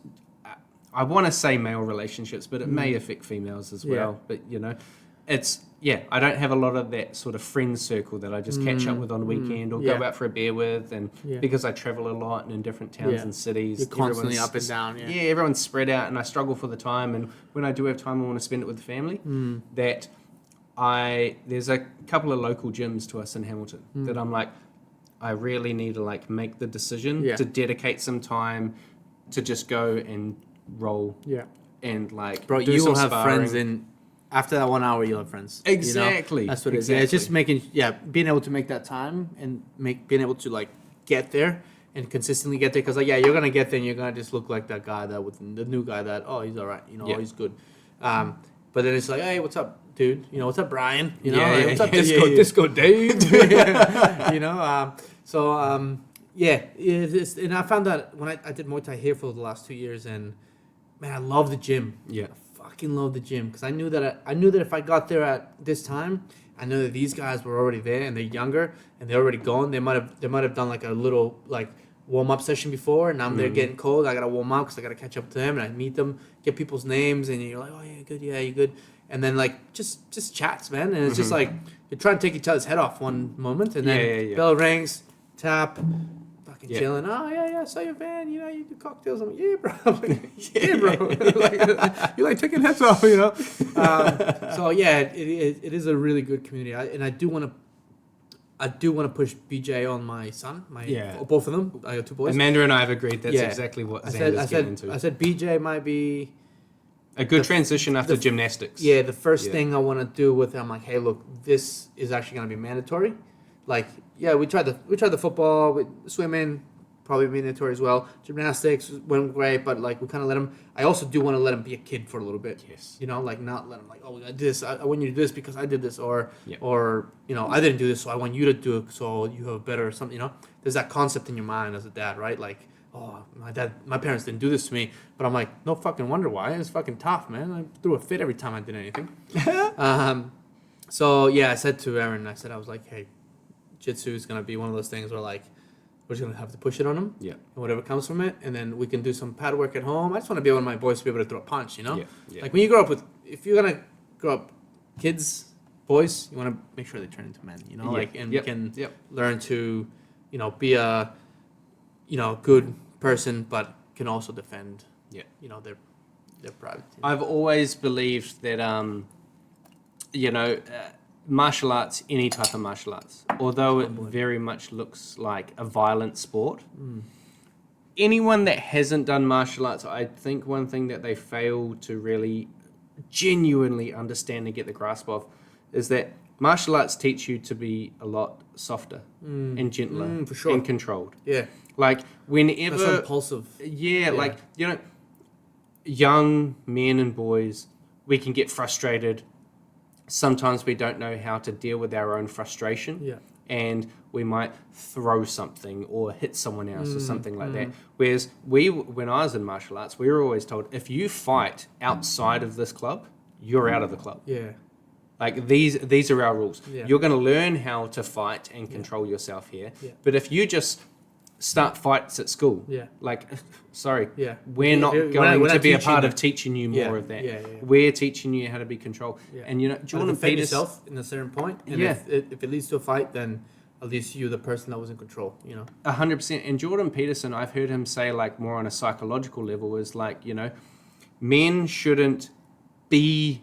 I want to say male relationships, but it may affect females as well. But I don't have a lot of that sort of friend circle that I just catch up with on the weekend or Yeah. go out for a beer with, and Yeah. because I travel a lot and in different towns Yeah. and cities, You're constantly everyone's- up and down. Yeah. yeah, everyone's spread out, and I struggle for the time. And when I do have time, I want to spend it with the family. That there's a couple of local gyms to us in Hamilton that I'm like, I really need to like make the decision Yeah. to dedicate some time to just go and roll Yeah. and like Bro, do you some will have sparring. friends in after that 1 hour. You'll have friends. Exactly. That's what it is. Yeah, it's just Exactly. being able to make that time and being able to like get there and consistently get there. Because like you're gonna get there and you're gonna just look like that guy that with the new guy that he's all right. Yeah. He's good. But then it's like, hey, what's up, dude? What's up, Brian? Yeah, Hey, yeah, what's up, yeah, Disco yeah. Disco Dave? And I found that when I did Muay Thai here for the last 2 years, and man, I love the gym. Yeah. I fucking love the gym because I knew that if I got there at this time, I knew that these guys were already there and they're younger and they're already gone. They might have done like a little like warm up session before, and I'm there getting cold. I gotta warm up because I gotta catch up to them, and I meet them, get people's names, and you're like, oh yeah, good, yeah, you good, and then like just chats, man, and it's just like you're trying to take each other's head off one moment, and then Yeah. bell rings, tap. Yeah. Chilling. Oh yeah, I saw your van. You do cocktails. I'm like, yeah, bro. I'm like, yeah, bro. Like, you like taking heads off, So yeah, it is a really good community, and I do want to push BJ on my son, both of them. I got two boys. Amanda and I have agreed that's Yeah. exactly what I Xander's getting into. said BJ might be A good transition after gymnastics. Yeah, the first Yeah. thing I want to do with him, I'm like, hey, look, this is actually going to be mandatory. Like, yeah, we tried the football, with swimming, probably mandatory as well. Gymnastics went great, but like we kind of let him. I also do want to let him be a kid for a little bit. Yes. You know, like not let him like, oh, I did this. I want you to do this because I did this, or Yep. or you know, I didn't do this, so I want you to do it, so you have better something. You know, there's that concept in your mind as a dad, right? Like, oh, my parents didn't do this to me, but I'm like, no fucking wonder why. It's fucking tough, man. I threw a fit every time I did anything. So yeah, I said to Aaron, I was like, hey, Jitsu is gonna be one of those things where like we're just gonna have to push it on him, Yeah. and whatever comes from it, and then we can do some pad work at home. I just want to be able my boys to be able to throw a punch, you know. Yeah. Like when you grow up if you're gonna grow up kids, boys, you want to make sure they turn into men, you know, Yeah. like and Yep. can Yep. learn to, you know, be a, you know, good person, but can also defend, Yeah. you know, their pride. I've always believed that, martial arts, any type of martial arts, although it very much looks like a violent sport, anyone that hasn't done martial arts, I think one thing that they fail to really genuinely understand and get the grasp of is that martial arts teach you to be a lot softer and gentler for sure. and controlled. Yeah, Like whenever... that's so impulsive. Yeah, like, young men and boys, we can get frustrated. Sometimes we don't know how to deal with our own frustration. Yeah. And we might throw something or hit someone else or something like that. Whereas when I was in martial arts, we were always told, if you fight outside of this club, you're out of the club. Yeah. Like these are our rules. Yeah. You're going to learn how to fight and control yourself here. Yeah. But if you just start fights at school, Yeah. like, sorry, Yeah. we're not We're going not to be a teaching part you- of teaching you more of that. Yeah. We're teaching you how to be controlled. Yeah. And you know, How to Jordan defend Peterson. yourself in a certain point, and Yeah. if it leads to a fight, then at least you're the person that was in control, you know. 100%. And Jordan Peterson, I've heard him say, like, more on a psychological level, is like, men shouldn't be.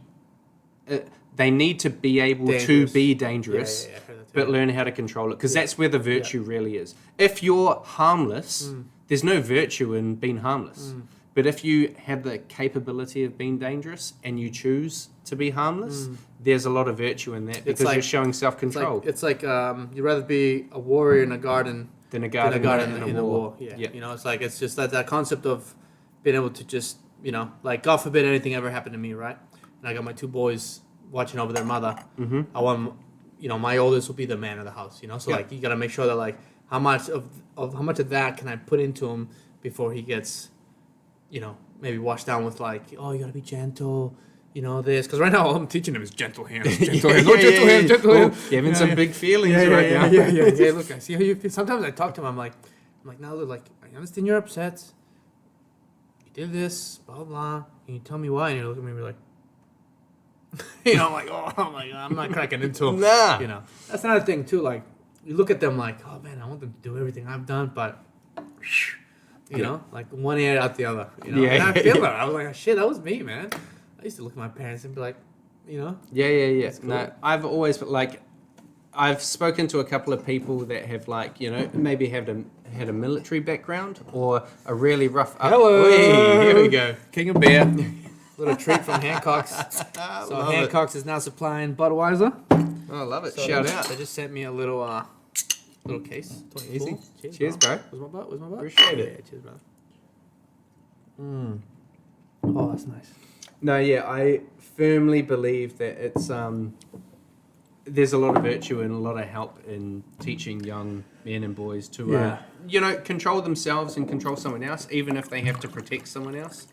They need to be able to Dangerous. be dangerous, I heard that too. but learn how to control it, because that's where the virtue really is. If you're harmless, there's no virtue in being harmless. But if you have the capability of being dangerous and you choose to be harmless, there's a lot of virtue in that, because like- you're showing self-control. It's like you'd rather be a warrior in a garden than a than garden, in a war. Yeah. Yeah. You know, it's like it's just that concept of being able to just, like, God forbid anything ever happened to me, right? And I got my two boys watching over their mother. I want, my oldest will be the man of the house. So Yeah. like you got to make sure that like how much of that can I put into him before he gets, maybe washed down with like, oh, you got to be gentle. This, because right now all I'm teaching him is gentle hands, gentle hands, gentle hands. You're having some big feelings Yeah, right now. Yeah, look, I see how you feel. Sometimes I talk to him. I'm like, now look, like, I understand you're upset. You did this, blah blah blah. Can you tell me why? And you look at me and be like, I'm like, oh my god, I'm not cracking into him. Nah. That's another thing too. Like, you look at them like, oh man, I want them to do everything I've done, but like one ear out the other. Yeah, and I yeah, feel yeah. that. I was like, shit, that was me, man. I used to look at my parents and be like, Yeah. That's No, cool. I've always I've spoken to a couple of people that have maybe had a military background or a really rough. hello, Whee, here we go, King of Beer. Little treat from Hancock's. So Love it. Hancock's is now supplying Budweiser. Oh, I love it. So Shout they out. just sent me a little case. Easy. Cool. Cheers, bro. Where's my butt? Appreciate it. Yeah, cheers, brother. Oh, that's nice. No, yeah, I firmly believe that it's there's a lot of virtue and a lot of help in teaching young men and boys to control themselves and control someone else, even if they have to protect someone else.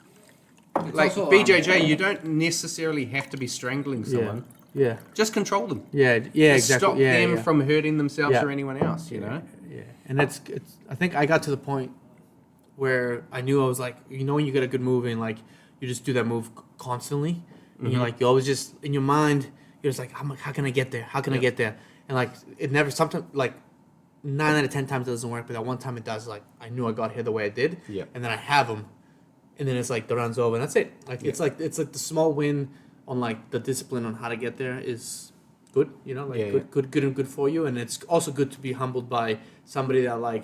Like also, BJJ, you don't necessarily have to be strangling someone. Yeah. Just control them. Yeah. Just Exactly. stop them from hurting themselves Yeah. or anyone else. You know. Yeah. And it's. I think I got to the point where I knew I was like, when you get a good move and like you just do that move constantly, and you're like, you always just in your mind, you're just like, how can I get there? How can I get there? And like it never. Sometimes like 9 out of 10 times it doesn't work, but that one time it does. Like I knew I got here the way I did. Yeah. And then I have them, and then it's like the run's over, and that's it. Like it's like the small win on like the discipline on how to get there is good. Good and good for you, and it's also good to be humbled by somebody that like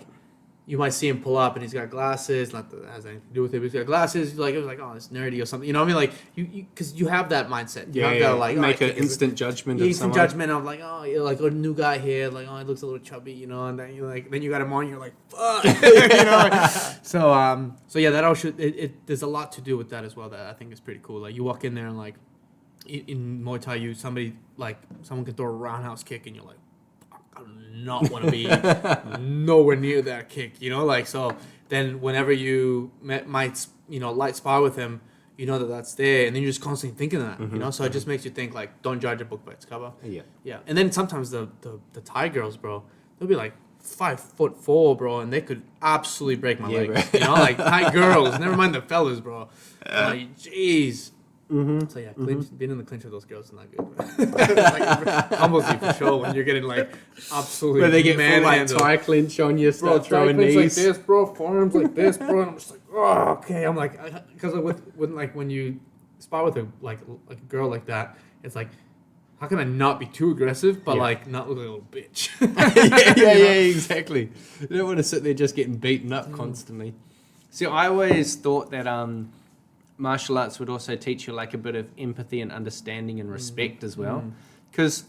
you might see him pull up and he's got glasses. Not that it has anything to do with it, but he's got glasses. Like, it was like, oh, it's nerdy or something. You know what I mean? Like, because you have that mindset. You have that, like, make an instant judgment of someone. Instant judgment of, like, oh, you're like a new guy here. Like, oh, he looks a little chubby, you know? And then you got him on, you're like, fuck. You know? So yeah, that all should, there's a lot to do with that as well that I think is pretty cool. Like, you walk in there and, like, in Muay Thai, someone can throw a roundhouse kick and you're like, I do not want to be nowhere near that kick, you know? Like, so then whenever you might, light spar with him, you know that's there, and then you're just constantly thinking of that, you know? So it just makes you think, like, don't judge a book by its cover. Yeah. Yeah. And then sometimes the Thai girls, bro, they'll be like 5'4", bro, and they could absolutely break my leg. Bro. You know, like Thai girls, never mind the fellas, bro. Like, jeez. Mm-hmm. So yeah, being in the clinch with those girls is not good. Like, humbles you for sure when you're getting like absolutely. But they get full like manhandled. Thai clinch on you, Bro, start throwing knees. like this, bro. Forearms like this, bro. And I'm just like, oh, okay. I'm like, because when you spar with a girl like that, it's like, how can I not be too aggressive, but like not look like a little bitch? yeah, exactly. You don't want to sit there just getting beaten up constantly. See, I always thought that martial arts would also teach you like a bit of empathy and understanding and respect as well, because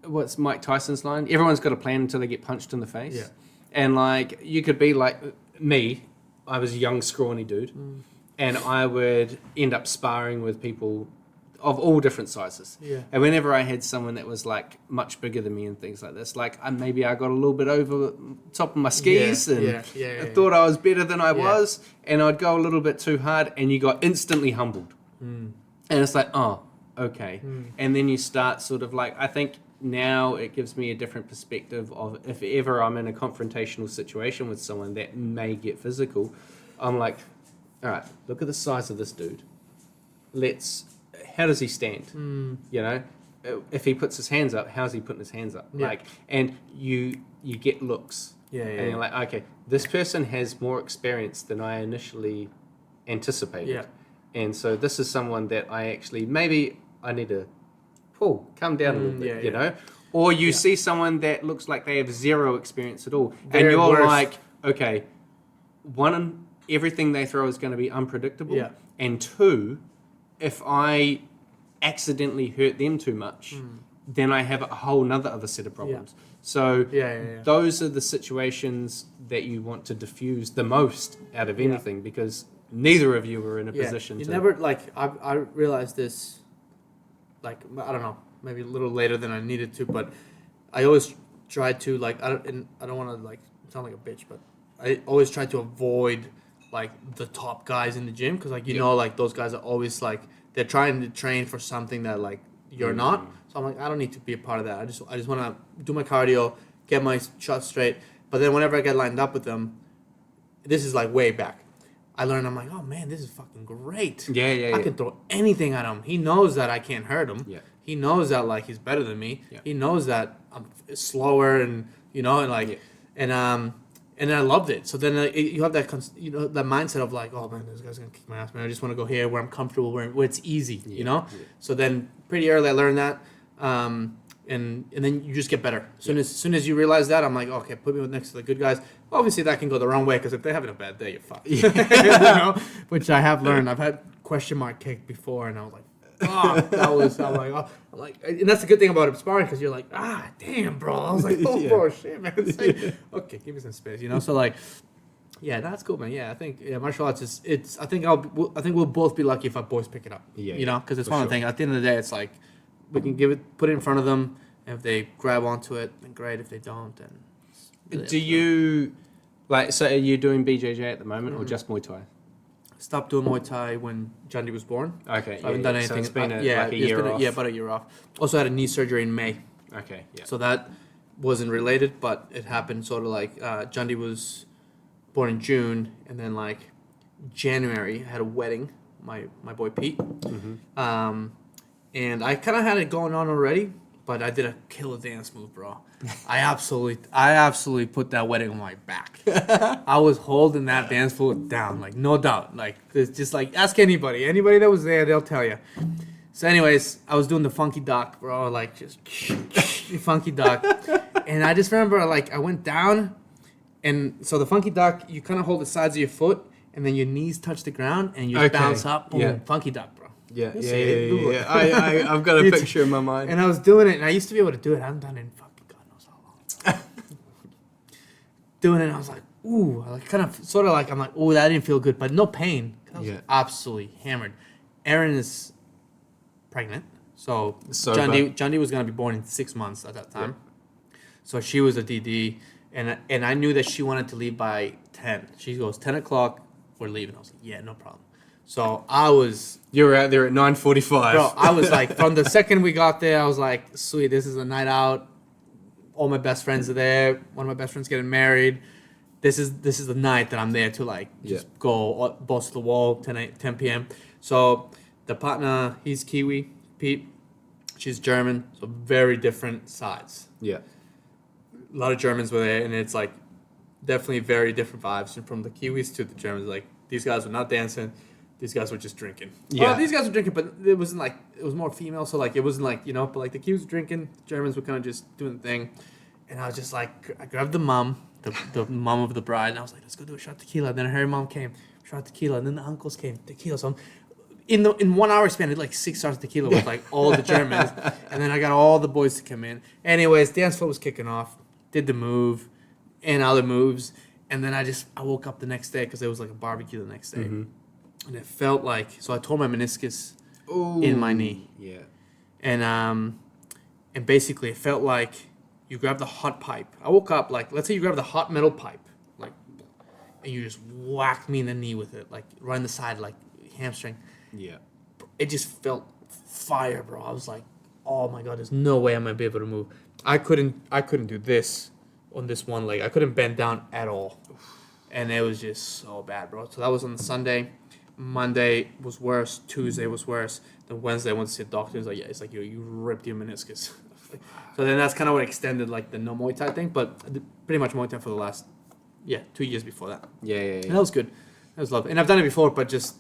what's Mike Tyson's line? Everyone's got a plan until they get punched in the face. Yeah. And like you could be like me. I was a young scrawny dude, and I would end up sparring with people of all different sizes. Yeah. And whenever I had someone that was like much bigger than me and things like this, like maybe I got a little bit over top of my skis and I thought I was better than I was, and I'd go a little bit too hard, and you got instantly humbled. And it's like, oh, okay. And then you start sort of like, I think now it gives me a different perspective of if ever I'm in a confrontational situation with someone that may get physical, I'm like, all right, look at the size of this dude. How does he stand? If he puts his hands up, how's he putting his hands up? Like, and you get looks. And you're like, okay, this person has more experience than I initially anticipated. Yeah. And so this is someone that I actually, maybe I need to calm down a little bit, you know? Or you see someone that looks like they have zero experience at all. And you're like, okay, one, everything they throw is going to be unpredictable. Yeah. And two, if I accidentally hurt them too much, then I have a whole nother other set of problems. Yeah. So those are the situations that you want to diffuse the most out of anything, because neither of you are in a position to... never, like, I realized this, like, I don't know, maybe a little later than I needed to, but I always try to, like, I don't want to, like, sound like a bitch, but I always try to avoid, like, the top guys in the gym, because, like, you know, like, those guys are always, like, they're trying to train for something that, like, you're not. So I'm like, I don't need to be a part of that. I just want to do my cardio, get my shots straight. But then whenever I get lined up with them, this is, like, way back. I learned, I'm like, oh, man, this is fucking great. I can throw anything at him. He knows that I can't hurt him. Yeah. He knows that, like, he's better than me. Yeah. He knows that I'm slower and, you know, and, like, and I loved it. So then you have that, that mindset of like, oh man, this guy's gonna kick my ass, man. I just want to go here where I'm comfortable, where it's easy, you know. Yeah. So then pretty early I learned that, and then you just get better. As soon as you realize that, I'm like, okay, put me next to the good guys. Obviously that can go the wrong way, because if they're having a bad day, you're fucked. You know? Which I have learned. I've had question mark kick before, and I was like, I'm like, and that's the good thing about sparring, because you're like, damn, bro. I was like, bro, shit, man. Okay, give me some space, you know. So like, that's cool, man. Yeah, I think martial arts I think we'll both be lucky if our boys pick it up. You know, because it's one thing. At the end of the day, it's like we can put it in front of them, and if they grab onto it, then great. If they don't, then. Really do you so are you doing BJJ at the moment, or just Muay Thai? Stopped doing Muay Thai when Jandi was born. Okay. So I haven't done anything. So it's been like a year off. Yeah, about a year off. Also had a knee surgery in May. Okay, yeah. So that wasn't related, but it happened sort of like Jandi was born in June, and then like January I had a wedding, my boy Pete. Mm-hmm. And I kind of had it going on already, but I did a killer dance move, bro. I absolutely put that wedding on my back. I was holding that dance floor down, like no doubt. Like it's just like ask anybody that was there, they'll tell you. So, anyways, I was doing the funky duck, bro, like just funky duck, And I just remember, like, I went down, and so the funky duck, you kind of hold the sides of your foot, and then your knees touch the ground, and you just bounce up. Boom, Yeah. funky duck, bro. Yeah, You'll see it. Google it. I've got a picture in my mind. And I was doing it, and I used to be able to do it. I haven't done it in fucking God knows how long. Doing it, and I was like, ooh, I kind of, sort of like, I'm like, ooh, that didn't feel good, but no pain. I was absolutely hammered. Erin is pregnant, so John D was gonna be born in 6 months at that time. Yeah. So she was a DD, and I knew that she wanted to leave by 10. She goes, 10 o'clock, we're leaving. I was like, yeah, no problem. So I was... You were out there at 9:45. Bro, I was like, from the second we got there, I was like, sweet, this is a night out. All my best friends are there. One of my best friends getting married. This is the night that I'm there to, like, just go balls to the wall, 10 p.m. So the partner, he's Kiwi, Pete. She's German, so very different sides. Yeah. A lot of Germans were there, and it's, like, definitely very different vibes. And from the Kiwis to the Germans, like, these guys were not dancing. These guys were just drinking. Yeah. Well, these guys were drinking, but it wasn't like, it was more female, so, like, it wasn't like, you know, but, like, the Kiwis were drinking, Germans were kind of just doing the thing. And I was just like, I grabbed the mom, the mom of the bride, and I was like, let's go do a shot of tequila. And then her mom came, shot of tequila, and then the uncles came, tequila. So in 1 hour span, I did like 6 shots of tequila with like all the Germans. And then I got all the boys to come in. Anyways, dance floor was kicking off, did the move and other moves. And then I woke up the next day because it was like a barbecue the next day. Mm-hmm. And it felt like, so I tore my meniscus in my knee. Yeah. And basically it felt like you grab the hot pipe. I woke up, like, let's say you grab the hot metal pipe, like, and you just whack me in the knee with it, like, right in the side, like, hamstring. Yeah. It just felt fire, bro. I was like, oh my God, there's no way I'm going to be able to move. I couldn't do this on this one leg. I couldn't bend down at all. And it was just so bad, bro. So that was on Sunday. Monday was worse. Tuesday was worse. Then Wednesday I went to see a doctor. He's like, yeah, it's like you ripped your meniscus. So then that's kind of what extended, like, the no Muay Thai thing. But I did pretty much Muay Thai for the last, 2 years before that. Yeah. And that was good. That was lovely. And I've done it before, but just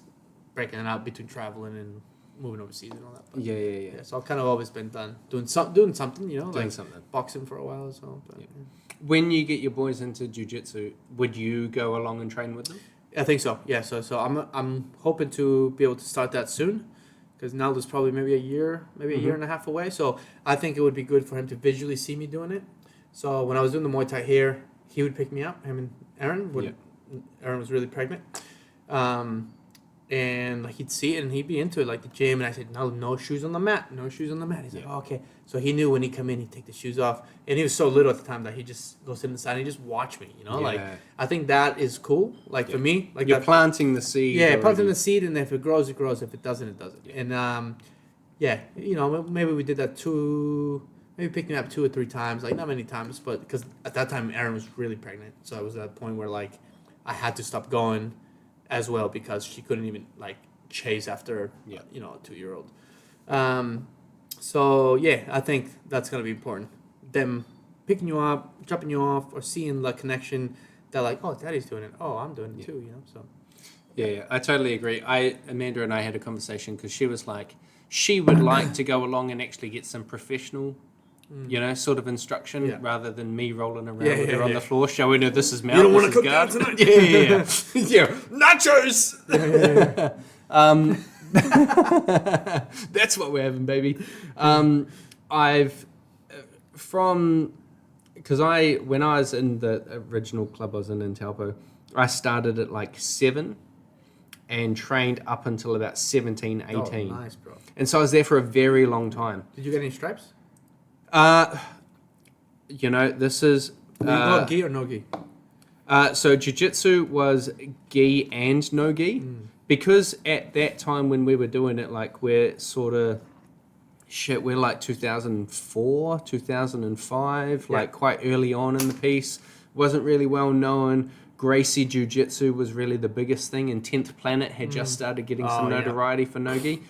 breaking it out between traveling and moving overseas and all that. But Yeah. So I've kind of always been doing something, you know, Doing like something. boxing for a while or so. But, When you get your boys into jiu-jitsu, would you go along and train with them? I think so. Yeah. So I'm hoping to be able to start that soon, because now there's probably maybe a year and a half away. So I think it would be good for him to visually see me doing it. So when I was doing the Muay Thai here, he would pick me up. Him and Aaron would. Yeah. Aaron was really pregnant. And like, he'd see it and he'd be into it, like the gym. And I said, no shoes on the mat. No shoes on the mat. He's like, oh, okay. So he knew when he'd come in, he'd take the shoes off. And he was so little at the time that he just goes in the side and he just watch me, you know? Like, I think that is cool. Like, for me, like, you're planting the seed. Yeah, planting the seed, and if it grows, it grows. If it doesn't, it doesn't. Yeah. And you know, maybe we did that maybe picked me up 2 or 3 times, like, not many times, but because at that time Erin was really pregnant, so I was at a point where, like, I had to stop going as well because she couldn't even, like, chase after you know, a 2-year-old. So yeah, I think that's gonna be important. Them picking you up, dropping you off, or seeing the connection that, like, oh, Daddy's doing it, oh, I'm doing it too, you know. So yeah, I totally agree. Amanda and I had a conversation because she was like, she would like to go along and actually get some professional, you know, sort of instruction rather than me rolling around with her on the floor showing her this is mount, you don't want to this cook guard. that tonight. Yeah, nachos. That's what we're having, baby. When I was in the original club I was in Taupo, I started at like 7 and trained up until about 17, 18. Oh, nice, bro. And so I was there for a very long time. Did you get any stripes? You know, this is... gi or no gi? So jiu-jitsu was gi and no gi. Because at that time when we were doing it, like, we're sort of... we're like 2004, 2005, like quite early on in the piece. Wasn't really well known. Gracie Jiu-Jitsu was really the biggest thing, and 10th Planet had just started getting some notoriety for no-gi.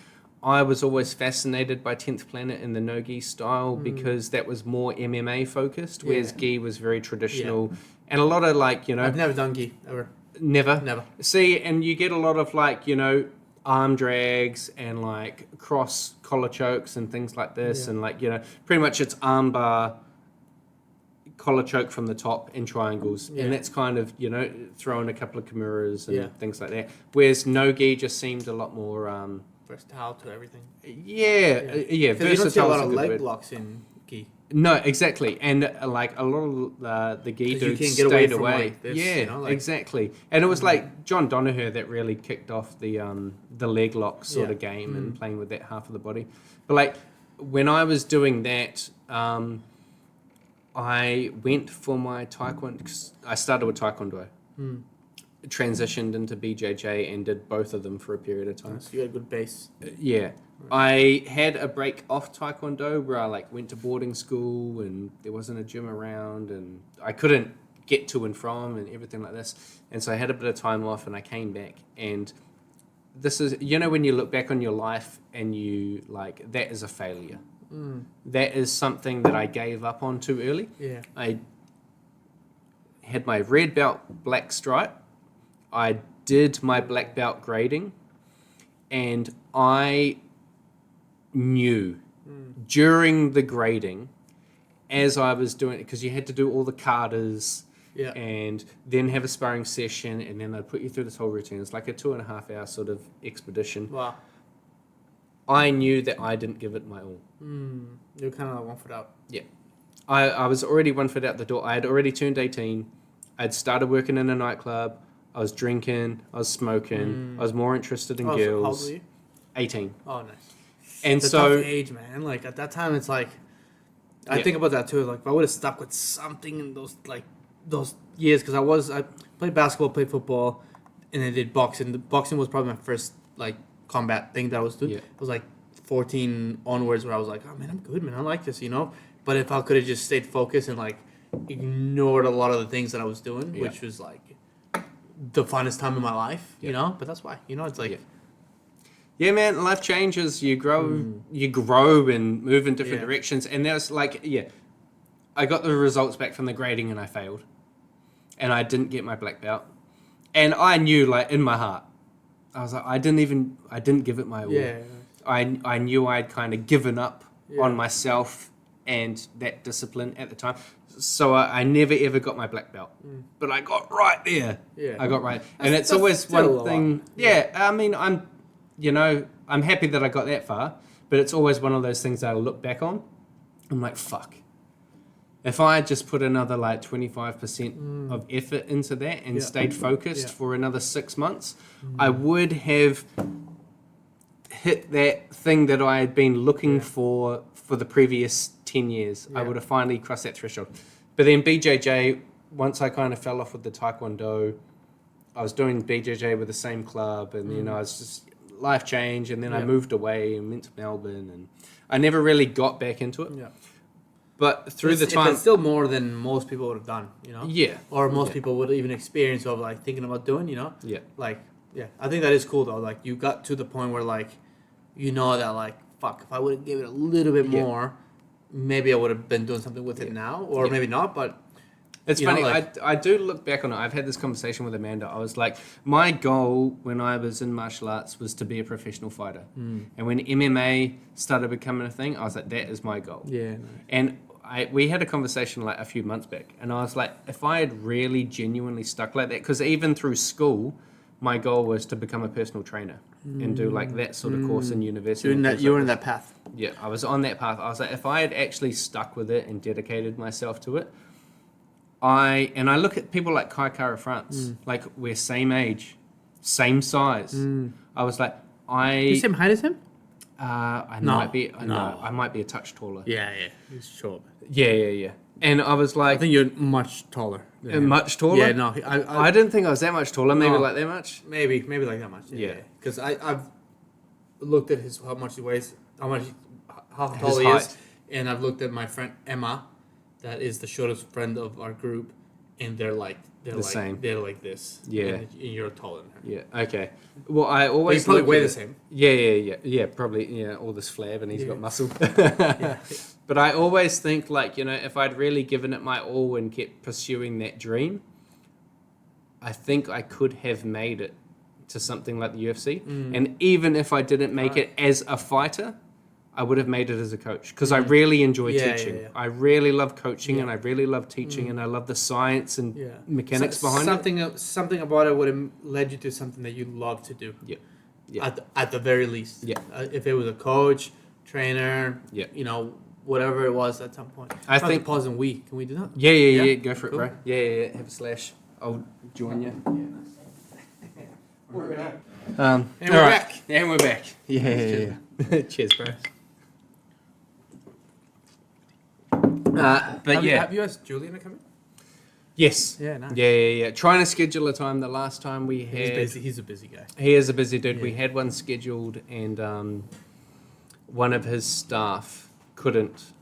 I was always fascinated by 10th Planet and the no-gi style because that was more MMA focused, whereas gi was very traditional. And a lot of, like, you know... I've never done gi, ever. Never? See, and you get a lot of, like, you know, arm drags and, like, cross collar chokes and things like this. And, like, you know, pretty much it's arm bar, collar choke from the top and triangles, Yeah. and that's kind of, you know, throwing a couple of kimuras and Yeah. things like that. Whereas no-gi just seemed a lot more, Versatile to everything. yeah, Because you don't see a versatile lot is a of good leg word. blocks in gi. No, exactly, and like a lot of the gi 'Cause you dudes can't get away stayed from, away. like, this, Yeah, you know, like- exactly, and it was like John Donoghue that really kicked off the leg lock sort Yeah. of game and playing with that half of the body. But like when I was doing that, I went for my taekwondo. 'Cause I started with taekwondo, transitioned into BJJ, and did both of them for a period of time. So you had a good base. Yeah. I had a break off taekwondo where I like went to boarding school and there wasn't a gym around and I couldn't get to and from and everything like this. And so I had a bit of time off and I came back, and this is, you know, when you look back on your life and you like, that is a failure. That is something that I gave up on too early. Yeah. I had my red belt black stripe. I did my black belt grading, and I knew during the grading, as I was doing it, because you had to do all the katas Yeah. and then have a sparring session, and then they'd put you through this whole routine. It's like a 2.5 hour sort of expedition. Wow. I knew that I didn't give it my all. You're kind of like 1 foot out. Yeah. I was already 1 foot out the door. I had already turned 18. I'd started working in a nightclub. I was drinking. I was smoking. I was more interested in So how old girls. were you? 18. Oh, nice. And It's a so, tough age, man. Like at that time, it's like I Yeah. think about that too. Like if I would have stuck with something in those years, because I played basketball, played football, and I did boxing. The boxing was probably my first like combat thing that I was doing. Yeah. It was like 14 onwards where I was like, oh man, I'm good, man. I like this, you know. But if I could have just stayed focused and like ignored a lot of the things that I was doing, Yeah. which was like the funnest time in my life, you know. But that's why, you know, it's like. Yeah. Yeah, man, life changes. You grow and move in different Yeah. directions. And there's like, I got the results back from the grading and I failed. And I didn't get my black belt. And I knew, like, in my heart, I was like, I didn't give it my all. Yeah. I knew I'd kind of given up Yeah. on myself and that discipline at the time. So I never ever got my black belt. But I got right there. Yeah. I got right. And That's- it's always that's still one a thing. lot. Yeah, I mean, I'm happy that I got that far, but it's always one of those things that I look back on. I'm like, fuck. If I had just put another like 25% of effort into that and Yeah. stayed focused Yeah. for another 6 months, I would have hit that thing that I had been looking for the previous 10 years. I Yeah. would have finally crossed that threshold. But then BJJ, once I kind of fell off with the Taekwondo, I was doing BJJ with the same club, and you know, I was just life change, and then I Yeah. moved away and went to Melbourne, and I never really got back into it. Yeah. But through the time, it's still more than most people would have done, you know. yeah, Or most Yeah. people would even experience of like thinking about doing, you know. yeah, Like, yeah, I think that is cool though. Like, you got to the point where like, you know that like, fuck, if I would have given it a little bit Yeah. more, maybe I would have been doing something with it now, or Yeah. maybe not. But It's you know, funny. like- I do look back on it. I've had this conversation with Amanda. I was like, my goal when I was in martial arts was to be a professional fighter. And when MMA started becoming a thing, I was like, that is my goal. yeah, And we had a conversation like a few months back, and I was like, if I had really genuinely stuck like that, because even through school, my goal was to become a personal trainer and do like that sort of course in university. doing and that, things you were like in this. that path. Yeah, I was on that path. I was like, if I had actually stuck with it and dedicated myself to it, I look at people like Kai Kara France, like we're same age, same size. I was like, You same height as him? I No, might be, no. no, I might be a touch taller. Yeah, he's short. Yeah. And I was I like, think you're much taller. Than him. much taller. Yeah, no, I didn't think I was that much taller. Maybe No. like that much. maybe like that much. Yeah. Because I've looked at how much he weighs, how His tall he is, height. and I've looked at my friend Emma, that is the shortest friend of our group, and they're like same. They're like this. Yeah. And you're taller than her. Yeah. Okay. Well, I But always you probably looked weigh at the it- same. Yeah. Probably. Yeah. All this flab, and he's Yeah. got muscle. Yeah. But I always think, like, you know, if I'd really given it my all and kept pursuing that dream, I think I could have made it to something like the UFC. And even if I didn't make it as a fighter, I would have made it as a coach because I really enjoy Yeah, teaching. yeah, yeah. I really love coaching Yeah. and I really love teaching and I love the science and mechanics behind it. Something about it would have led you to something that you love to do. Yeah. Yeah. At the very least. Yeah. If it was a coach, trainer, Yeah. you know, whatever it was at some point. I think- pause and we. Can we do that? Yeah. Go for it, Cool. bro. Yeah. Have a slash. I'll join you. And All we're right. back. And we're back. Yeah. Cheers, bro. But Have you asked Julian to come in? Yes. Yeah, nice. Yeah. Trying to schedule a time. The last time we had, He's busy. He's a busy guy. he is a busy dude. We Yeah. had one scheduled, and one of his staff couldn't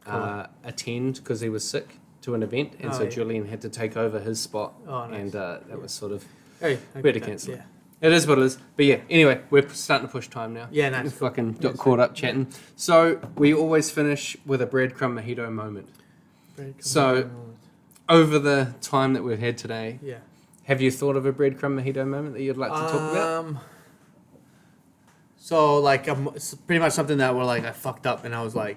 attend because he was sick to an event, and Oh, so yeah. Julian had to take over his spot, Oh, nice. and that was sort of Hey, we had to cancel. Yeah. It is what it is. But yeah, anyway, we're starting to push time now. Yeah, nice. We fucking got caught up chatting. So we always finish with a breadcrumb mojito moment. So- Over the time that we've had today, yeah. have you thought of a breadcrumb mojito moment that you'd like to talk about? So like it's pretty much something that we're like I fucked up and I was like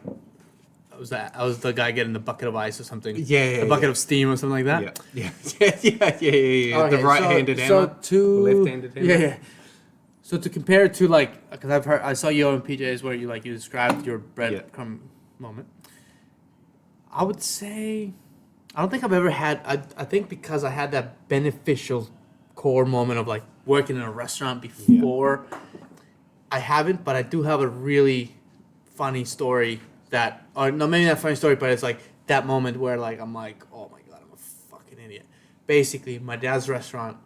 I was the guy getting the bucket of ice or something. Yeah, The bucket of steam or something like that. Yeah. The Okay, right-handed hammer. So to left-handed hammer. Yeah. So to compare it to like, because I saw you on PJs where you described your breadcrumb moment. I would say, I don't think I've ever had. I think because I had that beneficial core moment of like working in a restaurant before. I haven't, but I do have a really funny story or no, maybe not funny story, but it's like that moment where like I'm like, oh my god, I'm a fucking idiot. Basically, my dad's restaurant.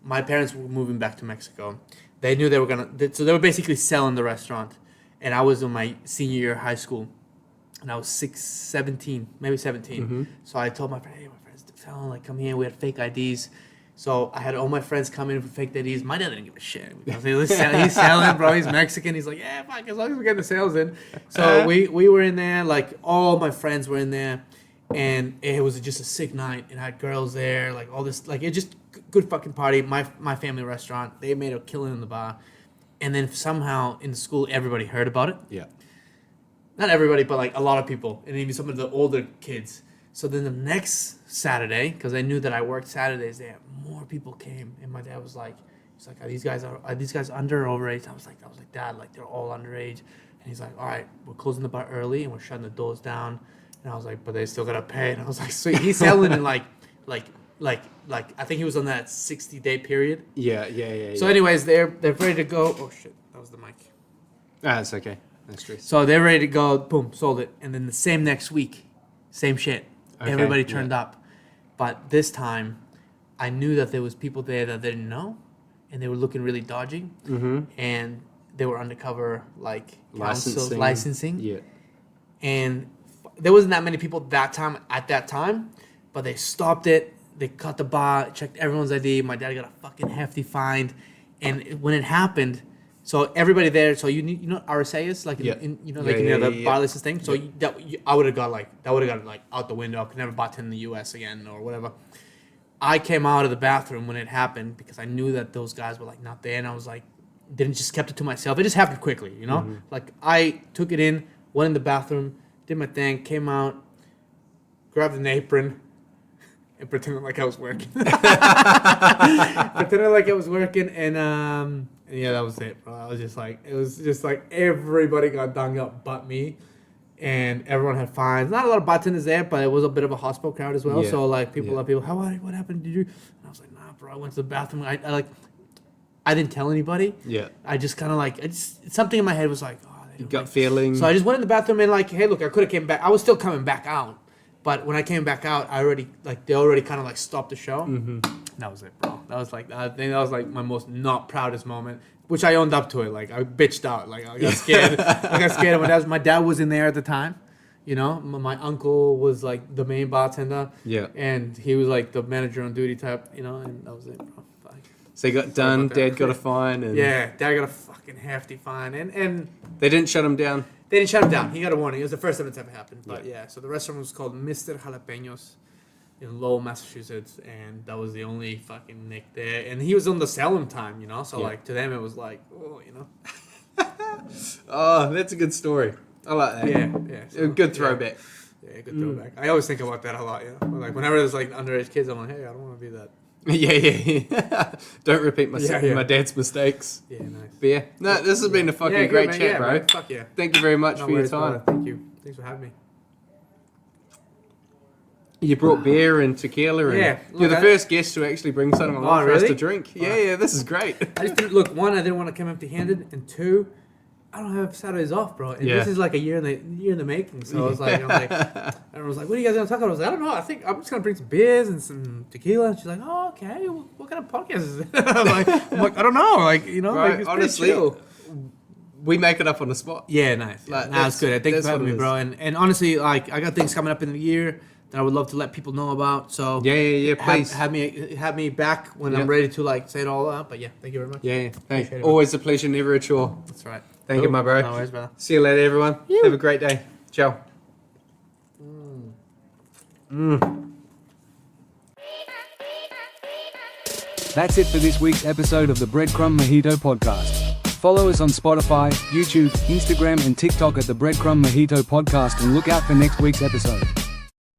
My parents were moving back to Mexico. They knew they were so they were basically selling the restaurant, and I was in my senior year of high school, and I was 17, maybe 17. Mm-hmm. So I told my friend, hey, my friends selling, like come here. We had fake IDs. So I had all my friends come in for fake IDs. My dad didn't give a shit because he's selling, bro. He's Mexican. He's like, yeah, fuck, as long as we're getting the sales in. So we were in there, like all my friends were in there, and it was just a sick night. It had girls there, like all this, like it just good fucking party. My family restaurant. They made a killing in the bar, and then somehow in school everybody heard about it. Yeah. Not everybody, but like a lot of people, and even some of the older kids. So then the next Saturday, because I knew that I worked Saturdays there, more people came, and my dad was like, he's like, are these guys under or overage? I was like, Dad, like they're all underage. And he's like, all right, we're closing the bar early and we're shutting the doors down. And I was like, but they still gotta pay. And I was like, sweet. He's selling in like I think he was on that 60-day period. Yeah. So anyways, they're ready to go. Oh shit, that was the mic. It's okay. No stress. So they're ready to go. Boom, sold it. And then the same next week, same shit. Okay, Everybody turned up. But this time, I knew that there was people there that they didn't know, and they were looking really dodgy. Mm-hmm. And they were undercover, like, Licensing. Yeah. And there wasn't that many people at that time, but they stopped it. They cut the bar, checked everyone's ID. My dad got a fucking hefty fine. And when it happened, so everybody there, so you know what RSA is? Like, the bar license thing? So I would have got out the window. I could never bartend in the US again or whatever. I came out of the bathroom when it happened because I knew that those guys were like not there, and I was like, didn't just kept it to myself. It just happened quickly, you know? Mm-hmm. Like I took it in, went in the bathroom, did my thing, came out, grabbed an apron, and pretended like I was working. And yeah, that was it, bro. I was just like, it was just like everybody got dung up but me. And everyone had fines. Not a lot of bartenders there, but it was a bit of a Hospo crowd as well. Yeah. So like people, what happened? Did you? And I was like, nah, bro. I went to the bathroom. I didn't tell anybody. Yeah. I just kind of like, something in my head was like, oh, they don't Gut like. feeling. So I just went in the bathroom and like, hey, look, I could have came back. I was still coming back out, but when I came back out, they already kind of like stopped the show. Mm-hmm. That was it, bro. That was like, I think that was like my most not proudest moment, which I owned up to it. Like I bitched out. Like I got scared. My dad was in there at the time. You know, my uncle was like the main bartender. Yeah. And he was like the manager on duty type. You know, and that was it, bro. Like, So you got done. about that. Dad got a fine. And yeah, dad got a fucking hefty fine, and they didn't shut him down. they didn't shut him down. He got a warning. It was the first time it's ever happened. But yeah, so the restaurant was called Mr. Jalapenos in Lowell, Massachusetts, and that was the only fucking nick there. And he was on the Salem time, you know. So Yeah. like to them it was like, oh, you know. Oh, that's a good story. I like that. Yeah. A good throwback. Yeah, good throwback. I always think about that a lot. Like whenever there's like underage kids, I'm like, hey, I don't want to be that. Yeah. Don't repeat my dad's mistakes. Yeah, nice. But yeah, no, this has been a fucking great chat, bro. Man. Fuck yeah. Thank you very much for your time. Brother. Thank you. Thanks for having me. You brought beer and tequila, and you're the first guest to actually bring something along for us to drink. Yeah, this is great. I just didn't look. One, I didn't want to come empty-handed, and two, I don't have Saturdays off, bro. And this is like a year in the making. So I was like, everyone was like, "What are you guys gonna talk about?" I was like, "I don't know. I think I'm just gonna bring some beers and some tequila." And she's like, "Oh, okay. What kind of podcast is it?" I'm like, I don't know. Like, Bro, like, it's honestly, chill. we make it up on the spot. Yeah, nice. Like, That's good. Thanks for having me, what it bro. And honestly, like, I got things coming up in the year that I would love to let people know about. So Yeah. Please have me back when I'm ready to like say it all out. But yeah, thank you very much. Yeah. Thanks. Appreciate it, Always a pleasure, never a chore. That's right. Thank you, my bro. No worries, brother. See you later, everyone. Have a great day. Ciao. That's it for this week's episode of the Breadcrumb Mojito Podcast. Follow us on Spotify, YouTube, Instagram and TikTok at the Breadcrumb Mojito Podcast and look out for next week's episode.